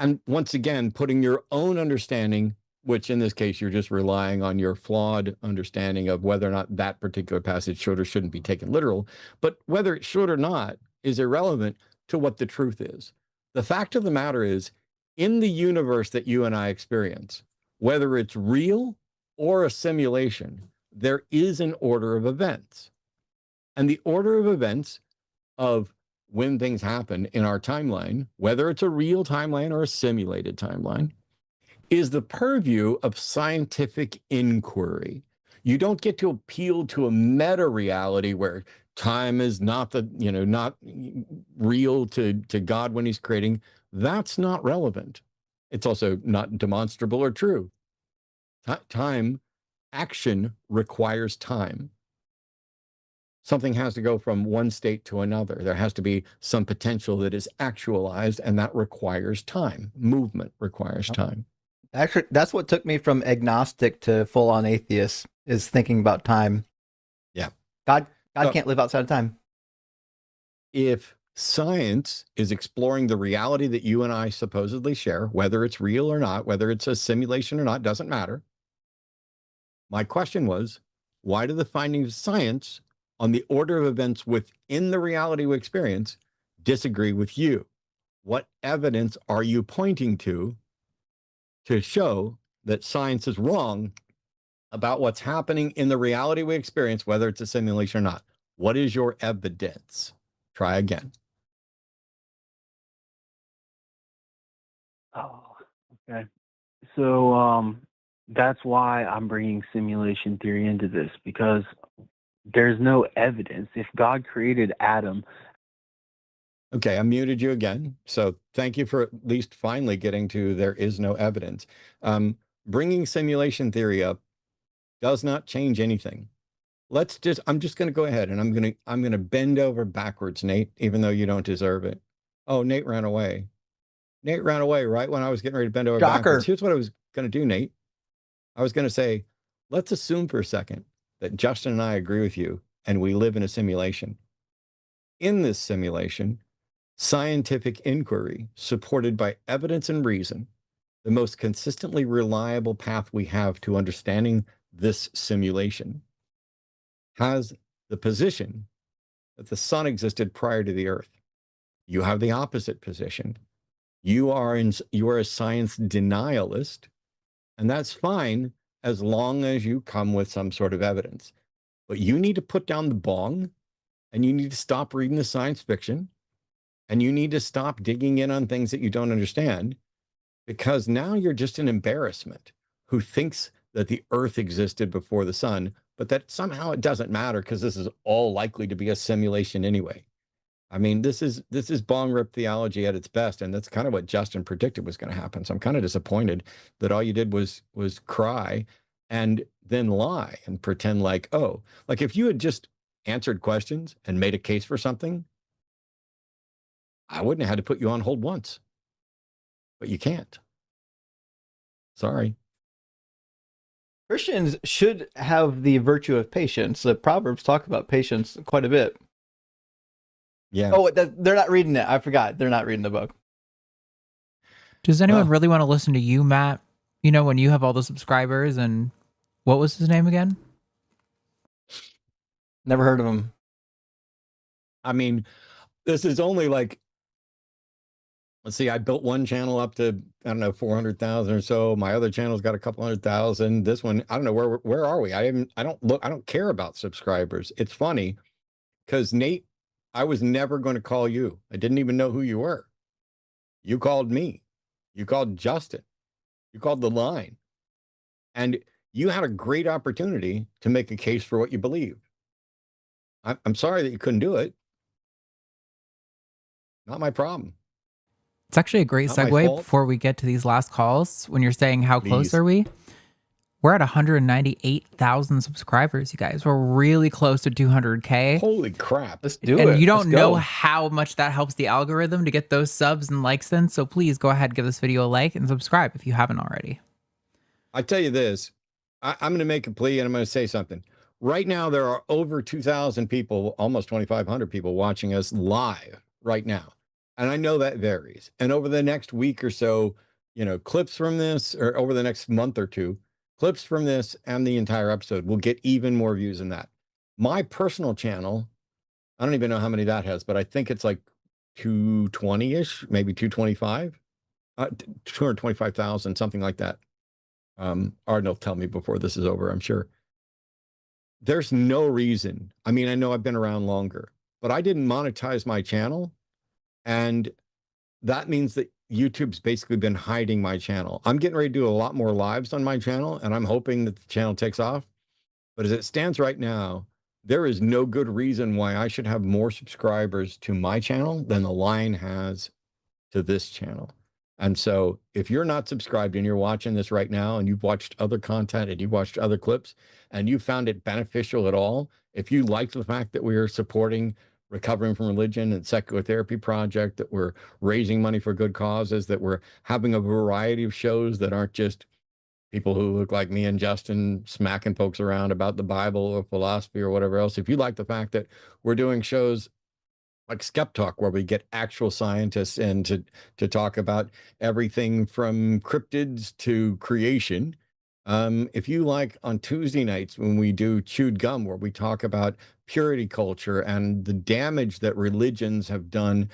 And once again, putting your own understanding, which in this case, you're just relying on your flawed understanding of whether or not that particular passage should or shouldn't be taken literal, but whether it should or not is irrelevant to what the truth is. The fact of the matter is, in the universe that you and I experience, whether it's real or a simulation, there is an order of events. And the order of events of when things happen in our timeline, whether it's a real timeline or a simulated timeline, is the purview of scientific inquiry. You don't get to appeal to a meta reality where time is not not real to God when he's creating. That's not relevant. It's also not demonstrable or true. Time, action requires time. Something has to go from one state to another. There has to be some potential that is actualized, and that requires time. Movement requires time. Actually, that's what took me from agnostic to full-on atheist, is thinking about time. Yeah. God can't live outside of time. If science is exploring the reality that you and I supposedly share, whether it's real or not, whether it's a simulation or not, doesn't matter. My question was, why do the findings of science on the order of events within the reality we experience disagree with you? What evidence are you pointing to show that science is wrong about what's happening in the reality we experience, whether it's a simulation or not? What is your evidence? Try again. Oh, okay. So that's why I'm bringing simulation theory into this, because there's no evidence. If God created Adam. Okay, I muted you again. So thank you for at least finally getting to there is no evidence. Bringing simulation theory up does not change anything. I'm just going to go ahead and I'm going to bend over backwards, Nate, even though you don't deserve it. Oh, Nate ran away. Nate ran away right when I was getting ready to bend over backwards. Here's what I was going to do, Nate. I was going to say, let's assume for a second that Justin and I agree with you and we live in a simulation. In this simulation, scientific inquiry, supported by evidence and reason, the most consistently reliable path we have to understanding this simulation, has the position that the sun existed prior to the earth. You have the opposite position. You are a science denialist, and that's fine as long as you come with some sort of evidence. But you need to put down the bong, and you need to stop reading the science fiction, and you need to stop digging in on things that you don't understand, because now you're just an embarrassment who thinks that the earth existed before the sun, but that somehow it doesn't matter because this is all likely to be a simulation anyway. I mean, this is bong rip theology at its best, and that's kind of what Justin predicted was going to happen. So I'm kind of disappointed that all you did was cry and then lie and pretend like, oh, like if you had just answered questions and made a case for something, I wouldn't have had to put you on hold once. But you can't. Sorry. Christians should have the virtue of patience. The Proverbs talk about patience quite a bit. Yeah. Oh, they're not reading it. I forgot. They're not reading the book. Does anyone really want to listen to you, Matt? You know, when you have all the subscribers, and what was his name again? Never heard of him. I mean, this is only like, let's see, I built one channel up to, I don't know, 400,000 or so. My other channel's got a couple 100,000. This one, I don't know, where are we? I don't care about subscribers. It's funny because Nate, I was never going to call you. I didn't even know who you were. You called me. You called Justin. You called the line. And you had a great opportunity to make a case for what you believed. I'm sorry that you couldn't do it. Not my problem. It's actually a great segue before we get to these last calls. When you're saying how close are we? We're at 198,000 subscribers, you guys. We're really close to 200K. Holy crap. Let's do it. And you don't know how much that helps the algorithm to get those subs and likes then. So please go ahead, give this video a like and subscribe if you haven't already. I tell you this, I'm going to make a plea and I'm going to say something. Right now, there are over 2,000 people, almost 2,500 people watching us live right now. And I know that varies. And over the next week or so, clips from this, or over the next month or two, clips from this and the entire episode will get even more views than that. My personal channel, I don't even know how many that has, but I think it's like 220-ish, maybe 225, 225,000, something like that. Arden will tell me before this is over, I'm sure. There's no reason. I mean, I know I've been around longer, but I didn't monetize my channel. And that means that YouTube's basically been hiding my channel. I'm getting ready to do a lot more lives on my channel, and I'm hoping that the channel takes off. But as it stands right now, there is no good reason why I should have more subscribers to my channel than the line has to this channel. And so if you're not subscribed and you're watching this right now and you've watched other content and you've watched other clips and you found it beneficial at all, if you like the fact that we are supporting Recovering from Religion and Secular Therapy Project, that we're raising money for good causes, that we're having a variety of shows that aren't just people who look like me and Justin smacking folks around about the Bible or philosophy or whatever else. If you like the fact that we're doing shows like Skeptalk, where we get actual scientists in to talk about everything from cryptids to creation. If you like on Tuesday nights when we do Chewed Gum, where we talk about purity culture and the damage that religions have done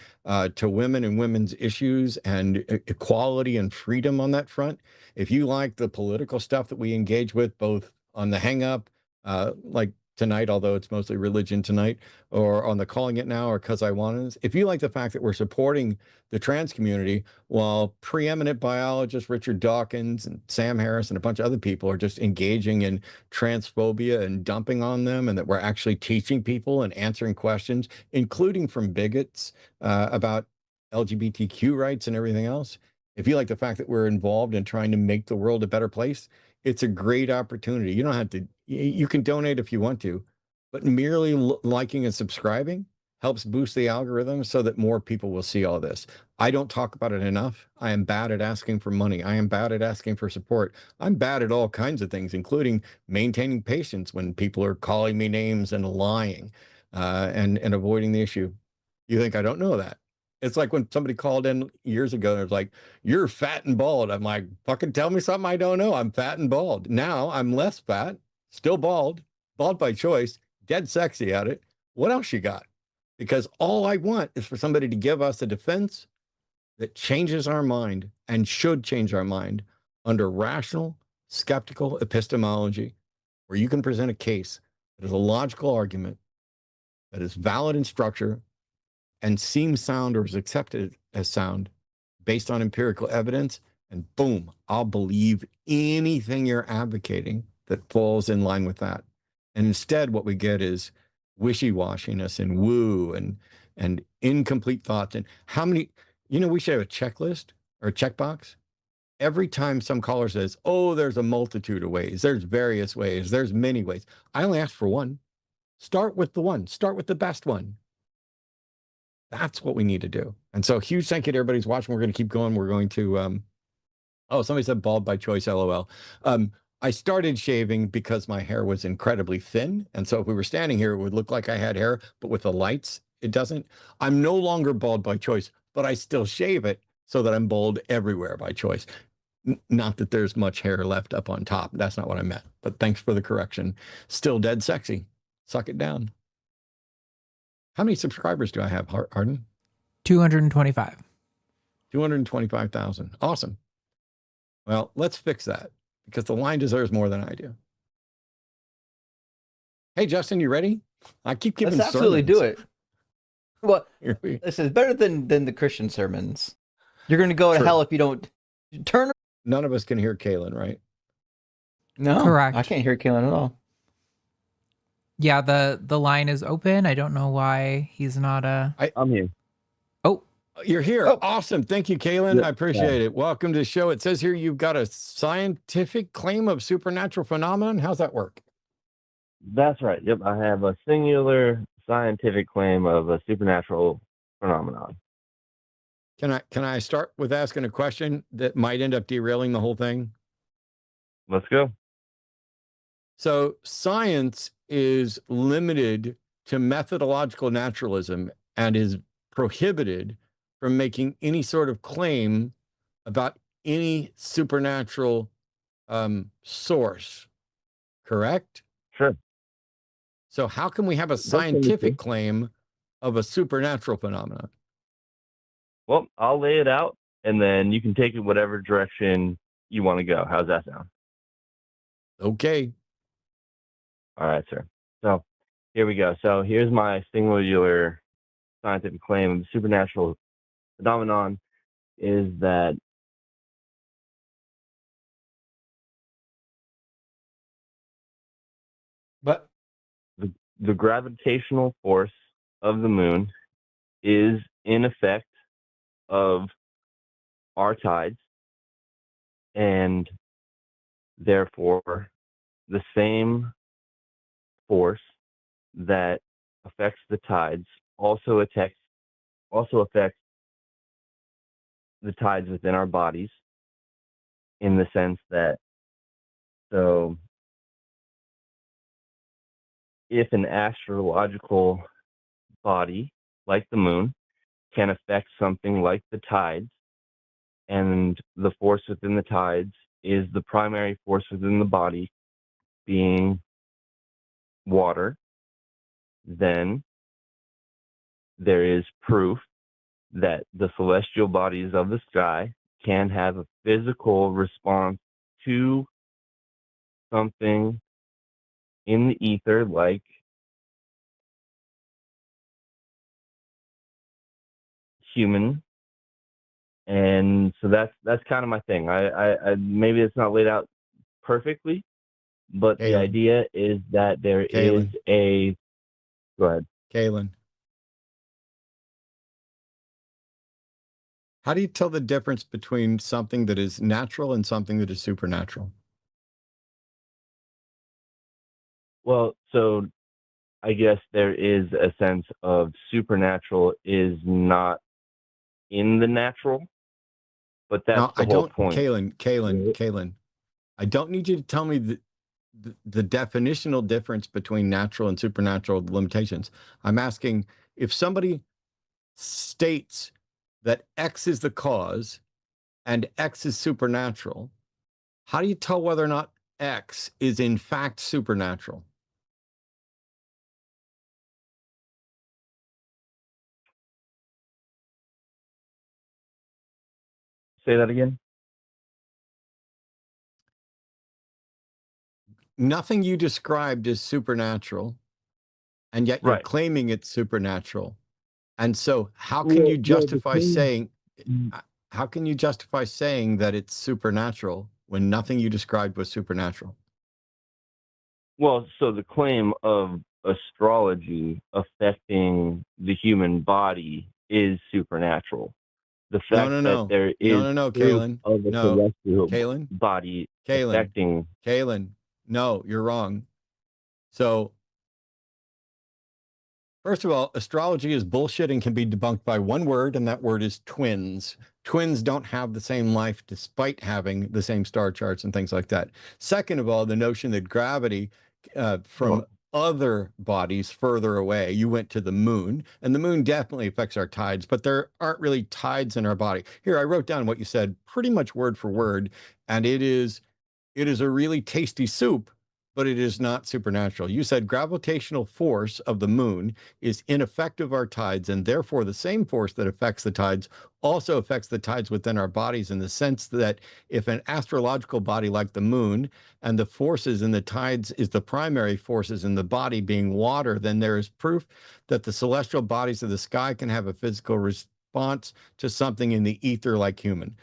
to women and women's issues and equality and freedom on that front. If you like the political stuff that we engage with, both on the Hang Up, like tonight, although it's mostly religion tonight, or on the Calling It Now or Cus I Wanna. If you like the fact that we're supporting the trans community while preeminent biologists Richard Dawkins and Sam Harris and a bunch of other people are just engaging in transphobia and dumping on them, and that we're actually teaching people and answering questions, including from bigots about LGBTQ rights and everything else. If you like the fact that we're involved in trying to make the world a better place, it's a great opportunity. You don't have to, you can donate if you want to, but merely liking and subscribing helps boost the algorithm so that more people will see all this. I don't talk about it enough. I am bad at asking for money. I am bad at asking for support. I'm bad at all kinds of things, including maintaining patience when people are calling me names and lying and avoiding the issue. You think I don't know that? It's like when somebody called in years ago and it was like, "You're fat and bald." I'm like, fucking tell me something I don't know. I'm fat and bald. Now I'm less fat, still bald by choice, dead sexy at it. What else you got? Because all I want is for somebody to give us a defense that changes our mind and should change our mind under rational, skeptical epistemology, where you can present a case that is a logical argument, that is valid in structure, and seems sound or is accepted as sound based on empirical evidence, and boom, I'll believe anything you're advocating that falls in line with that. And instead, what we get is wishy-washiness and woo and incomplete thoughts. And how many, we should have a checklist or a checkbox. Every time some caller says, "Oh, there's a multitude of ways, there's various ways, there's many ways," I only ask for one. Start with the one. Start with the best one. That's what we need to do. And so huge thank you to everybody who's watching. We're going to keep going. We're going to, oh, somebody said bald by choice, LOL. I started shaving because my hair was incredibly thin. And so if we were standing here, it would look like I had hair, but with the lights, it doesn't. I'm no longer bald by choice, but I still shave it so that I'm bald everywhere by choice. Not that there's much hair left up on top. That's not what I meant, but thanks for the correction. Still dead sexy. Suck it down. How many subscribers do I have, Arden? 225. 225,000. Awesome. Well, let's fix that because the line deserves more than I do. Hey, Justin, you ready? I keep giving Let's absolutely sermons. do it. Well, this is better than the Christian sermons. You're going to go to hell if you don't turn. None of us can hear Kaylin, right? No, correct. I can't hear Kaylin at all. Yeah, the line is open. I don't know why he's not I'm here. Oh, you're here. Oh. Awesome. Thank you, Kaylin. Yep. I appreciate it. Welcome to the show. It says here you've got a scientific claim of supernatural phenomenon. How's that work? That's right. Yep, I have a singular scientific claim of a supernatural phenomenon. Can I start with asking a question that might end up derailing the whole thing? Let's go. So science is limited to methodological naturalism and is prohibited from making any sort of claim about any supernatural source, correct? Sure. So how can we have a scientific claim of a supernatural phenomenon? Well, I'll lay it out, and then you can take it whatever direction you want to go. How's that sound? Okay. All right, sir. So here we go. So here's my singular scientific claim of the supernatural phenomenon is that But the gravitational force of the moon is in effect of our tides, and therefore the same force that affects the tides also affects the tides within our bodies, in the sense that, so if an astrological body like the moon can affect something like the tides, and the force within the tides is the primary force within the body, being water, then there is proof that the celestial bodies of the sky can have a physical response to something in the ether, like human. And so that's kind of my thing. I maybe it's not laid out perfectly, but the idea is that there is a. Go ahead, Kalen. How do you tell the difference between something that is natural and something that is supernatural? Well, so I guess there is a sense of supernatural is not in the natural, but that's the whole point. Kalen, I don't need you to tell me the definitional difference between natural and supernatural limitations. I'm asking, if somebody states that X is the cause and X is supernatural, how do you tell whether or not X is in fact supernatural? Say that again. Nothing you described is supernatural, and yet you're claiming it's supernatural. And so how can you justify saying that it's supernatural when nothing you described was supernatural? Well, so the claim of astrology affecting the human body is supernatural. The fact that there is Kalen. of a celestial body affecting. Kalen, no, you're wrong. So, first of all, astrology is bullshit and can be debunked by one word, and that word is twins. Twins don't have the same life despite having the same star charts and things like that. Second of all, the notion that gravity from other bodies further away, you went to the moon, and the moon definitely affects our tides, but there aren't really tides in our body. Here, I wrote down what you said pretty much word for word, and it is a really tasty soup, but it is not supernatural. You said gravitational force of the moon is ineffective our tides, and therefore the same force that affects the tides also affects the tides within our bodies, in the sense that if an astrological body like the moon and the forces in the tides is the primary forces in the body being water, then there is proof that the celestial bodies of the sky can have a physical response to something in the ether like human.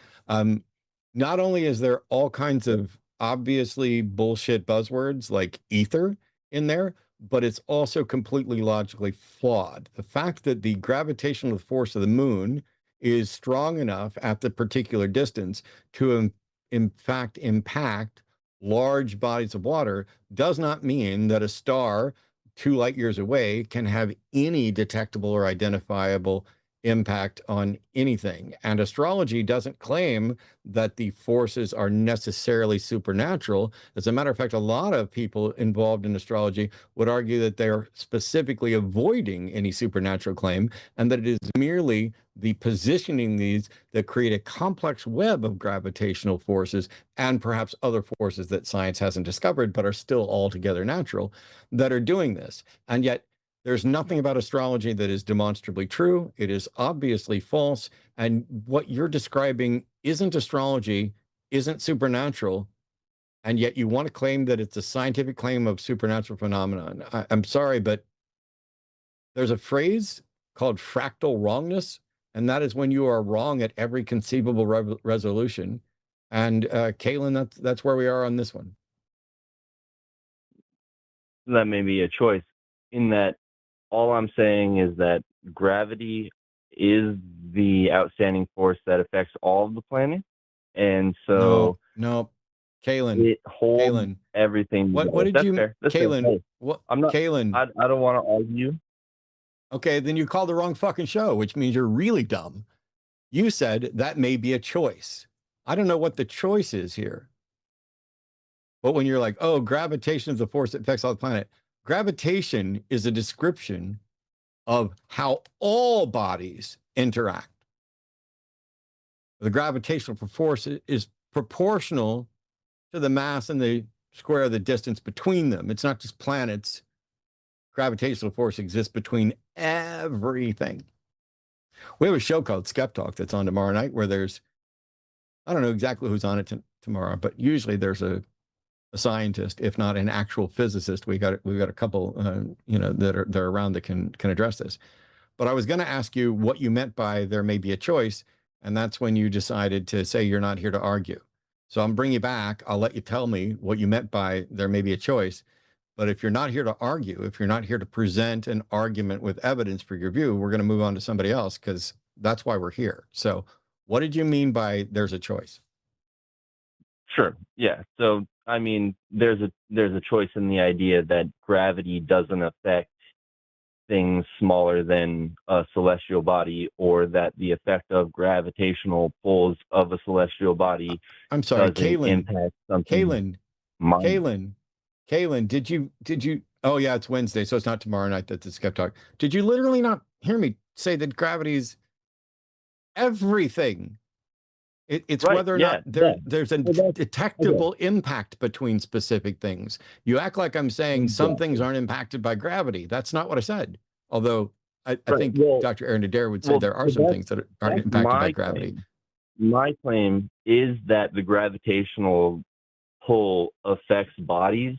Not only is there all kinds of obviously bullshit buzzwords like ether in there, but it's also completely logically flawed. The fact that the gravitational force of the moon is strong enough at the particular distance to in fact impact large bodies of water does not mean that a star 2 light years away can have any detectable or identifiable impact on anything. And astrology doesn't claim that the forces are necessarily supernatural. As a matter of fact, a lot of people involved in astrology would argue that they're specifically avoiding any supernatural claim, and that it is merely the positioning these that create a complex web of gravitational forces and perhaps other forces that science hasn't discovered but are still altogether natural that are doing this. And yet there's nothing about astrology that is demonstrably true. It is obviously false. And what you're describing isn't astrology, isn't supernatural. And yet you want to claim that it's a scientific claim of supernatural phenomenon. I'm sorry, but there's a phrase called fractal wrongness. And that is when you are wrong at every conceivable resolution. And Kaylin, that's where we are on this one. That may be a choice, in that all I'm saying is that gravity is the outstanding force that affects all of the planet. And so no. Kaylin, it holds everything. What did you, fair. Kaylin? Hey, what, I'm not, Kaylin? I don't want to argue. Okay, then you called the wrong fucking show, which means you're really dumb. You said that may be a choice. I don't know what the choice is here. But when you're like, oh, gravitation is the force that affects all the planet, gravitation is a description of how all bodies interact. The gravitational force is proportional to the mass and the square of the distance between them. It's not just planets. Gravitational force exists between everything. We have a show called Skeptalk that's on tomorrow night where there's, I don't know exactly who's on it tomorrow, but usually there's a scientist, if not an actual physicist. We've got a couple, that are around that can address this. But I was going to ask you what you meant by there may be a choice, and that's when you decided to say you're not here to argue. So I'm bringing you back. I'll let you tell me what you meant by there may be a choice. But if you're not here to argue, if you're not here to present an argument with evidence for your view, we're going to move on to somebody else, because that's why we're here. So what did you mean by there's a choice? Sure. Yeah. So, I mean, there's a choice in the idea that gravity doesn't affect things smaller than a celestial body, or that the effect of gravitational pulls of a celestial body I'm sorry, Kaylin, impact something. Kaylin, did you, oh yeah, it's Wednesday, so it's not tomorrow night that's the Skeptalk. Did you literally not hear me say that gravity's everything? It's right, whether or not there's a detectable impact between specific things. You act like I'm saying some things aren't impacted by gravity. That's not what I said. Although I think Dr. Aaron Adair would say there are some things that aren't impacted by gravity. My claim is that the gravitational pull affects bodies,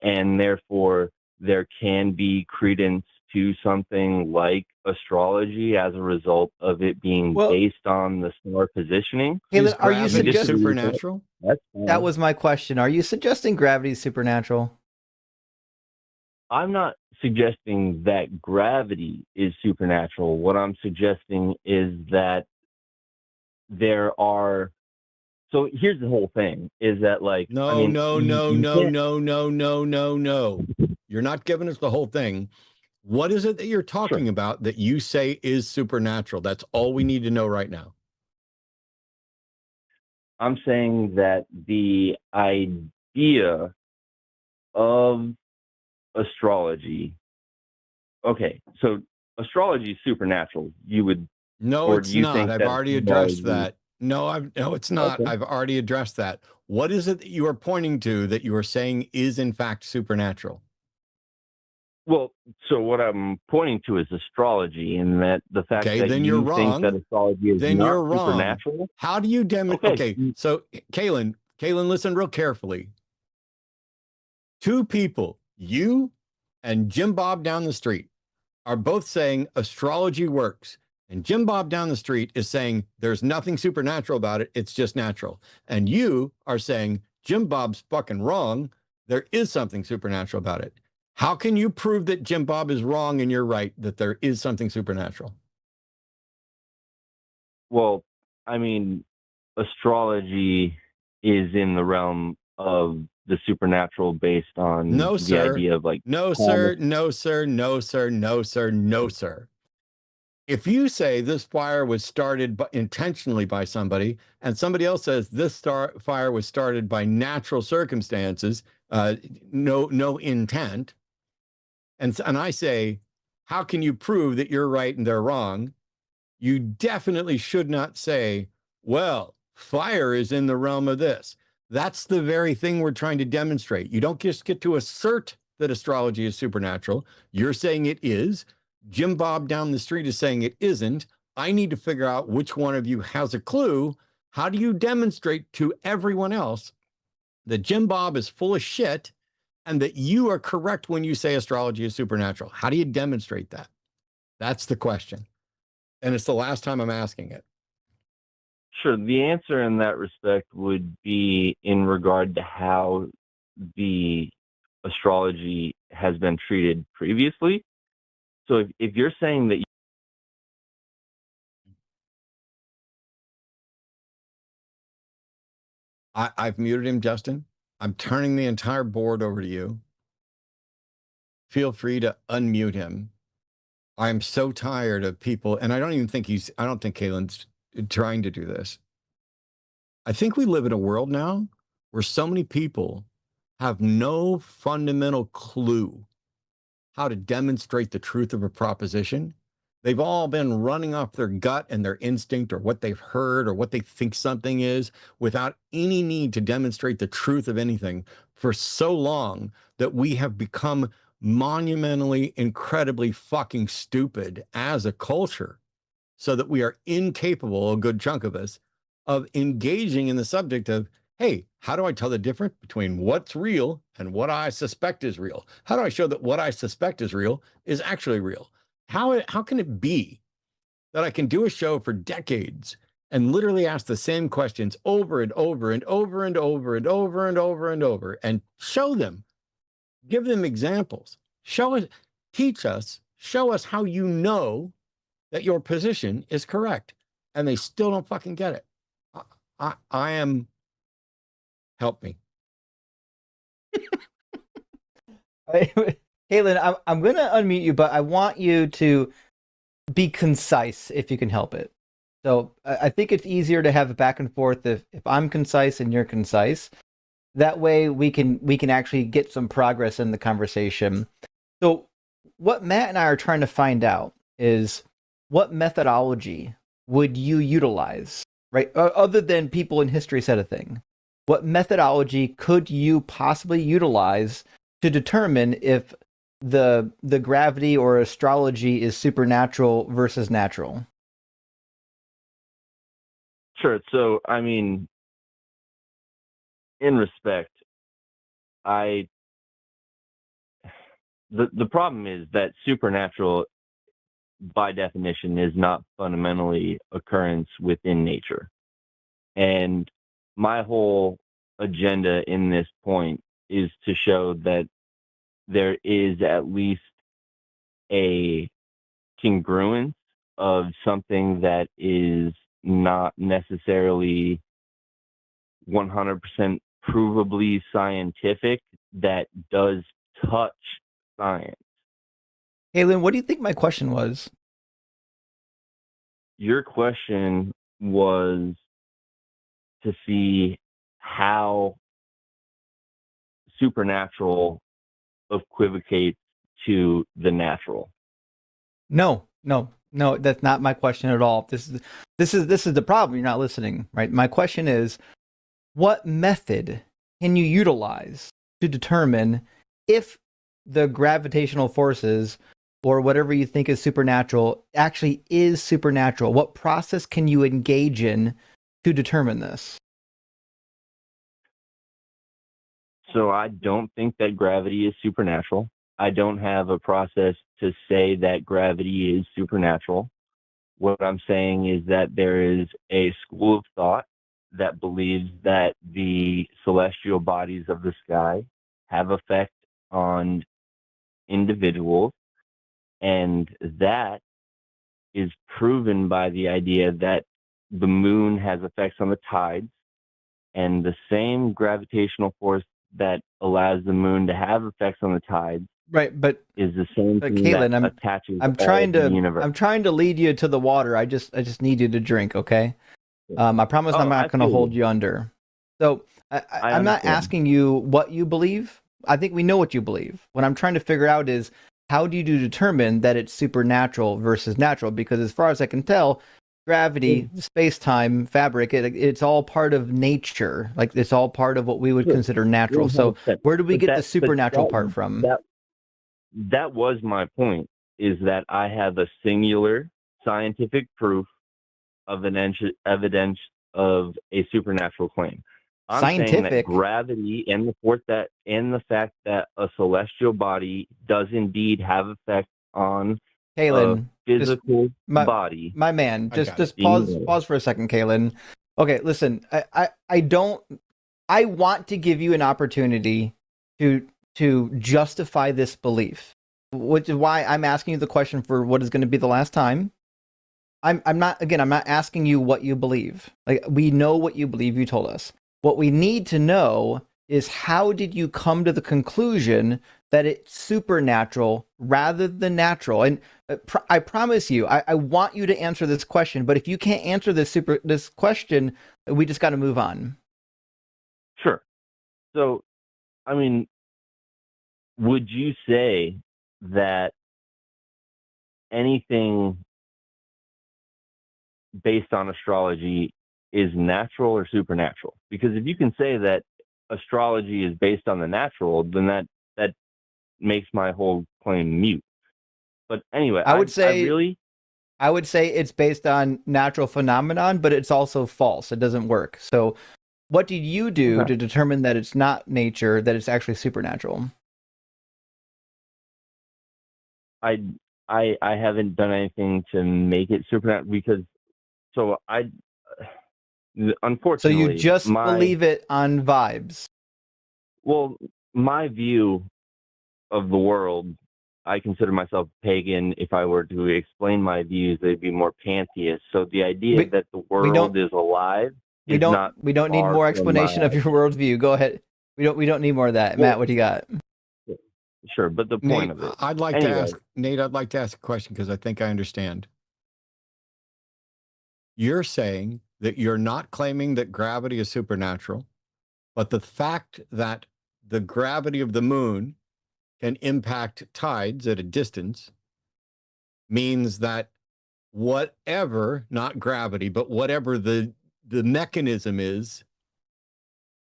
and therefore there can be credence to something like astrology as a result of it being based on the star positioning. Kaylin, are you suggesting supernatural? That was my question. Are you suggesting gravity is supernatural? I'm not suggesting that gravity is supernatural. What I'm suggesting is that there are. So here's the whole thing: is that like no. You're not giving us the whole thing. What is it that you're talking about that you say is supernatural? That's all we need to know right now. I'm saying that the idea of astrology. Okay, so astrology is supernatural. You would. No, it's not. I've already addressed that. No, it's not. Okay. I've already addressed that. What is it that you are pointing to that you are saying is in fact supernatural? Well, so what I'm pointing to is astrology, and that the fact that then you you're think that astrology is then not you're wrong. Supernatural. How do you demonstrate? Okay, so Kaylin, listen real carefully. Two people, you and Jim Bob down the street, are both saying astrology works. And Jim Bob down the street is saying there's nothing supernatural about it. It's just natural. And you are saying Jim Bob's fucking wrong. There is something supernatural about it. How can you prove that Jim Bob is wrong and you're right, that there is something supernatural? Well, I mean, astrology is in the realm of the supernatural based on the idea of like... No, sir. If you say this fire was started intentionally by somebody, and somebody else says this fire was started by natural circumstances, no intent, and I say, how can you prove that you're right and they're wrong? You definitely should not say, well, fire is in the realm of this. That's the very thing we're trying to demonstrate. You don't just get to assert that astrology is supernatural. You're saying it is. Jim Bob down the street is saying it isn't. I need to figure out which one of you has a clue. How do you demonstrate to everyone else that Jim Bob is full of shit and that you are correct when you say astrology is supernatural? How do you demonstrate that? That's the question. And it's the last time I'm asking it. Sure. The answer in that respect would be in regard to how the astrology has been treated previously. So if you're saying that I've muted him, Justin. I'm turning the entire board over to you. Feel free to unmute him. I'm so tired of people, and I don't think Kalen's trying to do this. I think we live in a world now where so many people have no fundamental clue how to demonstrate the truth of a proposition. They've all been running off their gut and their instinct or what they've heard or what they think something is without any need to demonstrate the truth of anything for so long that we have become monumentally, incredibly fucking stupid as a culture, so that we are incapable, a good chunk of us, of engaging in the subject of, hey, how do I tell the difference between what's real and what I suspect is real? How do I show that what I suspect is real is actually real? How can it be that I can do a show for decades and literally ask the same questions over and over and over and over and over and over and over and show them, give them examples, show us, teach us, show us how you know that your position is correct, and they still don't fucking get it? I am, help me. Caitlin, I'm going to unmute you, but I want you to be concise if you can help it. So I think it's easier to have a back and forth if I'm concise and you're concise. That way we can actually get some progress in the conversation. So what Matt and I are trying to find out is, what methodology would you utilize, right? Other than people in history said a thing. What methodology could you possibly utilize to determine if the gravity or astrology is supernatural versus natural? Sure. So, I mean, in respect, the problem is that supernatural, by definition, is not fundamentally occurrence within nature. And my whole agenda in this point is to show that there is at least a congruence of something that is not necessarily 100% provably scientific that does touch science. Halen, what do you think my question was? Your question was to see how supernatural equivocates to the natural. No, that's not my question at all. This is the problem. You're not listening, right? My question is, what method can you utilize to determine if the gravitational forces or whatever you think is supernatural actually is supernatural? What process can you engage in to determine this? So I don't think that gravity is supernatural. I don't have a process to say that gravity is supernatural. What I'm saying is that there is a school of thought that believes that the celestial bodies of the sky have effect on individuals, and that is proven by the idea that the moon has effects on the tides, and the same gravitational force that allows the moon to have effects on the tides Right, but is the same thing Caitlin, that attaches I'm all trying the to universe. I'm trying to lead you to the water. I just need you to drink, okay? I promise Oh, I'm I not going to feel hold you. you under. So I'm not understand. asking you what you believe. I think we know what you believe. What I'm trying to figure out is how do you determine that it's supernatural versus natural? Because as far as I can tell, gravity, space-time, fabric, it's all part of nature. Like it's all part of what we would Sure. consider natural. So 100%. where do we But get the supernatural part from? That was my point, is that I have a singular scientific proof of evidence of a supernatural claim. I'm saying that Scientific? gravity and the fact that a celestial body does indeed have effect on Kaylin, a physical body. My man, I got just pause for a second, Kaylin. Okay, listen, I want to give you an opportunity to justify this belief, which is why I'm asking you the question for what is going to be the last time. I'm not asking you what you believe. Like, we know what you believe, you told us. What we need to know is how did you come to the conclusion that it's supernatural rather than natural? And I promise you, I want you to answer this question, but if you can't answer this question, we just got to move on. Sure. So, I mean, would you say that anything based on astrology is natural or supernatural? Because if you can say that astrology is based on the natural, then that makes my whole claim mute. But anyway, I would say it's based on natural phenomenon, but it's also false. It doesn't work. So what did you do to determine that it's not nature, that it's actually supernatural? I haven't done anything to make it supernatural, because unfortunately, so you just believe it on vibes. Well, my view of the world, I consider myself pagan. If I were to explain my views, they'd be more pantheist. So the idea that the world is alive is not. We don't need more explanation of your worldview. Go ahead. We don't need more of that. Matt, what do you got? Sure, but the point of it. I'd like to ask Nate. I'd like to ask a question because I think I understand. You're saying that you're not claiming that gravity is supernatural, but the fact that the gravity of the moon can impact tides at a distance means that whatever, not gravity, but whatever the mechanism is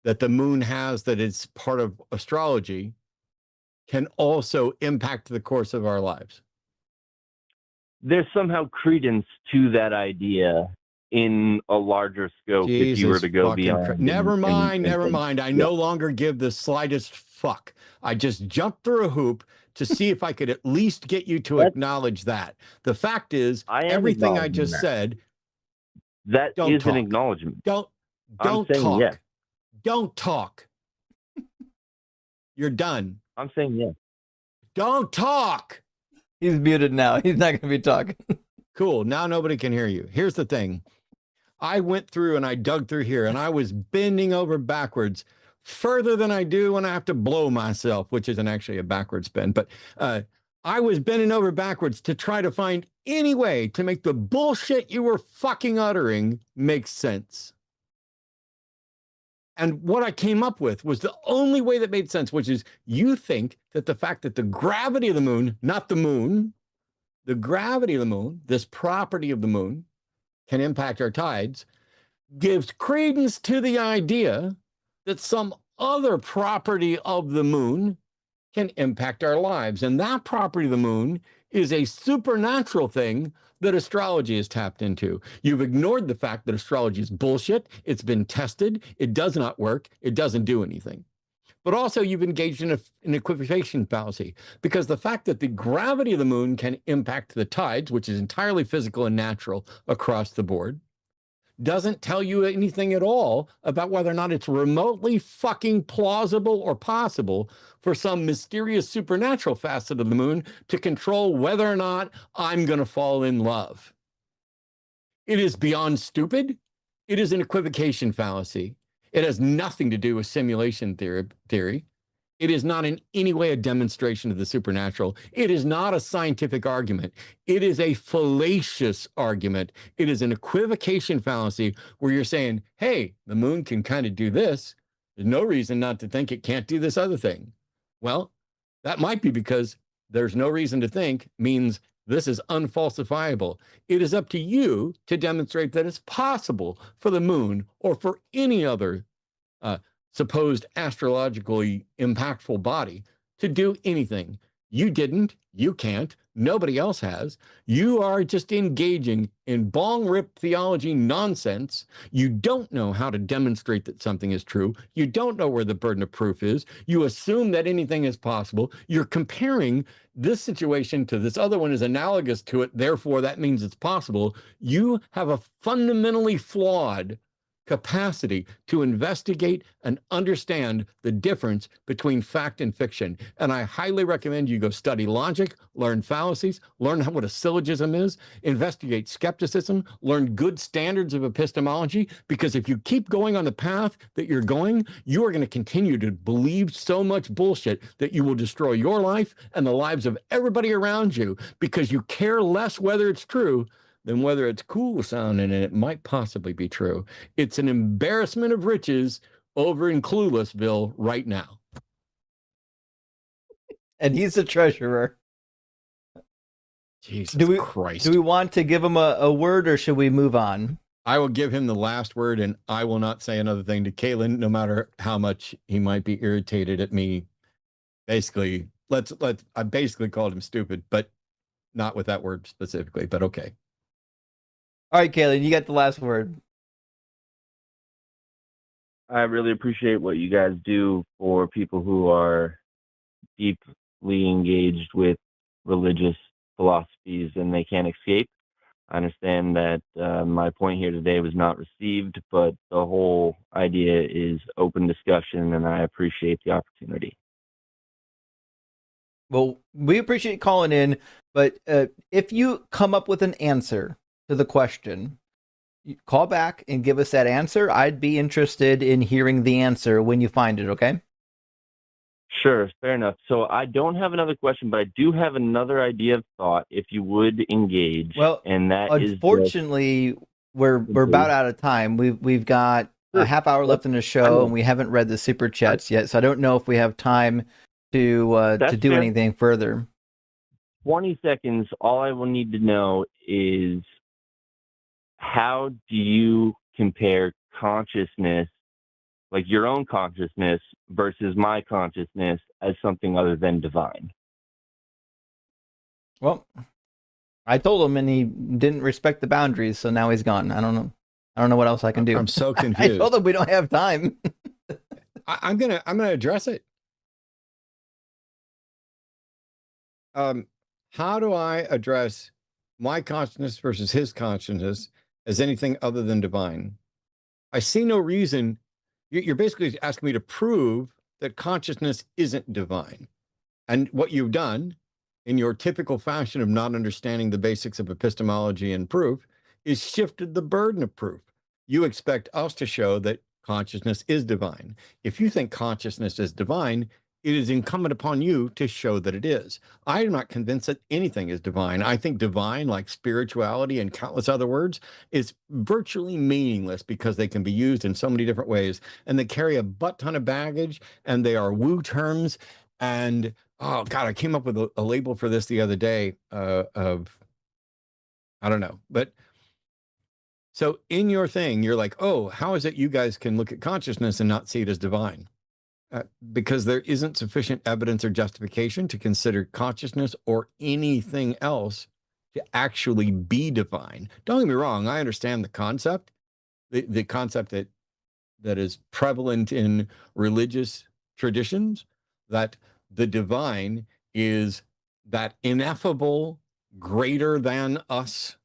that the moon has that is part of astrology can also impact the course of our lives. There's somehow credence to that idea in a larger scope. Jesus, if you were to go beyond. Never mind. I no longer give the slightest fuck. I just jumped through a hoop to see if I could at least get you to acknowledge that. The fact is, everything I just said. That is an acknowledgement. Don't talk. Yes. Don't talk. You're done. I'm saying yes. Don't talk. He's muted now. He's not going to be talking. Cool. Now nobody can hear you. Here's the thing. I went through and I dug through here and I was bending over backwards further than I do when I have to blow myself, which isn't actually a backwards bend. But I was bending over backwards to try to find any way to make the bullshit you were fucking uttering make sense. And what I came up with was the only way that made sense, which is you think that the fact that the gravity of the moon, not the moon, the gravity of the moon, this property of the moon, can impact our tides, gives credence to the idea that some other property of the moon can impact our lives. And that property of the moon is a supernatural thing that astrology is tapped into. You've ignored the fact that astrology is bullshit. It's been tested. It does not work. It doesn't do anything. But also you've engaged in an equivocation fallacy, because the fact that the gravity of the moon can impact the tides, which is entirely physical and natural across the board, doesn't tell you anything at all about whether or not it's remotely fucking plausible or possible for some mysterious supernatural facet of the moon to control whether or not I'm going to fall in love. It is beyond stupid. It is an equivocation fallacy. It has nothing to do with simulation theory. It is not in any way a demonstration of the supernatural. It is not a scientific argument. It is a fallacious argument. It is an equivocation fallacy where you're saying, hey, the moon can kind of do this. There's no reason not to think it can't do this other thing. Well, that might be because there's no reason to think means this is unfalsifiable. It is up to you to demonstrate that it's possible for the moon or for any other supposed astrologically impactful body to do anything. You didn't, you can't, nobody else has. You are just engaging in bong rip theology nonsense. You don't know how to demonstrate that something is true. You don't know where the burden of proof is. You assume that anything is possible. You're comparing this situation to this other one is analogous to it, therefore that means it's possible. You have a fundamentally flawed capacity to investigate and understand the difference between fact and fiction. And I highly recommend you go study logic, learn fallacies, learn what a syllogism is, investigate skepticism, learn good standards of epistemology, because if you keep going on the path that you're going, you are going to continue to believe so much bullshit that you will destroy your life and the lives of everybody around you because you care less whether it's true than whether it's cool sounding and it might possibly be true. It's an embarrassment of riches over in Cluelessville right now. And he's the treasurer. Jesus Christ. Do we want to give him a word, or should we move on? I will give him the last word, and I will not say another thing to Kalen, no matter how much he might be irritated at me. Basically, I basically called him stupid, but not with that word specifically, but okay. All right, Kalen, you got the last word. I really appreciate what you guys do for people who are deeply engaged with religious philosophies and they can't escape. I understand that my point here today was not received, but the whole idea is open discussion, and I appreciate the opportunity. Well, we appreciate calling in, but if you come up with an answer to the question, you call back and give us that answer. I'd be interested in hearing the answer when you find it, okay? Sure, fair enough. So I don't have another question, but I do have another idea of thought if you would engage. Well, and that unfortunately, we're about out of time. We've got a half hour left in the show, and we haven't read the super chats yet, so I don't know if we have time to do anything further. 20 seconds. All I will need to know is, how do you compare consciousness, like your own consciousness versus my consciousness, as something other than divine? Well, I told him and he didn't respect the boundaries, so now he's gone. I don't know what else I can do. I'm so confused. I told him we don't have time. I'm gonna address it. How do I address my consciousness versus his consciousness as anything other than divine? I see no reason. You're basically asking me to prove that consciousness isn't divine. And what you've done, in your typical fashion of not understanding the basics of epistemology and proof, is shifted the burden of proof. You expect us to show that consciousness is divine. If you think consciousness is divine, it is incumbent upon you to show that it is. I am not convinced that anything is divine. I think divine, like spirituality and countless other words, is virtually meaningless because they can be used in so many different ways, and they carry a butt ton of baggage, and they are woo terms. And oh God, I came up with a label for this the other day of, I don't know, but so in your thing, you're like, oh, how is it you guys can look at consciousness and not see it as divine? Because there isn't sufficient evidence or justification to consider consciousness or anything else to actually be divine. Don't get me wrong, I understand the concept, the concept that is prevalent in religious traditions, that the divine is that ineffable, greater than us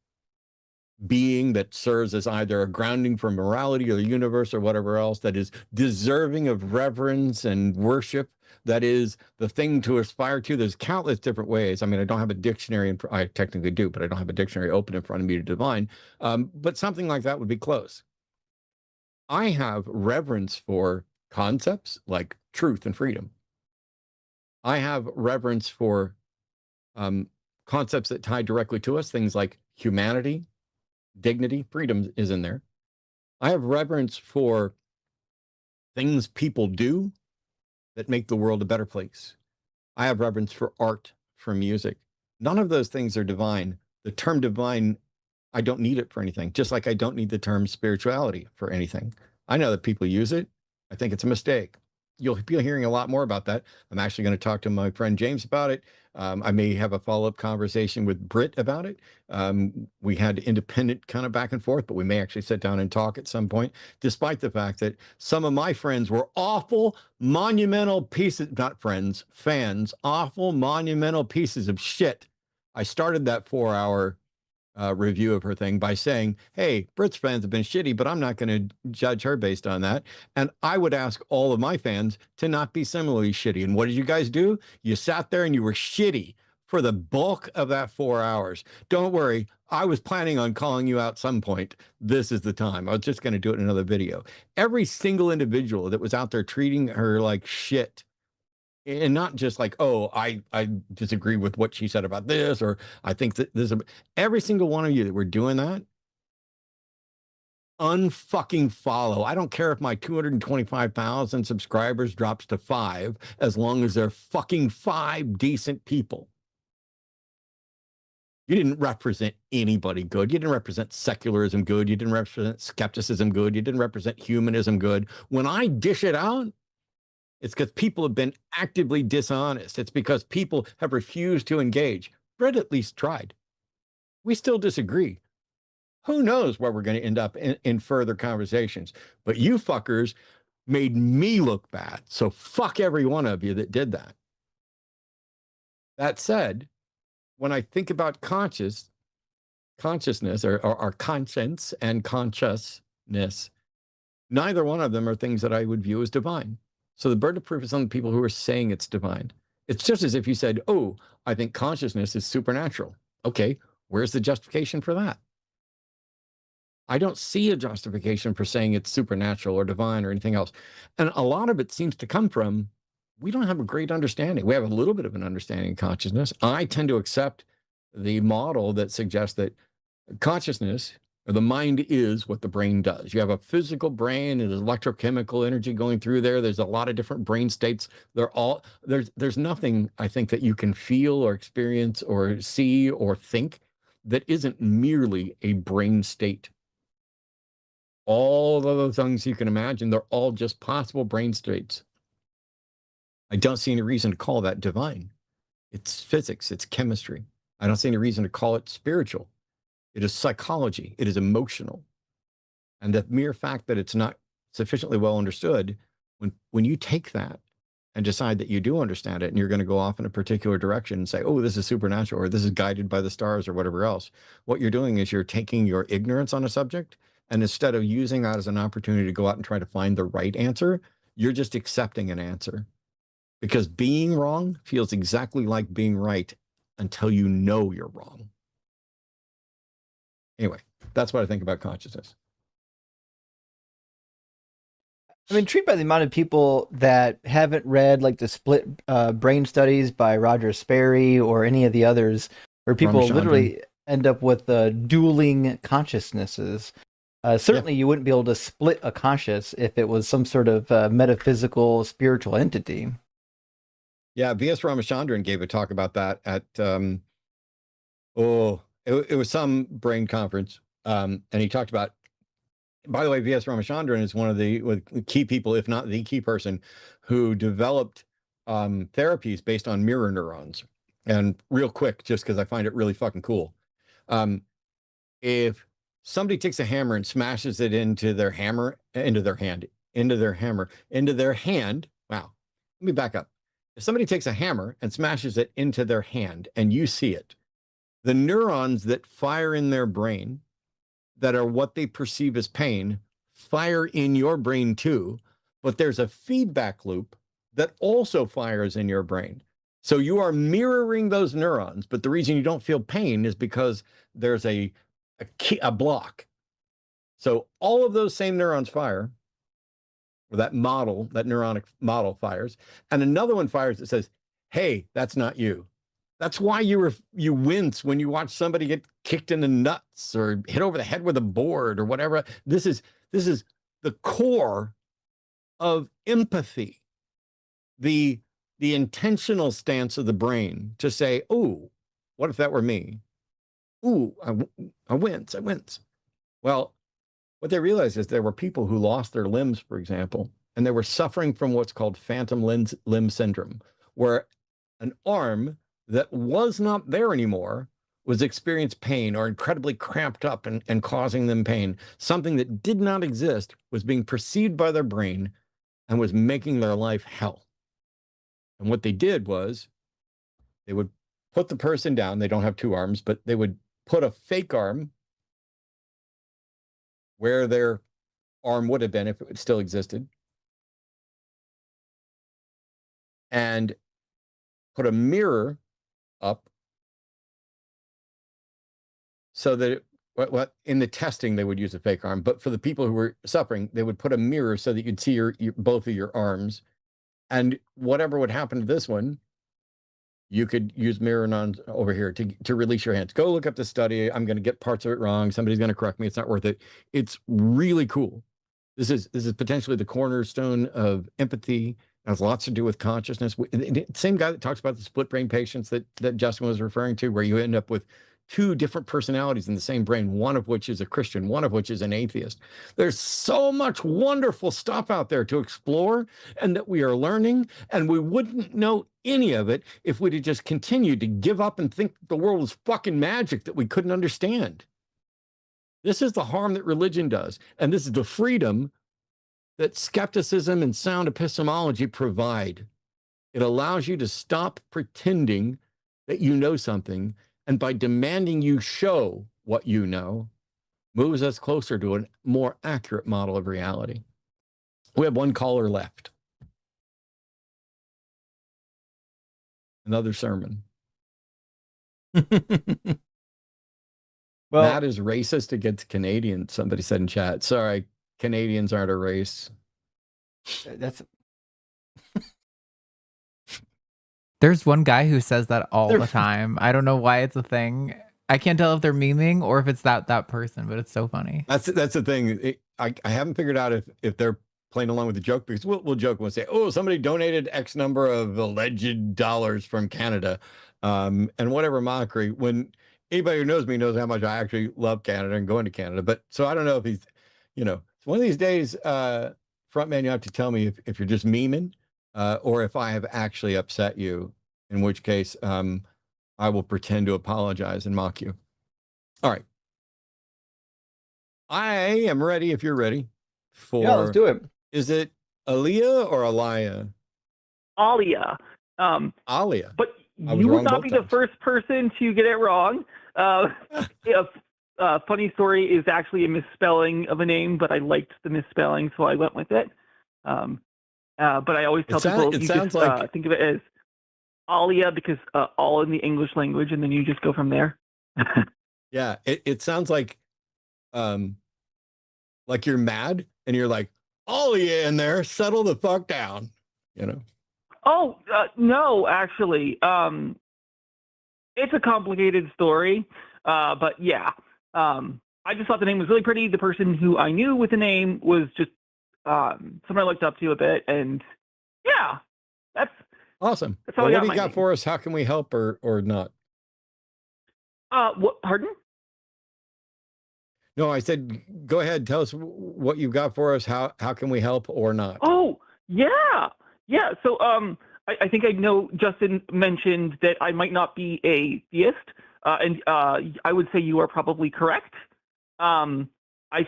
being that serves as either a grounding for morality or the universe or whatever else, that is deserving of reverence and worship, that is the thing to aspire to. There's countless different ways. I mean, I don't have a dictionary, I technically do, but I don't have a dictionary open in front of me to divine. But something like that would be close. I have reverence for concepts like truth and freedom. I have reverence for concepts that tie directly to us, things like humanity, dignity, freedom is in there. I have reverence for things people do that make the world a better place. I have reverence for art, for music. None of those things are divine. The term divine, I don't need it for anything, just like I don't need the term spirituality for anything. I know that people use it. I think it's a mistake. You'll be hearing a lot more about that. I'm actually going to talk to my friend James about it. I may have a follow-up conversation with Britt about it. We had independent kind of back and forth, but we may actually sit down and talk at some point, despite the fact that some of my friends were awful, monumental pieces, not friends, fans, awful, monumental pieces of shit. I started that 4-hour review of her thing by saying, hey, Brit's fans have been shitty, but I'm not going to judge her based on that. And I would ask all of my fans to not be similarly shitty. And what did you guys do? You sat there and you were shitty for the bulk of that 4 hours. Don't worry. I was planning on calling you out some point. This is the time. I was just going to do it in another video. Every single individual that was out there treating her like shit, and not just like, oh, I disagree with what she said about this, or I think that this, every single one of you that were doing that, unfucking follow. I don't care if my 225,000 subscribers drops to 5, as long as they're fucking 5 decent people. You didn't represent anybody good. You didn't represent secularism good. You didn't represent skepticism good. You didn't represent humanism good. When I dish it out, it's because people have been actively dishonest. It's because people have refused to engage. Brett at least tried. We still disagree. Who knows where we're going to end up in further conversations? But you fuckers made me look bad. So fuck every one of you that did that. That said, when I think about consciousness or conscience and consciousness, neither one of them are things that I would view as divine. So the burden of proof is on the people who are saying it's divine. It's just as if you said, oh, I think consciousness is supernatural. Okay, where's the justification for that? I don't see a justification for saying it's supernatural or divine or anything else. And a lot of it seems to come from, we don't have a great understanding. We have a little bit of an understanding of consciousness. I tend to accept the model that suggests that consciousness, or the mind, is what the brain does. You have a physical brain and there's electrochemical energy going through there. There's a lot of different brain states. There's nothing, I think, that you can feel or experience or see or think that isn't merely a brain state. All of those things you can imagine, they're all just possible brain states. I don't see any reason to call that divine. It's physics, it's chemistry. I don't see any reason to call it spiritual. It is psychology. It is emotional. And the mere fact that it's not sufficiently well understood, when you take that and decide that you do understand it and you're going to go off in a particular direction and say, oh, this is supernatural, or this is guided by the stars, or whatever else, what you're doing is you're taking your ignorance on a subject, and instead of using that as an opportunity to go out and try to find the right answer, you're just accepting an answer. Because being wrong feels exactly like being right until you know you're wrong. Anyway, that's what I think about consciousness. I'm intrigued by the amount of people that haven't read like the split brain studies by Roger Sperry or any of the others, where people literally end up with dueling consciousnesses. Certainly, you wouldn't be able to split a conscious if it was some sort of metaphysical, spiritual entity. Yeah, V.S. Ramachandran gave a talk about that at, it was some brain conference, and he talked about, by the way, V.S. Ramachandran is one of the key people, if not the key person, who developed therapies based on mirror neurons. And real quick, just because I find it really fucking cool. If somebody takes a hammer and smashes it into their hand, wow, let me back up. If somebody takes a hammer and smashes it into their hand and you see it, the neurons that fire in their brain, that are what they perceive as pain, fire in your brain too, but there's a feedback loop that also fires in your brain. So you are mirroring those neurons, but the reason you don't feel pain is because there's a block. So all of those same neurons fire, or that neuronic model fires, and another one fires that says, hey, that's not you. That's why you wince when you watch somebody get kicked in the nuts or hit over the head with a board or whatever. This is the core of empathy, the intentional stance of the brain to say, "Oh, what if that were me? Ooh, I wince. Well, what they realized is there were people who lost their limbs, for example, and they were suffering from what's called phantom limb syndrome, where an arm that was not there anymore was experiencing pain or incredibly cramped up and causing them pain. Something that did not exist was being perceived by their brain and was making their life hell. And what they did was they would put the person down. They don't have two arms, but they would put a fake arm where their arm would have been if it still existed, and put a mirror up so that what in the testing they would use a fake arm, but for the people who were suffering, they would put a mirror so that you'd see your both of your arms, and whatever would happen to this one, you could use mirror on over here to release your hands. Go look up the study. I'm going to get parts of it wrong. Somebody's going to correct me. It's not worth it. It's really cool. This is potentially the cornerstone of empathy. It has lots to do with consciousness. Same guy that talks about the split brain patients that Justin was referring to, where you end up with two different personalities in the same brain, one of which is a Christian, one of which is an atheist. There's so much wonderful stuff out there to explore and that we are learning, and we wouldn't know any of it if we'd have just continued to give up and think the world was fucking magic that we couldn't understand. This is the harm that religion does, and this is the freedom that skepticism and sound epistemology provide. It allows you to stop pretending that you know something, and by demanding you show what you know, moves us closer to a more accurate model of reality. We have one caller left. Another sermon. Well, Matt is racist against Canadians, somebody said in chat. Sorry, Canadians aren't a race. that's There's one guy who says that all the time. I don't know why it's a thing. I can't tell if they're memeing or if it's that person, but it's so funny. That's the thing. I haven't figured out if they're playing along with the joke, because we'll joke and we'll say, oh, somebody donated X number of alleged dollars from Canada, and whatever mockery. When anybody who knows me knows how much I actually love Canada and going to Canada. But so I don't know if he's, one of these days, frontman, you have to tell me if you're just memeing, or if I have actually upset you, in which case I will pretend to apologize and mock you. All right. I am ready if you're ready. Yeah, let's do it. Is it Aaliyah or Aliyah? Alia. Alia. But you will not be the first person to get it wrong. Funny story is actually a misspelling of a name, but I liked the misspelling, so I went with it. But I always tell people you just think of it as Alia because all in the English language, and then you just go from there. Yeah, it sounds like you're mad and you're like, Alia in there, settle the fuck down, Oh, no, actually. It's a complicated story, but yeah. I just thought the name was really pretty. The person who I knew with the name was just someone I looked up to a bit, and yeah, that's awesome. That's all what do you got for us? How can we help or not? What? Pardon? No, I said, go ahead. Tell us what you've got for us. How can we help or not? Oh, yeah. So, I think I know Justin mentioned that I might not be a theist, and I would say you are probably correct. I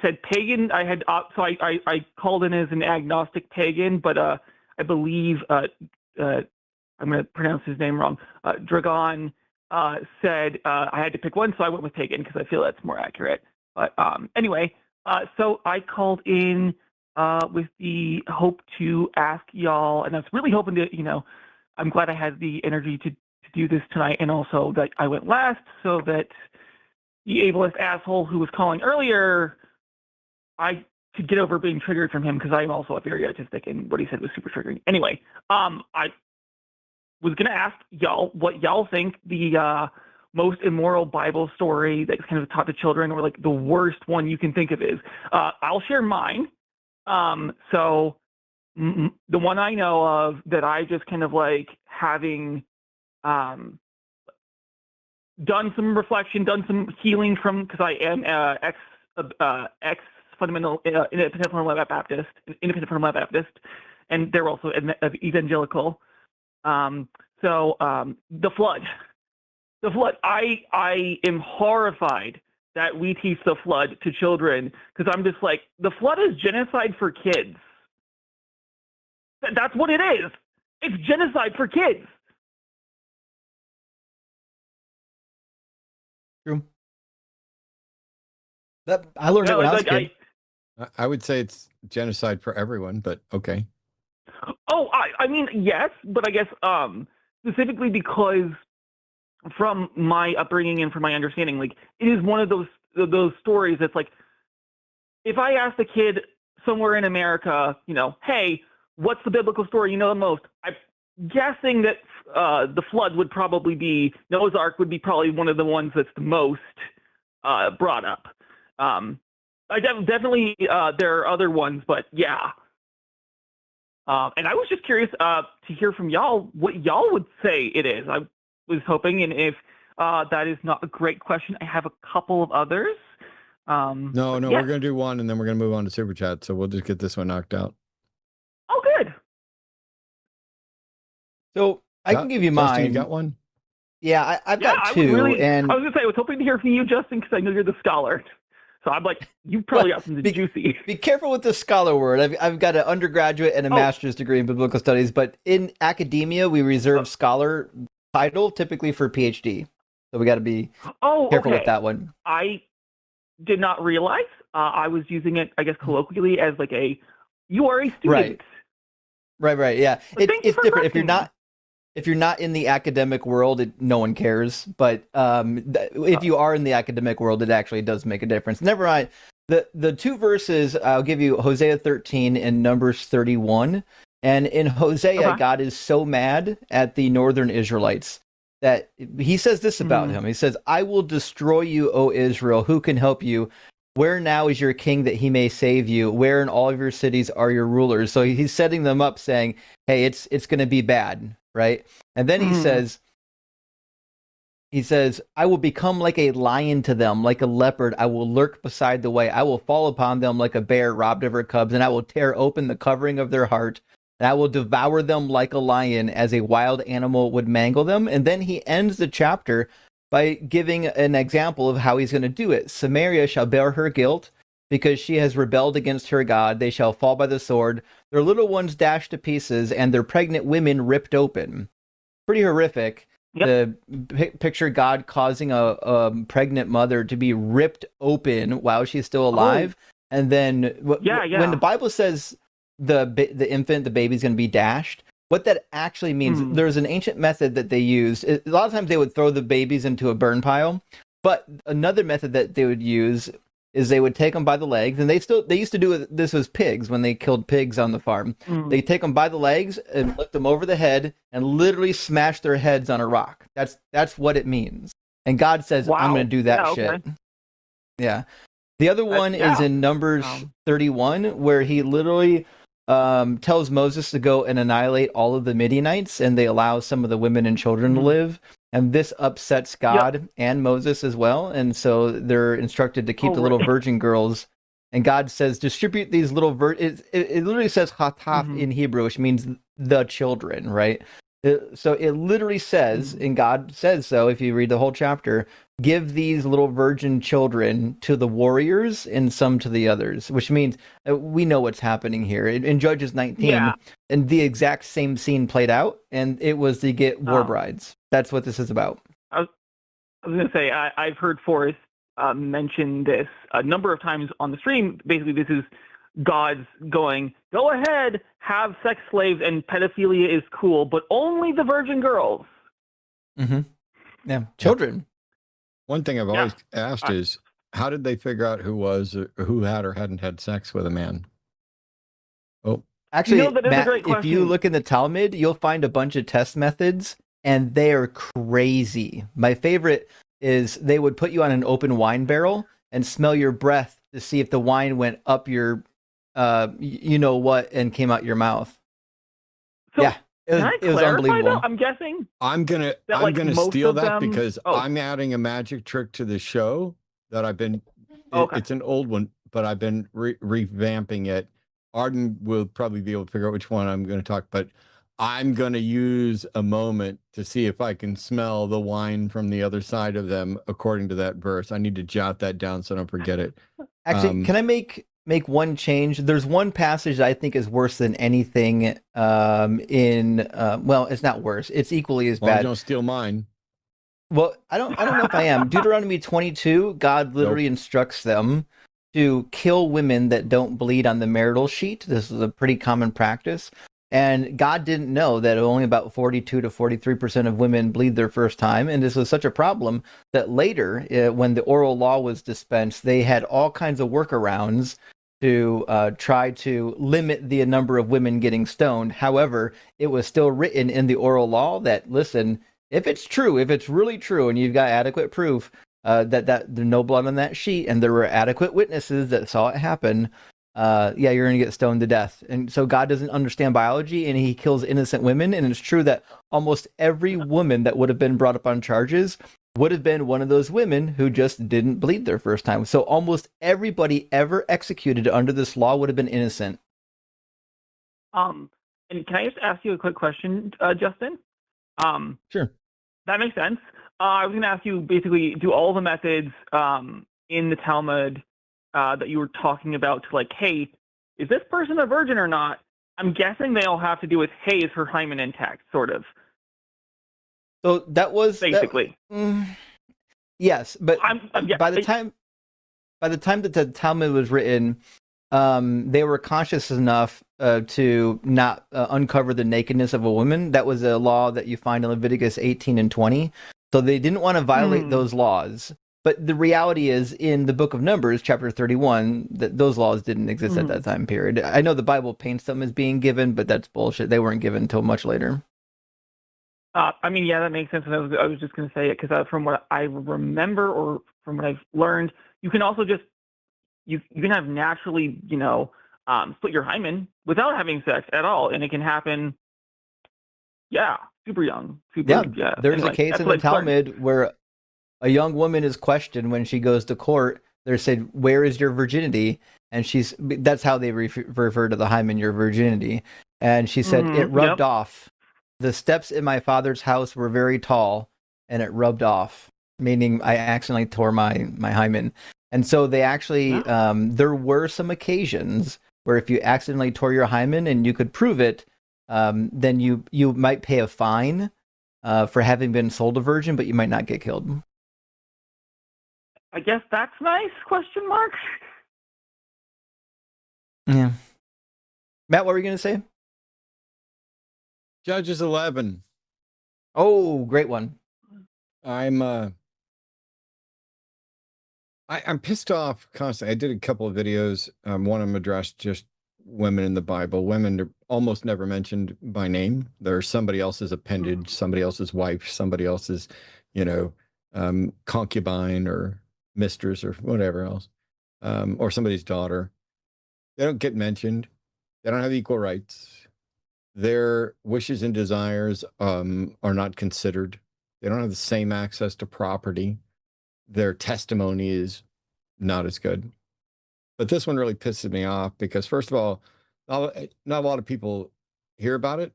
said pagan. I had so I called in as an agnostic pagan, but I believe I'm going to pronounce his name wrong. Dragon said I had to pick one, so I went with pagan because I feel that's more accurate. But anyway, so I called in with the hope to ask y'all, and I was really hoping to, I'm glad I had the energy to do this tonight, and also that I went last so that the ableist asshole who was calling earlier, I could get over being triggered from him because I'm also very autistic, and what he said was super triggering. Anyway, was going to ask y'all what y'all think the most immoral Bible story that's kind of taught to children, or like the worst one you can think of is. I'll share mine. So the one I know of that I just kind of like having done some reflection, done some healing from, because I am ex fundamental independent fundamental Baptist, and they're also evangelical. The flood. I am horrified that we teach the flood to children, because I'm just like, the flood is genocide for kids. That's what it is. It's genocide for kids. True. That I learned it when I was a kid. I would say it's genocide for everyone, but okay. Oh, I mean, yes, but I guess specifically because from my upbringing and from my understanding, like, it is one of those stories that's like, if I asked a kid somewhere in America, you know, hey, what's the biblical story you know the most? I'm guessing that the flood would probably be, Noah's Ark would be probably one of the ones that's the most brought up. I definitely there are other ones, but yeah. And I was just curious to hear from y'all what y'all would say it is. I was hoping, and if that is not a great question, I have a couple of others. No, yeah. we're going to do one, and then we're going to move on to Super Chat, so we'll just get this one knocked out. Oh, good. So I can give you mine. Justin, you got one? Yeah, I've got two. And I was going to say, I was hoping to hear from you, Justin, because I know you're the scholar. So I'm like, you probably got something juicy. Be careful with the scholar word. I've got an undergraduate and a master's degree in biblical studies, but in academia, we reserve scholar title typically for PhD. So we got to be careful with that one. I did not realize. I was using it, I guess, colloquially as like you are a student. Right. Yeah, it's different. If you're not in the academic world, no one cares. But if you are in the academic world, it actually does make a difference. Never mind. The two verses I'll give you: Hosea 13 and Numbers 31. And in Hosea, God is so mad at the northern Israelites that he says this about him. He says, "I will destroy you, O Israel. Who can help you? Where now is your king that he may save you? Where in all of your cities are your rulers?" So he's setting them up, saying, "Hey, it's going to be bad." Right? And then he says, "I will become like a lion to them, like a leopard. I will lurk beside the way. I will fall upon them like a bear robbed of her cubs, and I will tear open the covering of their heart, and I will devour them like a lion, as a wild animal would mangle them." And then he ends the chapter by giving an example of how he's going to do it. "Samaria shall bear her guilt, because she has rebelled against her God. They shall fall by the sword, their little ones dashed to pieces, and their pregnant women ripped open." Pretty horrific. Yep. Picture God causing a pregnant mother to be ripped open while she's still alive. And then when the Bible says the infant, the baby's going to be dashed, what that actually means, there's an ancient method that they used. A lot of times they would throw the babies into a burn pile, but another method that they would use is they would take them by the legs, and they used to do this with pigs when they killed pigs on the farm. They take them by the legs and lift them over the head and literally smash their heads on a rock. That's what it means. And God says, "I'm going to do that shit." Yeah. The other one is in Numbers 31, where he literally tells Moses to go and annihilate all of the Midianites, and they allow some of the women and children to live. And this upsets God and Moses as well. And so they're instructed to keep the little virgin girls. And God says, distribute these little it literally says hataf in Hebrew, which means the children, right? So it literally says, and God says so, if you read the whole chapter, give these little virgin children to the warriors and some to the others, which means we know what's happening here. In Judges 19, and the exact same scene played out, and it was to get war brides. That's what this is about. I was going to say, I've heard Forrest mention this a number of times on the stream. Basically, this is God's going, go ahead, have sex slaves, and pedophilia is cool, but only the virgin girls. Yeah, children. One thing I've always asked is, how did they figure out who had or hadn't had sex with a man? Actually, that is Matt, a great question. if you look in the Talmud, you'll find a bunch of test methods, and they are crazy. My favorite is they would put you on an open wine barrel and smell your breath to see if the wine went up your, you know what, and came out your mouth. So, yeah, it was, can I it was clarify, unbelievable. though? I'm guessing I'm gonna most steal of that them- because Oh. I'm adding a magic trick to the show that I've been. Okay. It's an old one, but I've been revamping it. Arden will probably be able to figure out which one I'm going to talk, but I'm going to use a moment to see if I can smell the wine from the other side of them according to that verse. I need to jot that down so I don't forget it. Actually, can I make one change? There's one passage that I think is worse than anything in well, it's not worse. It's equally as Well, bad. don't steal mine. Well, I don't know if I am. Deuteronomy 22, God literally instructs them to kill women that don't bleed on the marital sheet. This is a pretty common practice. And God didn't know that only about 42 to 43% of women bleed their first time. And this was such a problem that later, when the oral law was dispensed, they had all kinds of workarounds to try to limit the number of women getting stoned. However, it was still written in the oral law that, listen, if it's true, if it's really true, and you've got adequate proof that there's no blood on that sheet, and there were adequate witnesses that saw it happen, yeah, you're going to get stoned to death. And so God doesn't understand biology, and he kills innocent women. And it's true that almost every woman that would have been brought up on charges would have been one of those women who just didn't bleed their first time. So almost everybody ever executed under this law would have been innocent. And can I just ask you a quick question, Justin? Sure. That makes sense. I was going to ask you, basically, do all the methods in the Talmud that you were talking about to, like, hey, is this person a virgin or not? I'm guessing they all have to do with, hey, is her hymen intact, sort of. So that was basically. Yes, but yeah, by the time that the Talmud was written, they were conscious enough to not uncover the nakedness of a woman. That was a law that you find in Leviticus 18 and 20. So they didn't want to violate those laws. But the reality is, in the book of Numbers, chapter 31, that those laws didn't exist at that time period. I know the Bible paints them as being given, but that's bullshit. They weren't given until much later. I mean, yeah, that makes sense. And I was just going to say it because from what I remember or from what I've learned, you can also just, you can have naturally, split your hymen without having sex at all. And it can happen, super young. There's anyway, a case in the Talmud where a young woman is questioned when she goes to court. They're said, "Where is your virginity?" And that's how they refer to the hymen, your virginity. And she said, "It rubbed off. The steps in my father's house were very tall, and it rubbed off," meaning I accidentally tore my hymen. And so they actually, there were some occasions where if you accidentally tore your hymen and you could prove it, then you might pay a fine for having been sold a virgin, but you might not get killed. I guess that's nice, question mark. Yeah. Matt, what were you going to say? Judges 11. Oh, great one. I'm pissed off constantly. I did a couple of videos. One of them addressed just women in the Bible. Women are almost never mentioned by name. They're somebody else's appendage, somebody else's wife, somebody else's, concubine or mistress or whatever else, or somebody's daughter. They don't get mentioned. They don't have equal rights. Their wishes and desires are not considered. They don't have the same access to property. Their testimony is not as good. But this one really pisses me off because, first of all, not a lot of people hear about it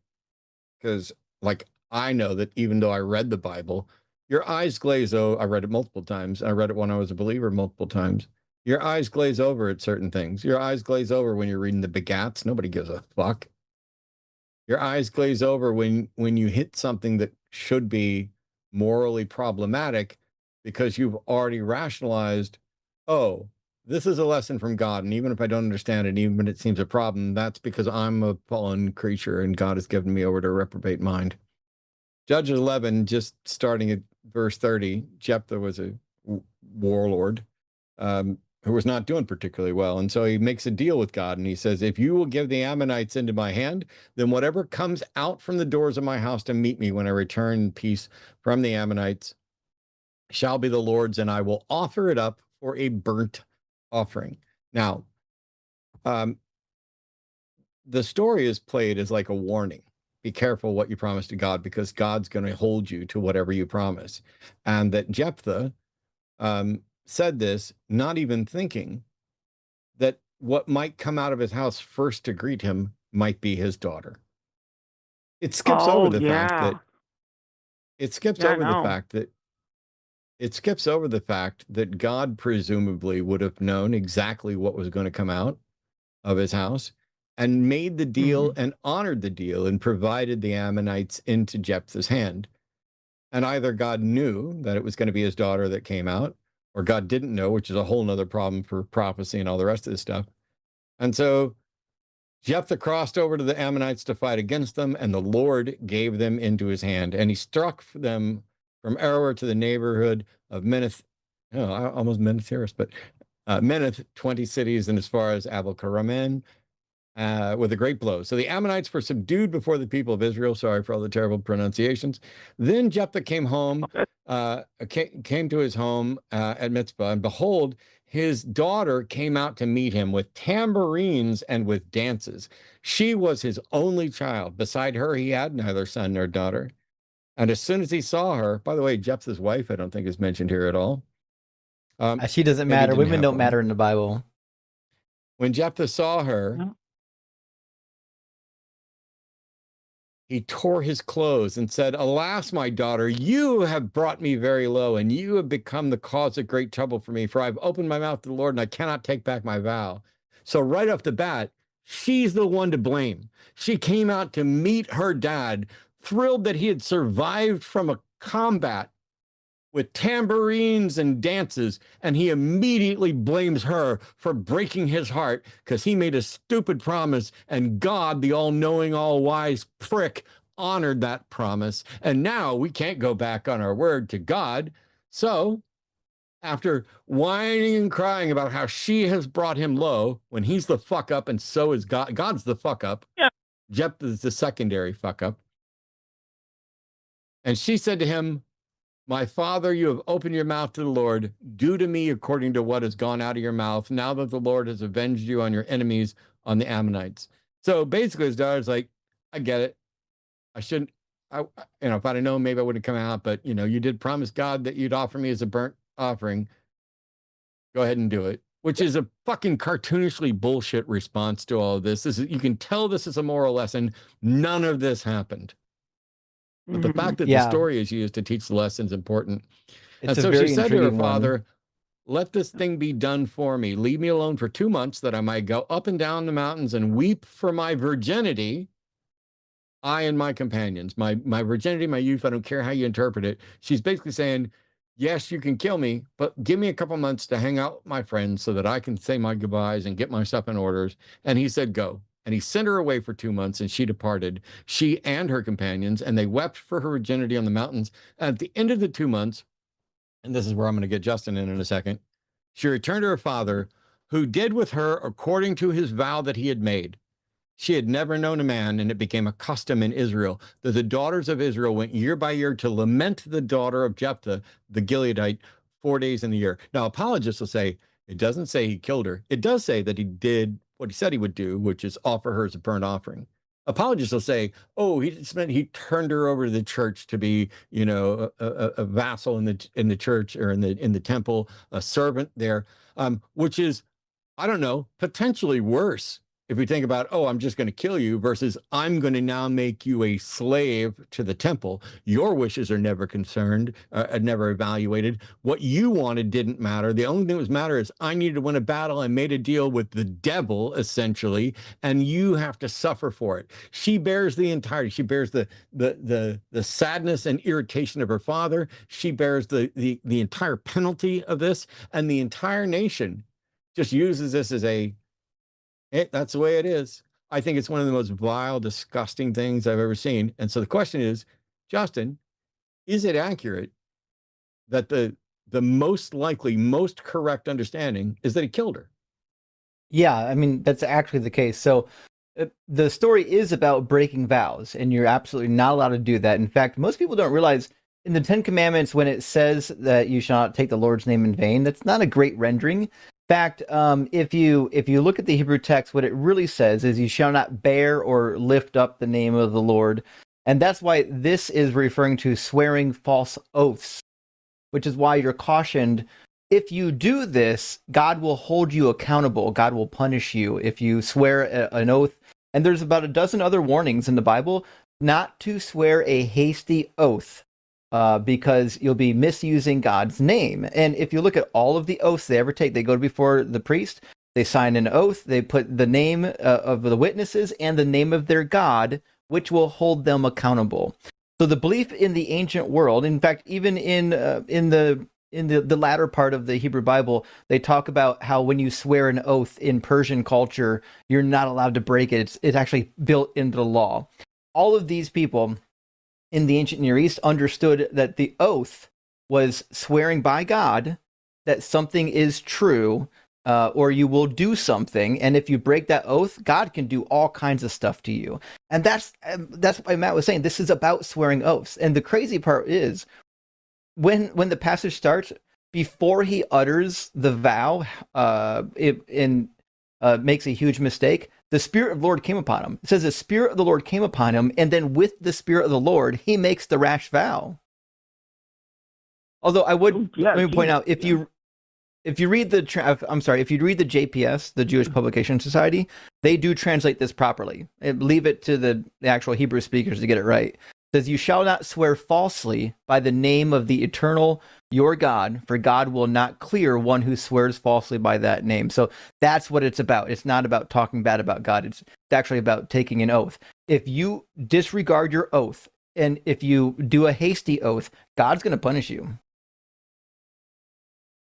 because, like, I know that even though I read the Bible, your eyes glaze over. I read it multiple times. I read it when I was a believer multiple times. Your eyes glaze over at certain things. Your eyes glaze over when you're reading the begats. Nobody gives a fuck. Your eyes glaze over when you hit something that should be morally problematic because you've already rationalized, oh, this is a lesson from God. And even if I don't understand it, even when it seems a problem, that's because I'm a fallen creature and God has given me over to a reprobate mind. Judges 11, just starting at verse 30, Jephthah was a warlord. who was not doing particularly well. And so he makes a deal with God, and he says, if you will give the Ammonites into my hand, then whatever comes out from the doors of my house to meet me when I return in peace from the Ammonites shall be the Lord's, and I will offer it up for a burnt offering. Now, the story is played as like a warning. Be careful what you promise to God, because God's going to hold you to whatever you promise. And that Jephthah said this, not even thinking that what might come out of his house first to greet him might be his daughter. It skips over the fact that God presumably would have known exactly what was going to come out of his house, and made the deal and honored the deal and provided the Ammonites into Jephthah's hand. And either God knew that it was going to be his daughter that came out, or God didn't know, which is a whole nother problem for prophecy and all the rest of this stuff. And so Jephthah crossed over to the Ammonites to fight against them, and the Lord gave them into his hand. And he struck them from Aroer to the neighborhood of Meneth, almost Meneth, but Meneth, 20 cities, and as far as Abel-Karaman, with a great blow. So the Ammonites were subdued before the people of Israel. Sorry for all the terrible pronunciations. Then Jephthah came home, came to his home at Mitzpah, and behold, his daughter came out to meet him with tambourines and with dances. She was his only child. Beside her, he had neither son nor daughter. And as soon as he saw her, by the way, Jephthah's wife, I don't think is mentioned here at all. She doesn't matter. Women don't matter in the Bible. When Jephthah saw her, he tore his clothes and said, alas, my daughter, you have brought me very low, and you have become the cause of great trouble for me, for I've opened my mouth to the Lord, and I cannot take back my vow. So right off the bat, she's the one to blame. She came out to meet her dad, thrilled that he had survived from a combat with tambourines and dances, and he immediately blames her for breaking his heart because he made a stupid promise, and God, the all-knowing, all-wise prick, honored that promise. And now we can't go back on our word to God. So after whining and crying about how she has brought him low when he's the fuck up and so is God, God's the fuck up. Yeah. Jephthah is the secondary fuck up. And she said to him, my father, you have opened your mouth to the Lord. Do to me according to what has gone out of your mouth, now that the Lord has avenged you on your enemies, on the Ammonites. So basically, his daughter's like, I get it. I shouldn't, if I'd have known, maybe I wouldn't come out. But, you did promise God that you'd offer me as a burnt offering. Go ahead and do it, which is a fucking cartoonishly bullshit response to all of this. You can tell this is a moral lesson. None of this happened. But the fact that the story is used to teach the lesson is important. And so she said to her father, let this thing be done for me. Leave me alone for 2 months that I might go up and down the mountains and weep for my virginity, I and my companions. My virginity, my youth, I don't care how you interpret it. She's basically saying, yes, you can kill me, but give me a couple months to hang out with my friends so that I can say my goodbyes and get my stuff in orders. And he said, go. And he sent her away for 2 months, and she departed, she and her companions, and they wept for her virginity on the mountains. And at the end of the 2 months, and this is where I'm going to get Justin in a second, she returned to her father, who did with her according to his vow that he had made. She had never known a man, and it became a custom in Israel that the daughters of Israel went year by year to lament the daughter of Jephthah, the Gileadite, 4 days in the year. Now, apologists will say, it doesn't say he killed her. It does say that he did what he said he would do, which is offer her as a burnt offering. Apologists will say, oh, he just meant he turned her over to the church to be, a vassal in the church or in the temple, a servant there, which is, I don't know, potentially worse. If we think about, oh, I'm just going to kill you versus I'm going to now make you a slave to the temple. Your wishes are never concerned, never evaluated. What you wanted didn't matter. The only thing that was matter is I needed to win a battle. I made a deal with the devil, essentially, and you have to suffer for it. She bears the entirety. She bears the sadness and irritation of her father. She bears the entire penalty of this, and the entire nation just uses this as that's the way it is. I think it's one of the most vile, disgusting things I've ever seen. And so the question is, Justin, is it accurate that the the most likely, most correct understanding is that he killed her. Yeah, I mean, that's actually the case. So the story is about breaking vows, and you're absolutely not allowed to do that. In fact, most people don't realize in the Ten Commandments, when it says that you shall not take the Lord's name in vain, that's not a great rendering. In fact, if you look at the Hebrew text, what it really says is you shall not bear or lift up the name of the Lord. And that's why this is referring to swearing false oaths, which is why you're cautioned. If you do this, God will hold you accountable. God will punish you if you swear an oath. And there's about a dozen other warnings in the Bible not to swear a hasty oath because you'll be misusing God's name. And if you look at all of the oaths they ever take, they go before the priest, they sign an oath, they put the name of the witnesses and the name of their God, which will hold them accountable. So the belief in the ancient world, in fact, even in the latter part of the Hebrew Bible, they talk about how when you swear an oath in Persian culture, you're not allowed to break it. It's actually built into the law. All of these people in the ancient Near East understood that the oath was swearing by God that something is true, or you will do something, and if you break that oath, God can do all kinds of stuff to you. And that's what Matt was saying. This is about swearing oaths. And the crazy part is, when the passage starts, before he utters the vow, makes a huge mistake, the Spirit of the Lord came upon him. It says the Spirit of the Lord came upon him, and then with the Spirit of the Lord, he makes the rash vow. Although I would let me point out, if you read the JPS, the Jewish Publication Society, they do translate this properly. And leave it to the actual Hebrew speakers to get it right. It says, "You shall not swear falsely by the name of the eternal your God, for God will not clear one who swears falsely by that name." So that's what it's about. It's not about talking bad about God. It's actually about taking an oath. If you disregard your oath, and if you do a hasty oath, God's going to punish you.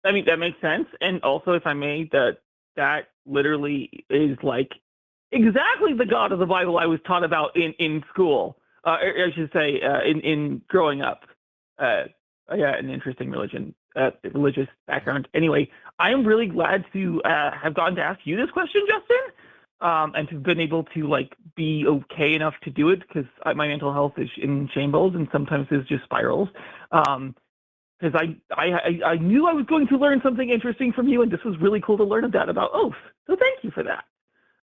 I mean, that makes sense. And also, if I may, that literally is like exactly the God of the Bible I was taught about in school. I should say, in growing up. Yeah, an interesting religious background. Anyway, I am really glad to have gotten to ask you this question, Justin, and to have been able to like be okay enough to do it, because my mental health is in shambles and sometimes it just spirals. Because I knew I was going to learn something interesting from you, and this was really cool to learn about oath. So thank you for that.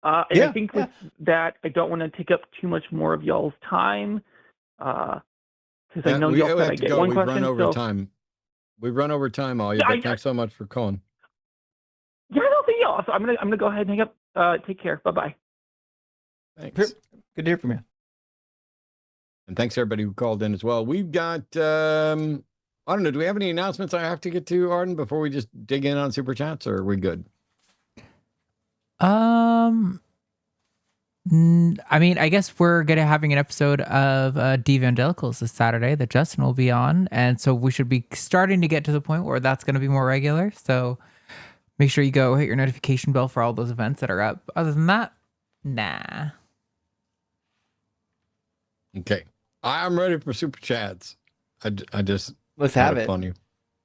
And I think with that, I don't want to take up too much more of y'all's time, because I know y'all said I get one question. We've run over time, all you. But thanks so much for calling. Yeah, no, thank y'all. So I'm gonna go ahead and hang up. Take care. Bye bye. Thanks. Good to hear from you. And thanks everybody who called in as well. We've got I don't know. Do we have any announcements I have to get to, Arden, before we just dig in on super chats, or are we good? I mean, I guess we're gonna having an episode of Evangelicals this Saturday that Justin will be on, and so we should be starting to get to the point where that's gonna be more regular. So make sure you go hit your notification bell for all those events that are up. Other than that, nah. Okay, I'm ready for super chats. I just let's have it. Funny,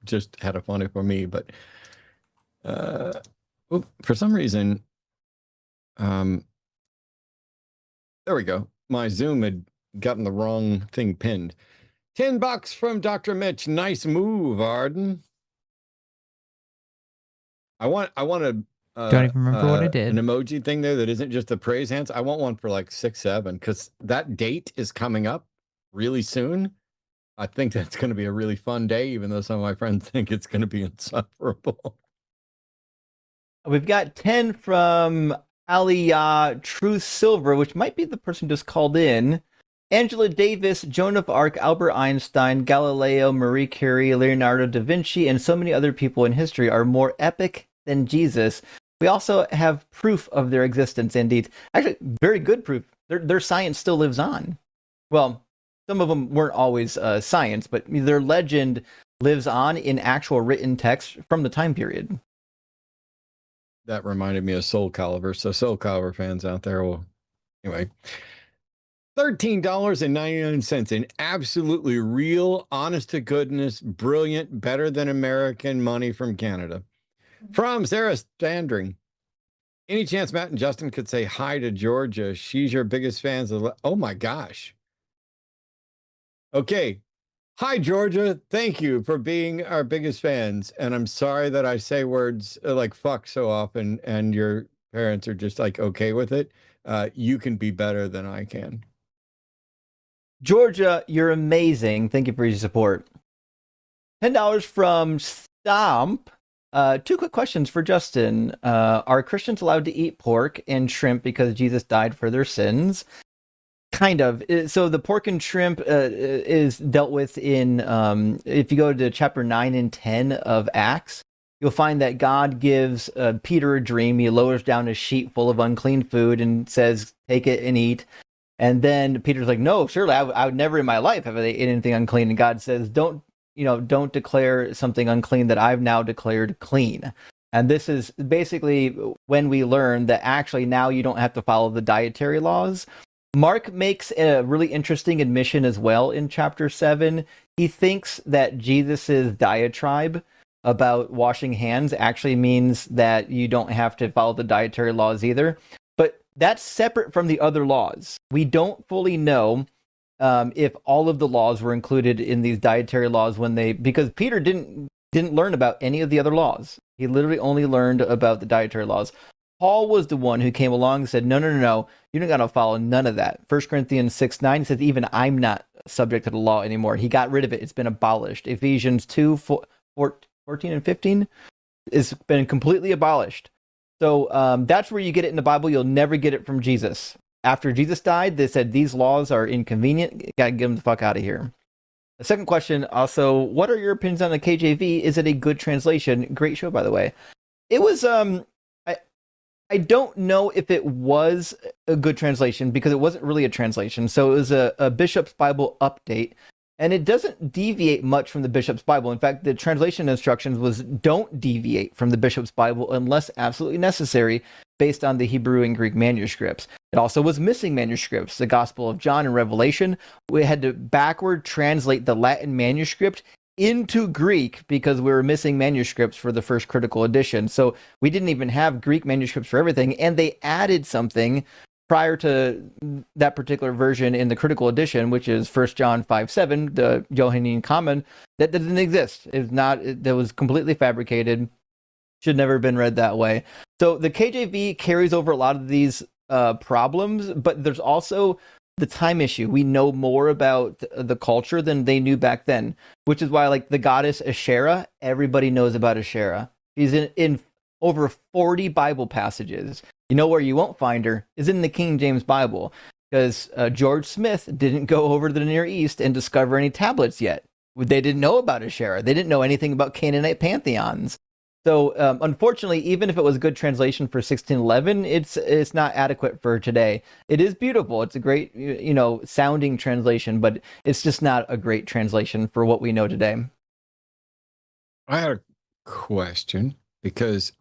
just had a funny for me, but for some reason, there we go. My Zoom had gotten the wrong thing pinned. $10 from Dr. Mitch. Nice move, Arden. I want a don't even remember what I did. An emoji thing there that isn't just the praise hands. I want one for like 6-7, because that date is coming up really soon. I think that's going to be a really fun day, even though some of my friends think it's going to be insufferable. We've got 10 from Aliyah True Silver, which might be the person just called in. Angela Davis, Joan of Arc, Albert Einstein, Galileo, Marie Curie, Leonardo da Vinci, and so many other people in history are more epic than Jesus. We also have proof of their existence, indeed. Actually, very good proof. Their science still lives on. Well, some of them weren't always science, but their legend lives on in actual written text from the time period. That reminded me of Soul Calibur. So Soul Calibur fans out there will, anyway. $13.99. An absolutely real, honest to goodness, brilliant, better than American money from Canada. From Sarah Standring. Any chance Matt and Justin could say hi to Georgia? She's your biggest fans of. Oh my gosh. Okay. Hi, Georgia. Thank you for being our biggest fans. And I'm sorry that I say words like fuck so often and your parents are just like okay with it. You can be better than I can. Georgia, you're amazing. Thank you for your support. $10 from Stomp. Two quick questions for Justin. Are Christians allowed to eat pork and shrimp because Jesus died for their sins? Kind of. So the pork and shrimp is dealt with in, if you go to chapter 9 and 10 of Acts, you'll find that God gives Peter a dream. He lowers down a sheet full of unclean food and says, take it and eat. And then Peter's like, no, surely I would never in my life have eaten anything unclean. And God says, don't declare something unclean that I've now declared clean. And this is basically when we learn that actually now you don't have to follow the dietary laws. Mark makes a really interesting admission as well in chapter 7. He thinks that Jesus's diatribe about washing hands actually means that you don't have to follow the dietary laws either. But that's separate from the other laws. We don't fully know if all of the laws were included in these dietary laws because Peter didn't learn about any of the other laws. He literally only learned about the dietary laws. Paul was the one who came along and said, no, you don't got to follow none of that. 1 Corinthians 6:9 says, even I'm not subject to the law anymore. He got rid of it. It's been abolished. Ephesians 2:14 and 15 has been completely abolished. So that's where you get it in the Bible. You'll never get it from Jesus. After Jesus died, they said these laws are inconvenient. You got to get them the fuck out of here. The second question also, what are your opinions on the KJV? Is it a good translation? Great show, by the way. It was, I don't know if it was a good translation because it wasn't really a translation. So it was a Bishop's Bible update. And it doesn't deviate much from the Bishop's Bible. In fact, the translation instructions was don't deviate from the Bishop's Bible unless absolutely necessary based on the Hebrew and Greek manuscripts. It also was missing manuscripts. The Gospel of John and Revelation, we had to backward translate the Latin manuscript into Greek because we were missing manuscripts for the first critical edition. So we didn't even have Greek manuscripts for everything. And they added something prior to that particular version in the critical edition, which is 1 John 5:7, the Johannine Common, that didn't exist. That was completely fabricated. Should never have been read that way. So the KJV carries over a lot of these problems, but there's also the time issue. We know more about the culture than they knew back then, which is why, like, the goddess Asherah, everybody knows about Asherah. She's in over 40 Bible passages. You know where you won't find her is in the King James Bible, because George Smith didn't go over to the Near East and discover any tablets yet. They didn't know about Asherah. They didn't know anything about Canaanite pantheons. So unfortunately, even if it was a good translation for 1611, it's not adequate for today. It is beautiful. It's a great, sounding translation, but it's just not a great translation for what we know today. I had a question because,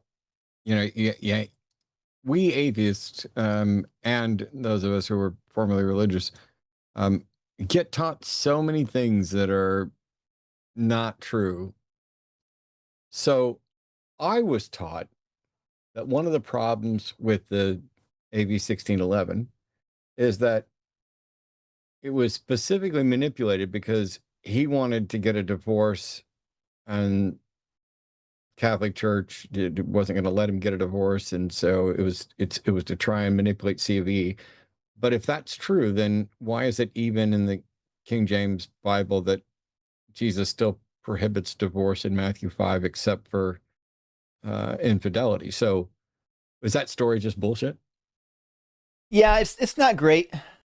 we atheists and those of us who were formerly religious get taught so many things that are not true. So I was taught that one of the problems with the AV 1611 is that it was specifically manipulated because he wanted to get a divorce and Catholic Church wasn't going to let him get a divorce, and so it was to try and manipulate COV. But if that's true, then why is it even in the King James Bible that Jesus still prohibits divorce in Matthew 5 except for infidelity? So is that story just bullshit? Yeah, it's not great.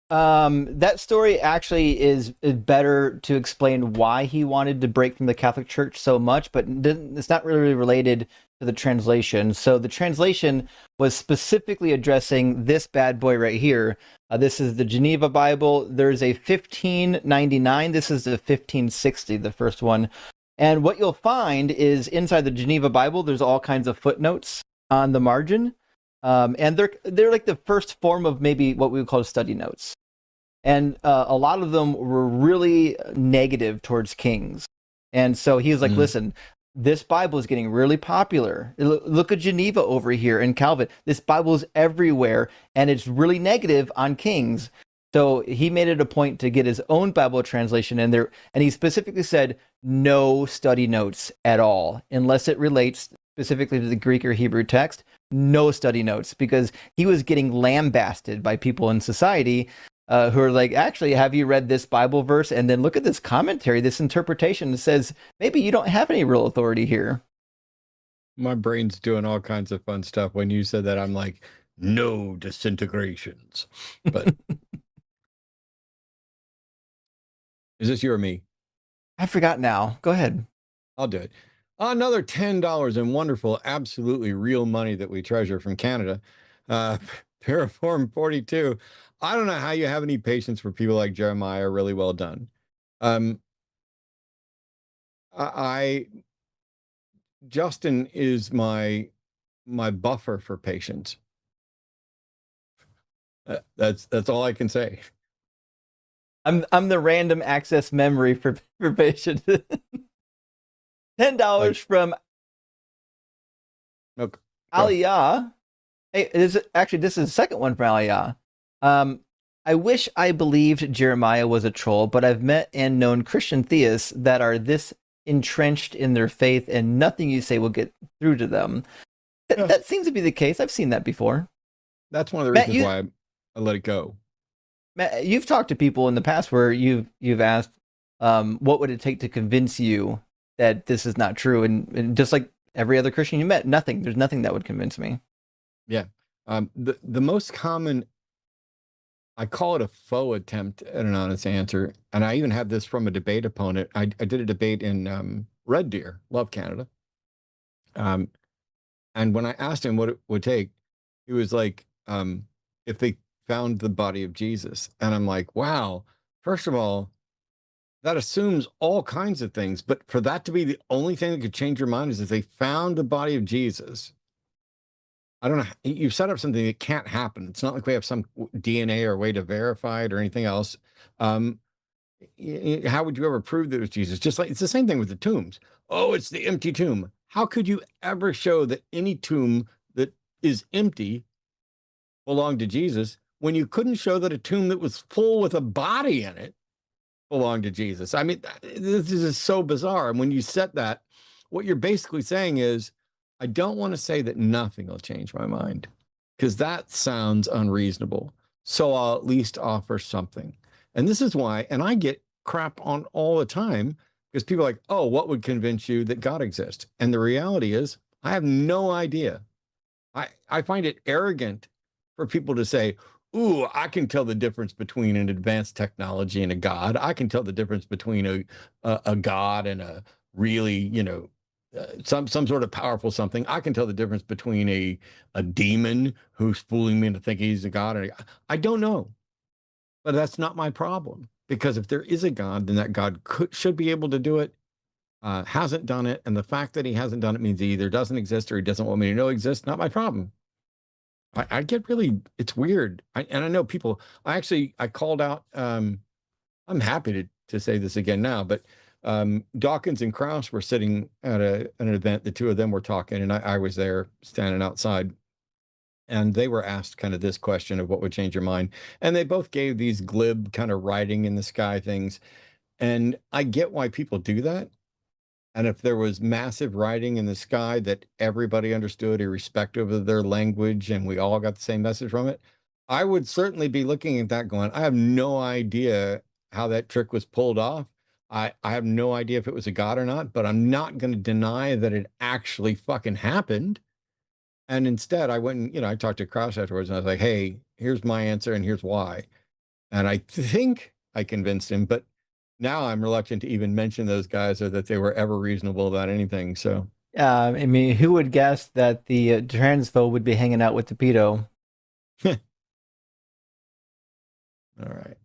That story actually is better to explain why he wanted to break from the Catholic Church so much, but it's not really related to the translation. So the translation was specifically addressing this bad boy right here. This is the Geneva Bible. There's a 1599. This is the 1560, the first one. And what you'll find is inside the Geneva Bible, there's all kinds of footnotes on the margin. And they're like the first form of maybe what we would call study notes. and a lot of them were really negative towards kings. And so he was like, listen, this Bible is getting really popular. Look at Geneva over here and Calvin. This Bible is everywhere, and it's really negative on kings. So he made it a point to get his own Bible translation in there, and he specifically said no study notes at all, unless it relates specifically to the Greek or Hebrew text. No study notes, because he was getting lambasted by people in society who are like, actually, have you read this Bible verse? And then look at this commentary, this interpretation that says maybe you don't have any real authority here. My brain's doing all kinds of fun stuff. When you said that, I'm like, no disintegrations. But is this you or me? I forgot now. Go ahead. I'll do it. Another $10 in wonderful, absolutely real money that we treasure from Canada. Paraform 42. I don't know how you have any patience for people like Jeremiah. Really well done. Justin is my buffer for patience. That's all I can say. I'm the random access memory for patience. $10 from Aliyah. Hey, this is the second one from Aliyah. I wish I believed Jeremiah was a troll, but I've met and known Christian theists that are this entrenched in their faith, and nothing you say will get through to them. That seems to be the case. I've seen that before. That's one of the reasons why I let it go. Matt, you've talked to people in the past where you've asked, what would it take to convince you that this is not true? And just like every other Christian you met, there's nothing that would convince me. Yeah. The most common, I call it a faux attempt at an honest answer. And I even had this from a debate opponent. I did a debate in Red Deer, love Canada. And when I asked him what it would take, he was like, if they found the body of Jesus. And I'm like, wow, first of all, that assumes all kinds of things. But for that to be the only thing that could change your mind is if they found the body of Jesus. I don't know. You've set up something that can't happen. It's not like we have some DNA or way to verify it or anything else. How would you ever prove that it was Jesus? Just like it's the same thing with the tombs. Oh, it's the empty tomb. How could you ever show that any tomb that is empty belonged to Jesus when you couldn't show that a tomb that was full with a body in it belonged to Jesus? I mean, this is so bizarre. And when you set that, what you're basically saying is, I don't want to say that nothing will change my mind, because that sounds unreasonable. So I'll at least offer something. And this is why, and I get crap on all the time, because people are like, oh, what would convince you that God exists? And the reality is, I have no idea. I find it arrogant for people to say, ooh, I can tell the difference between an advanced technology and a God. I can tell the difference between a God and a really, some sort of powerful something. I can tell the difference between a demon who's fooling me into thinking he's a God. I don't know, but that's not my problem, because if there is a God, then that God should be able to do it. Hasn't done it, and the fact that he hasn't done it means he either doesn't exist or he doesn't want me to know exists. Not my problem. I get really, it's weird. And I know people, I called out, I'm happy to say this again now, but Dawkins and Krauss were sitting at an event. The two of them were talking, and I was there standing outside, and they were asked kind of this question of what would change your mind. And they both gave these glib kind of writing in the sky things. And I get why people do that. And if there was massive writing in the sky that everybody understood, irrespective of their language, and we all got the same message from it, I would certainly be looking at that going, I have no idea how that trick was pulled off. I have no idea if it was a God or not, but I'm not going to deny that it actually fucking happened. And instead, I went and, I talked to Krauss afterwards, and I was like, hey, here's my answer, and here's why. And I think I convinced him, but now I'm reluctant to even mention those guys or that they were ever reasonable about anything. So, I mean, who would guess that the transphobe would be hanging out with the pedo? All right.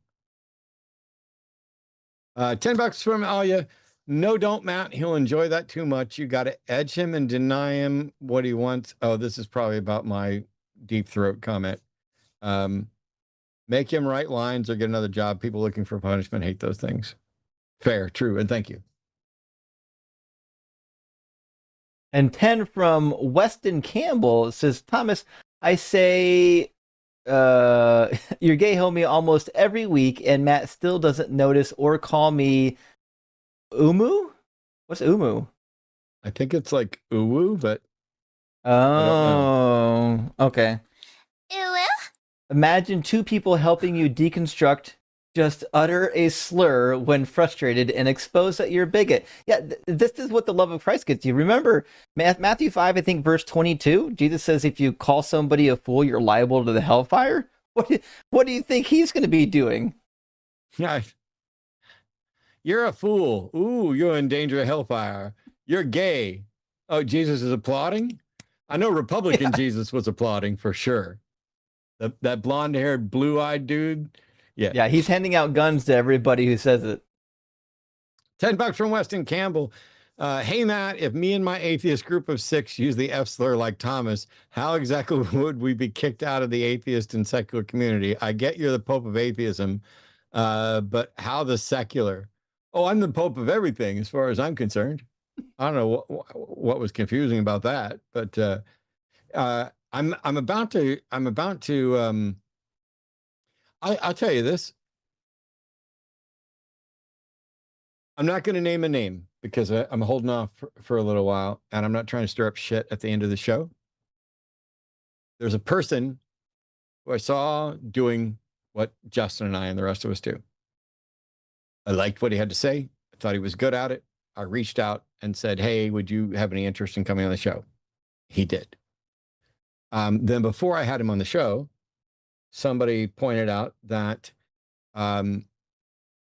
$10 from Alia. No, don't, Matt. He'll enjoy that too much. You got to edge him and deny him what he wants. Oh, this is probably about my deep throat comment. Make him write lines or get another job. People looking for punishment hate those things. Fair, true, and thank you. And 10 from Weston Campbell says, Thomas, I say you're gay homie almost every week, and Matt still doesn't notice or call me Umu? What's Umu? I think it's like uwu, but oh, okay. Uwu? Imagine two people helping you deconstruct, just utter a slur when frustrated and expose that you're a bigot. Yeah, this is what the love of Christ gets you. Remember, Matthew 5, I think, verse 22, Jesus says if you call somebody a fool, you're liable to the hellfire. What do you think he's going to be doing? Yeah. You're a fool. Ooh, you're in danger of hellfire. You're gay. Oh, Jesus is applauding? I know Republican Jesus was applauding for sure. That blonde-haired, blue-eyed dude. Yeah. Yeah, he's handing out guns to everybody who says it. $10 from Weston Campbell. Hey, Matt, if me and my atheist group of 6 use the F slur like Thomas, how exactly would we be kicked out of the atheist and secular community? I get you're the Pope of atheism, but how the secular? Oh, I'm the Pope of everything as far as I'm concerned. I don't know what was confusing about that, but I'm about to I'll tell you this. I'm not going to name a name because I'm holding off for a little while, and I'm not trying to stir up shit at the end of the show. There's a person who I saw doing what Justin and I and the rest of us do. I liked what he had to say. I thought he was good at it. I reached out and said, hey, would you have any interest in coming on the show? He did. Then before I had him on the show, somebody pointed out that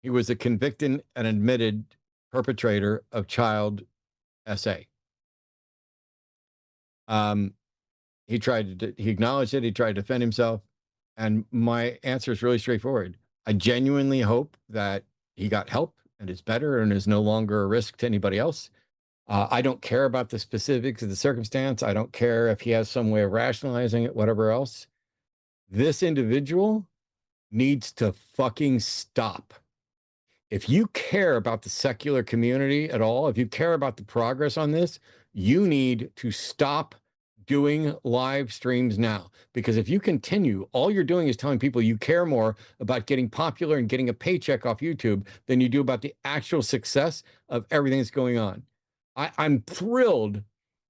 he was a convicted and admitted perpetrator of child SA. He acknowledged it. He tried to defend himself. And my answer is really straightforward. I genuinely hope that he got help and is better and is no longer a risk to anybody else. I don't care about the specifics of the circumstance. I don't care if he has some way of rationalizing it, whatever else. This individual needs to fucking stop. If you care about the secular community at all, if you care about the progress on this, you need to stop doing live streams now. Because if you continue, all you're doing is telling people you care more about getting popular and getting a paycheck off YouTube than you do about the actual success of everything that's going on. I'm thrilled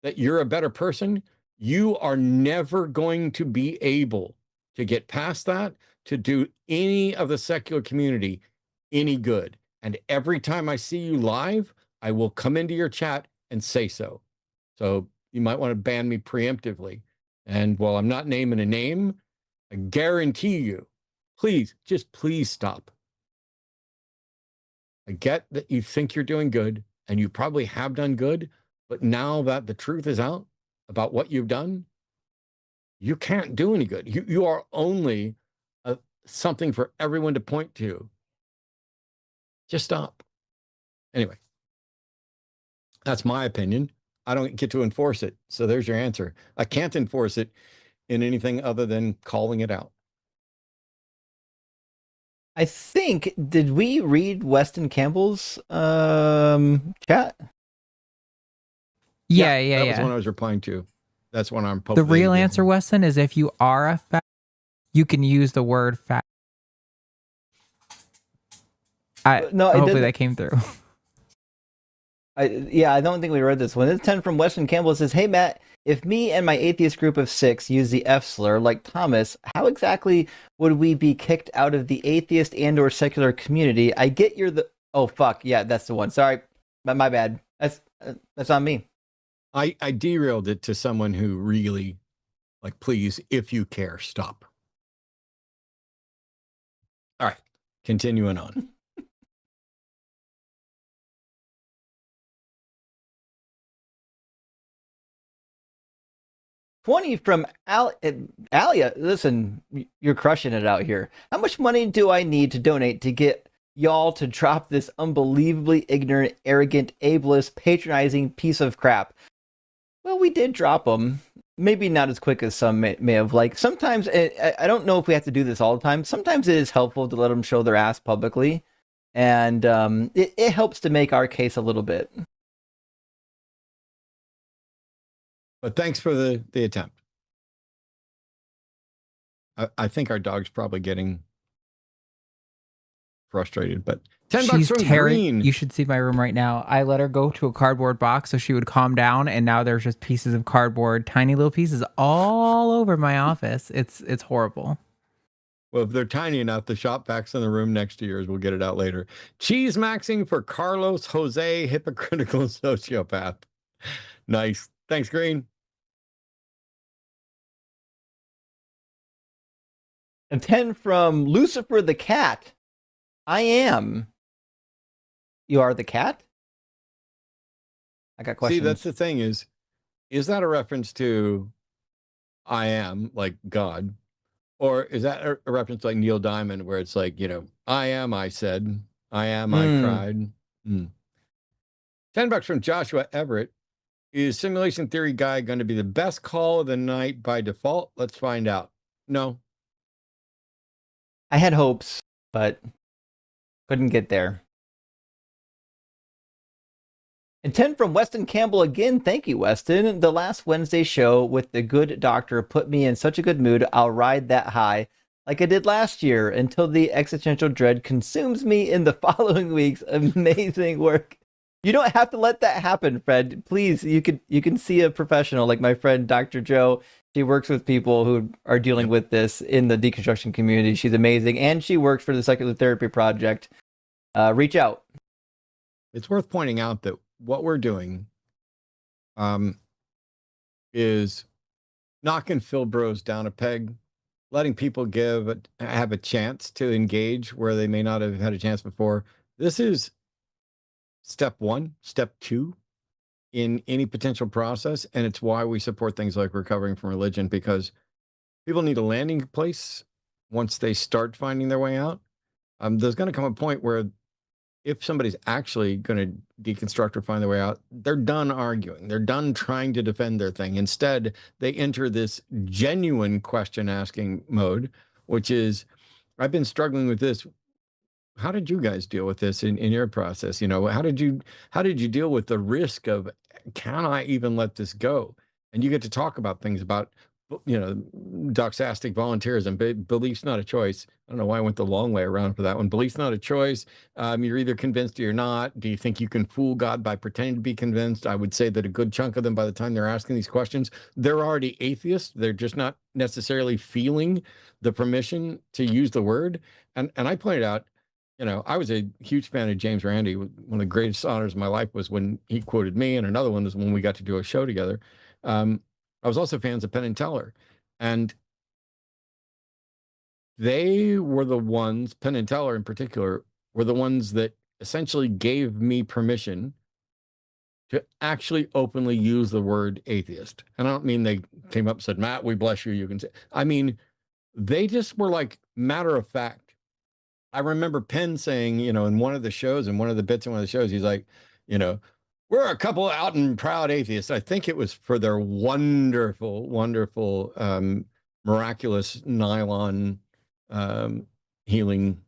that you're a better person. You are never going to be able to get past that, to do any of the secular community any good. And every time I see you live, I will come into your chat and say so. So you might want to ban me preemptively. And while I'm not naming a name, I guarantee you, please, just please stop. I get that you think you're doing good, and you probably have done good, but now that the truth is out about what you've done, you can't do any good. You are only something for everyone to point to. Just stop. Anyway, that's my opinion. I don't get to enforce it. So there's your answer. I can't enforce it in anything other than calling it out. I think, did we read Weston Campbell's chat? Yeah. That was one I was replying to. That's one I'm The real answer, Weston, is if you are a fat, you can use the word fat. Hopefully that came through. I don't think we read this one. It's 10 from Weston Campbell. It says, hey, Matt, if me and my atheist group of 6 use the F slur like Thomas, how exactly would we be kicked out of the atheist and or secular community? I get you're the... Oh, fuck. Yeah, that's the one. Sorry. My bad. That's on me. I derailed it to someone who really, like, please, if you care, stop. All right. Continuing on. $20 from Alia. Listen, you're crushing it out here. How much money do I need to donate to get y'all to drop this unbelievably ignorant, arrogant, ableist, patronizing piece of crap? Well, we did drop them. maybe not as quick as some may have liked. Sometimes, I don't know if we have to do this all the time. Sometimes it is helpful to let them show their ass publicly. And it helps to make our case a little bit. But thanks for the attempt. I think our dog's probably getting frustrated, but $10 from Green. You should see my room right now. I let her go to a cardboard box so she would calm down, and now there's just pieces of cardboard, tiny little pieces all over my office. It's horrible. Well, if they're tiny enough, the shop vacs in the room next to yours will get it out later. Cheese maxing for Carlos Jose, hypocritical sociopath. Nice. Thanks, Green. And 10 from Lucifer the Cat. I am. You are the cat? I got questions. See, that's the thing is that a reference to I am, like God? Or is that a reference to like Neil Diamond, where it's like, I am, I said, I am, I cried. $10 from Joshua Everett. Is simulation theory guy going to be the best call of the night by default? Let's find out. No. I had hopes, but couldn't get there. And 10 from Weston Campbell again. Thank you, Weston. The last Wednesday show with the good doctor put me in such a good mood. I'll ride that high like I did last year until the existential dread consumes me in the following weeks. Amazing work. You don't have to let that happen, Fred. Please, you can see a professional like my friend Dr. Joe. She works with people who are dealing with this in the deconstruction community. She's amazing, and she works for the Secular Therapy Project. Reach out. It's worth pointing out that what we're doing is knocking Phil Bros down a peg, letting people have a chance to engage where they may not have had a chance before. This is step one, step two in any potential process. And it's why we support things like Recovering from Religion, because people need a landing place once they start finding their way out. There's going to come a point where if somebody's actually going to deconstruct or find their way out, they're done arguing. They're done trying to defend their thing. Instead, they enter this genuine question asking mode, which is, I've been struggling with this. How did you guys deal with this in your process? How did you deal with the risk of, can I even let this go? And you get to talk about things about, doxastic volunteerism, belief's not a choice. I don't know why I went the long way around for that one. Belief's not a choice. You're either convinced or you're not. Do you think you can fool God by pretending to be convinced? I would say that a good chunk of them, by the time they're asking these questions, they're already atheists. They're just not necessarily feeling the permission to use the word. And I pointed out, I was a huge fan of James Randi. One of the greatest honors of my life was when he quoted me, and another one was when we got to do a show together. I was also fans of Penn and Teller, and they were the ones, Penn and Teller in particular, were the ones that essentially gave me permission to actually openly use the word atheist. And I don't mean they came up and said, Matt, we bless you, you can say. I mean, they just were like matter of fact. I remember Penn saying, in one of the shows, in one of the bits in one of the shows, he's like, we're a couple out and proud atheists. I think it was for their wonderful, wonderful, miraculous nylon healing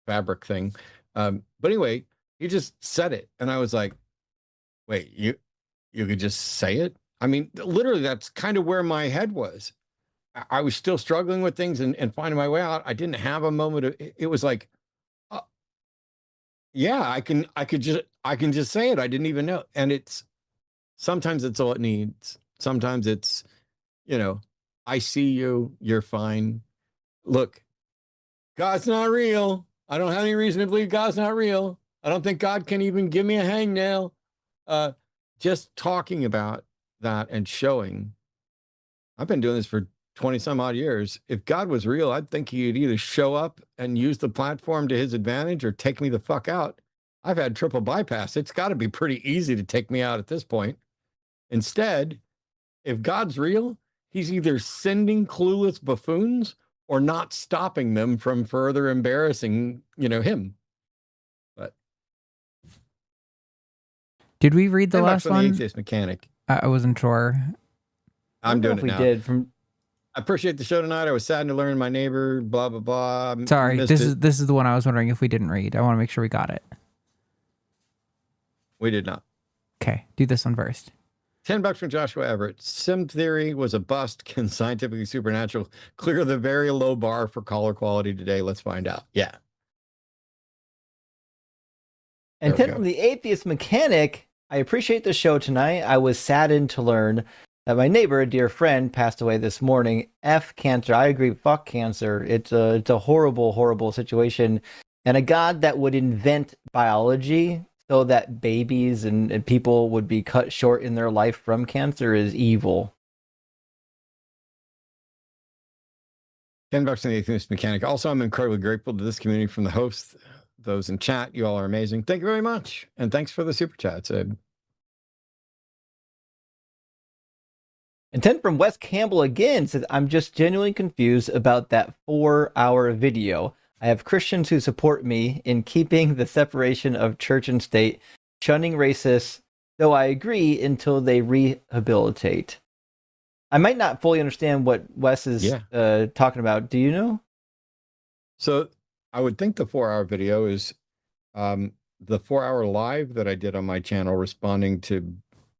fabric thing. But anyway, he just said it. And I was like, wait, you could just say it? I mean, literally, that's kind of where my head was. I was still struggling with things and finding my way out. I didn't have a moment of, it was like, yeah, I can just say it. I didn't even know. And sometimes it's all it needs. Sometimes it's, I see you, you're fine. Look, God's not real. I don't have any reason to believe God's not real. I don't think God can even give me a hangnail. Just talking about that and showing. I've been doing this for 20 some odd years. If God was real, I'd think he'd either show up and use the platform to his advantage or take me the fuck out. I've had triple bypass. It's got to be pretty easy to take me out at this point. Instead, if God's real, he's either sending clueless buffoons or not stopping them from further embarrassing, him. But did we read the last one? The Atheist Mechanic. I wasn't sure. I'm doing if it we now. did from. I appreciate the show tonight. I was saddened to learn my neighbor, blah, blah, blah. Sorry, Missed this it. is the one I was wondering if we didn't read. I want to make sure we got it. We did not. Okay, do this one first. $10 from Joshua Everett. Sim theory was a bust. Can scientifically supernatural clear the very low bar for caller quality today? Let's find out. Yeah. And 10 from the atheist mechanic. I appreciate the show tonight. I was saddened to learn that my neighbor, a dear friend, passed away this morning. F cancer. I agree. Fuck cancer. It's a horrible, horrible situation. And a God that would invent biology so that babies and people would be cut short in their life from cancer is evil. $10 from the atheist mechanic. Also, I'm incredibly grateful to this community from the hosts, those in chat. You all are amazing. Thank you very much. And thanks for the super chats, Ed. And 10 from Wes Campbell again says, I'm just genuinely confused about that 4-hour video. I have Christians who support me in keeping the separation of church and state, shunning racists, though I agree until they rehabilitate. I might not fully understand what Wes is talking about. Do you know? So I would think the 4-hour video is the 4-hour live that I did on my channel responding to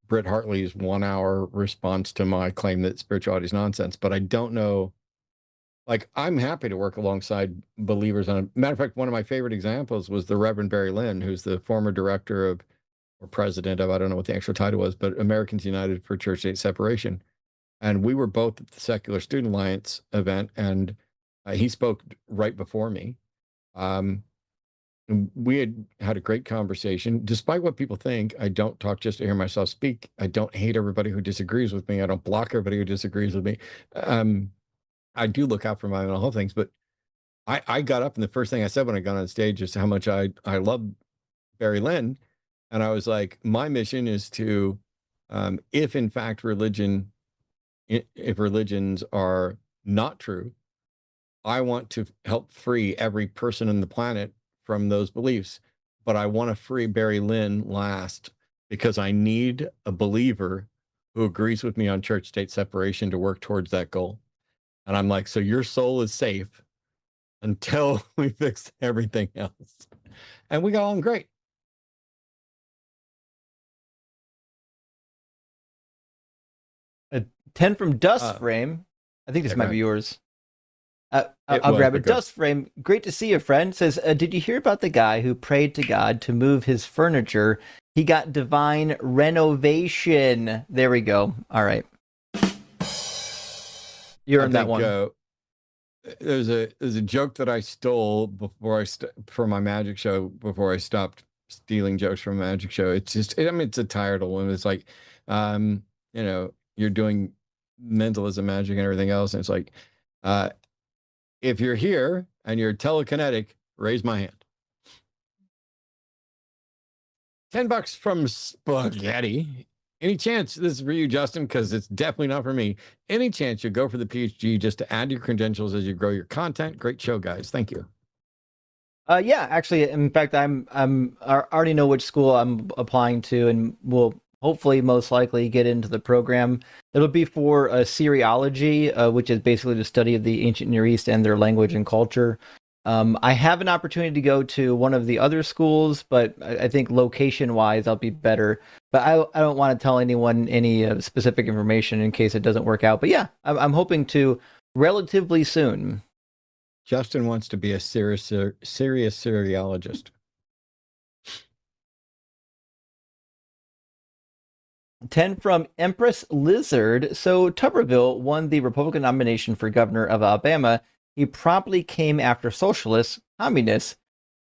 Britt Hartley's 1-hour response to my claim that spirituality is nonsense. But I don't know. Like, I'm happy to work alongside believers on it. Matter of fact, one of my favorite examples was the Reverend Barry Lynn, who's the former director of, or president of, I don't know what the actual title was, but Americans United for Church-State Separation. And we were both at the Secular Student Alliance event, and he spoke right before me. We had a great conversation. Despite what people think, I don't talk just to hear myself speak. I don't hate everybody who disagrees with me. I don't block everybody who disagrees with me. I do look out for my own whole things, but I got up and the first thing I said when I got on stage is how much I love Barry Lynn. And I was like, my mission is to, if in fact if religions are not true, I want to help free every person on the planet from those beliefs. But I want to free Barry Lynn last because I need a believer who agrees with me on church-state separation to work towards that goal. And I'm like, so your soul is safe until we fix everything else. And we got on great. A 10 from Dust Frame. I think this might be yours. I'll grab it. Dust Frame. Great to see you, friend. Says, did you hear about the guy who prayed to God to move his furniture? He got divine renovation. There we go. All right. You earned that one. There's a joke that I stole before for my magic show before I stopped stealing jokes from a magic show. It's just, I mean, it's a tired old one. It's like, you know, you're doing mentalism magic and everything else. And it's like, if you're here and you're telekinetic, raise my hand. $10 from Spaghetti. Any chance, this is for you, Justin, because it's definitely not for me. Any chance you go for the PhD just to add your credentials as you grow your content? Great show, guys. Thank you. Yeah, actually, in fact, I already know which school I'm applying to, and will hopefully most likely get into the program. It'll be for Syriology, which is basically the study of the ancient Near East and their language and culture. I have an opportunity to go to one of the other schools, but I think location-wise, I'll be better. But I don't want to tell anyone any specific information in case it doesn't work out. But yeah, I'm hoping to relatively soon. Justin wants to be a serious Syriologist. $10 from Empress Lizard. So Tuberville won the Republican nomination for governor of Alabama. He promptly came after socialists, communists,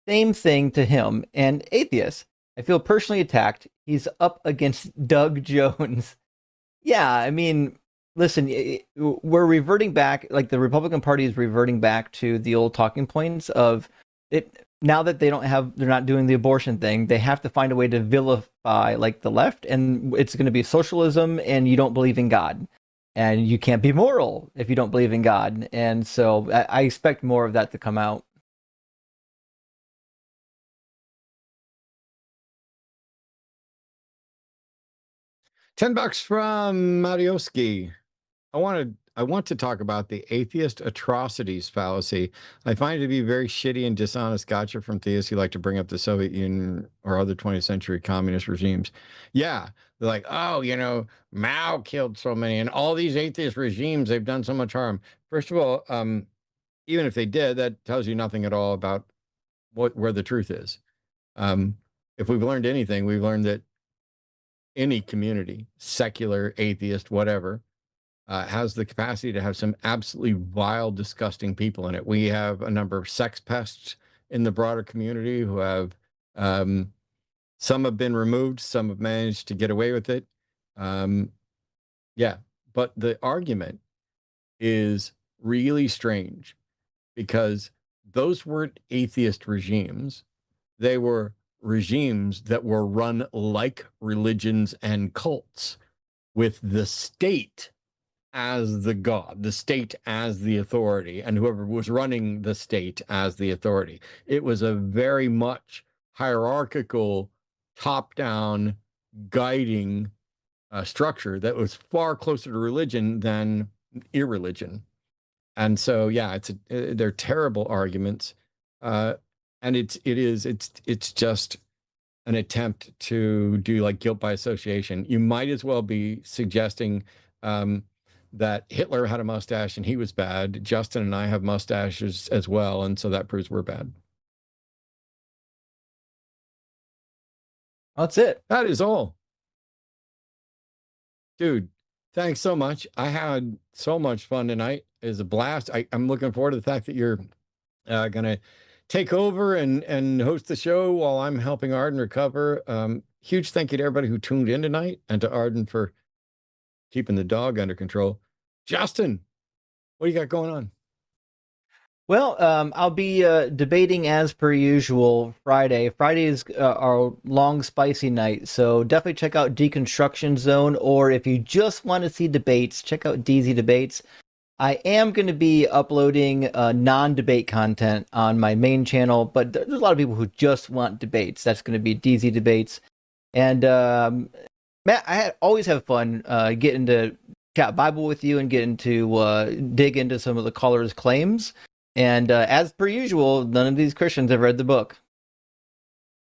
same thing to him, and atheists. I feel personally attacked. He's up against Doug Jones. Yeah, I mean, listen, we're reverting back, like the Republican Party is reverting back to the old talking points of it. Now that they're not doing the abortion thing, they have to find a way to vilify like the left, and it's going to be socialism, and you don't believe in God. And you can't be moral if you don't believe in God. And so I expect more of that to come out. $10 from Marioski. I want to talk about the atheist atrocities fallacy. I find it to be very shitty and dishonest gotcha from theists who like to bring up the Soviet Union or other 20th century communist regimes. Yeah, they're like, oh, Mao killed so many, and all these atheist regimes, they've done so much harm. First of all, even if they did, that tells you nothing at all about where the truth is. If we've learned anything, we've learned that any community, secular, atheist, whatever, has the capacity to have some absolutely vile, disgusting people in it. We have a number of sex pests in the broader community who have, some have been removed, some have managed to get away with it. Yeah, but the argument is really strange because those weren't atheist regimes. They were regimes that were run like religions and cults, with the state as the god, the state as the authority, and whoever was running the state as the authority. It was a very much hierarchical, top-down, guiding structure that was far closer to religion than irreligion. And so, yeah, they're terrible arguments, and it's just an attempt to do like guilt by association. You might as well be suggesting that Hitler had a mustache and he was bad. Justin and I have mustaches as well, and so that proves we're bad. That's it. That is all. Dude, thanks so much. I had so much fun tonight. It was a blast. I'm looking forward to the fact that you're going to take over and host the show while I'm helping Arden recover. Huge thank you to everybody who tuned in tonight, and to Arden for keeping the dog under control. Justin, what do you got going on? Well, I'll be debating as per usual Friday. Friday is our long, spicy night, so definitely check out Deconstruction Zone, or if you just want to see debates, check out DZ Debates. I am going to be uploading non-debate content on my main channel, but there's a lot of people who just want debates. That's going to be DZ Debates. And Matt, I always have fun getting to chat Bible with you and getting to dig into some of the callers' claims. And as per usual, none of these Christians have read the book.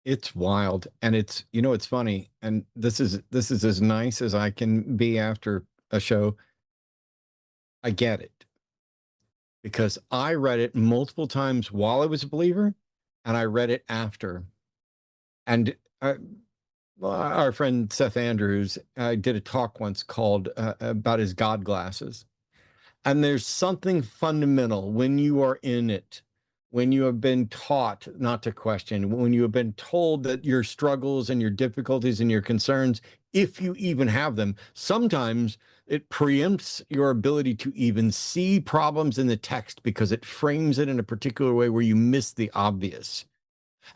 It's wild, and it's funny, and this is as nice as I can be after a show. I get it, because I read it multiple times while I was a believer, and I read it after. And our friend Seth Andrews did a talk once called about his God glasses. And there's something fundamental when you are in it, when you have been taught not to question, when you have been told that your struggles and your difficulties and your concerns, if you even have them, sometimes it preempts your ability to even see problems in the text because it frames it in a particular way where you miss the obvious.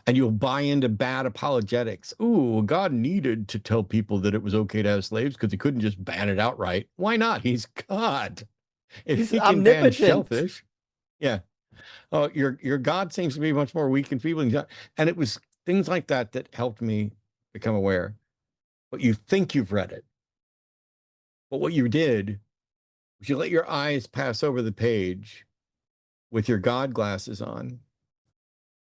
And you'll buy into bad apologetics. Ooh, God needed to tell people that it was okay to have slaves because he couldn't just ban it outright. Why not? He's God. If he can ban shellfish, yeah. Oh, your God seems to be much more weak and feeble. And it was things like that that helped me become aware. But you think you've read it. But what you did was you let your eyes pass over the page with your God glasses on,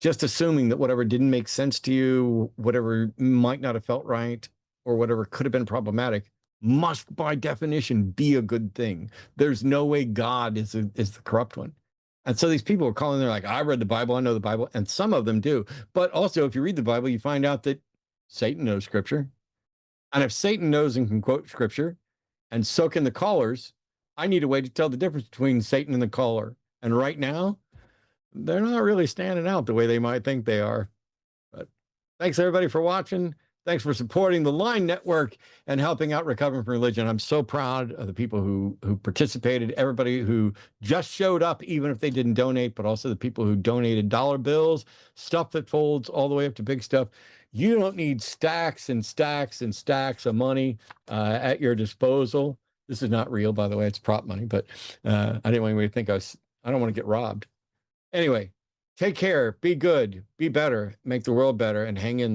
just assuming that whatever didn't make sense to you, whatever might not have felt right, or whatever could have been problematic, must by definition be a good thing. There's no way God is the corrupt one. And so these people are calling, they're like, I read the Bible, I know the Bible, and some of them do. But also, if you read the Bible, you find out that Satan knows Scripture. And if Satan knows and can quote Scripture, and so can the callers, I need a way to tell the difference between Satan and the caller. And right now, they're not really standing out the way they might think they are. But thanks, everybody, for watching. Thanks for supporting the Line Network and helping out Recovering from Religion. I'm so proud of the people who participated, everybody who just showed up, even if they didn't donate, but also the people who donated dollar bills, stuff that folds all the way up to big stuff. You don't need stacks and stacks and stacks of money at your disposal. This is not real, by the way. It's prop money, but I didn't want anybody to think I don't want to get robbed. Anyway, take care, be good, be better, make the world better, and hang in there.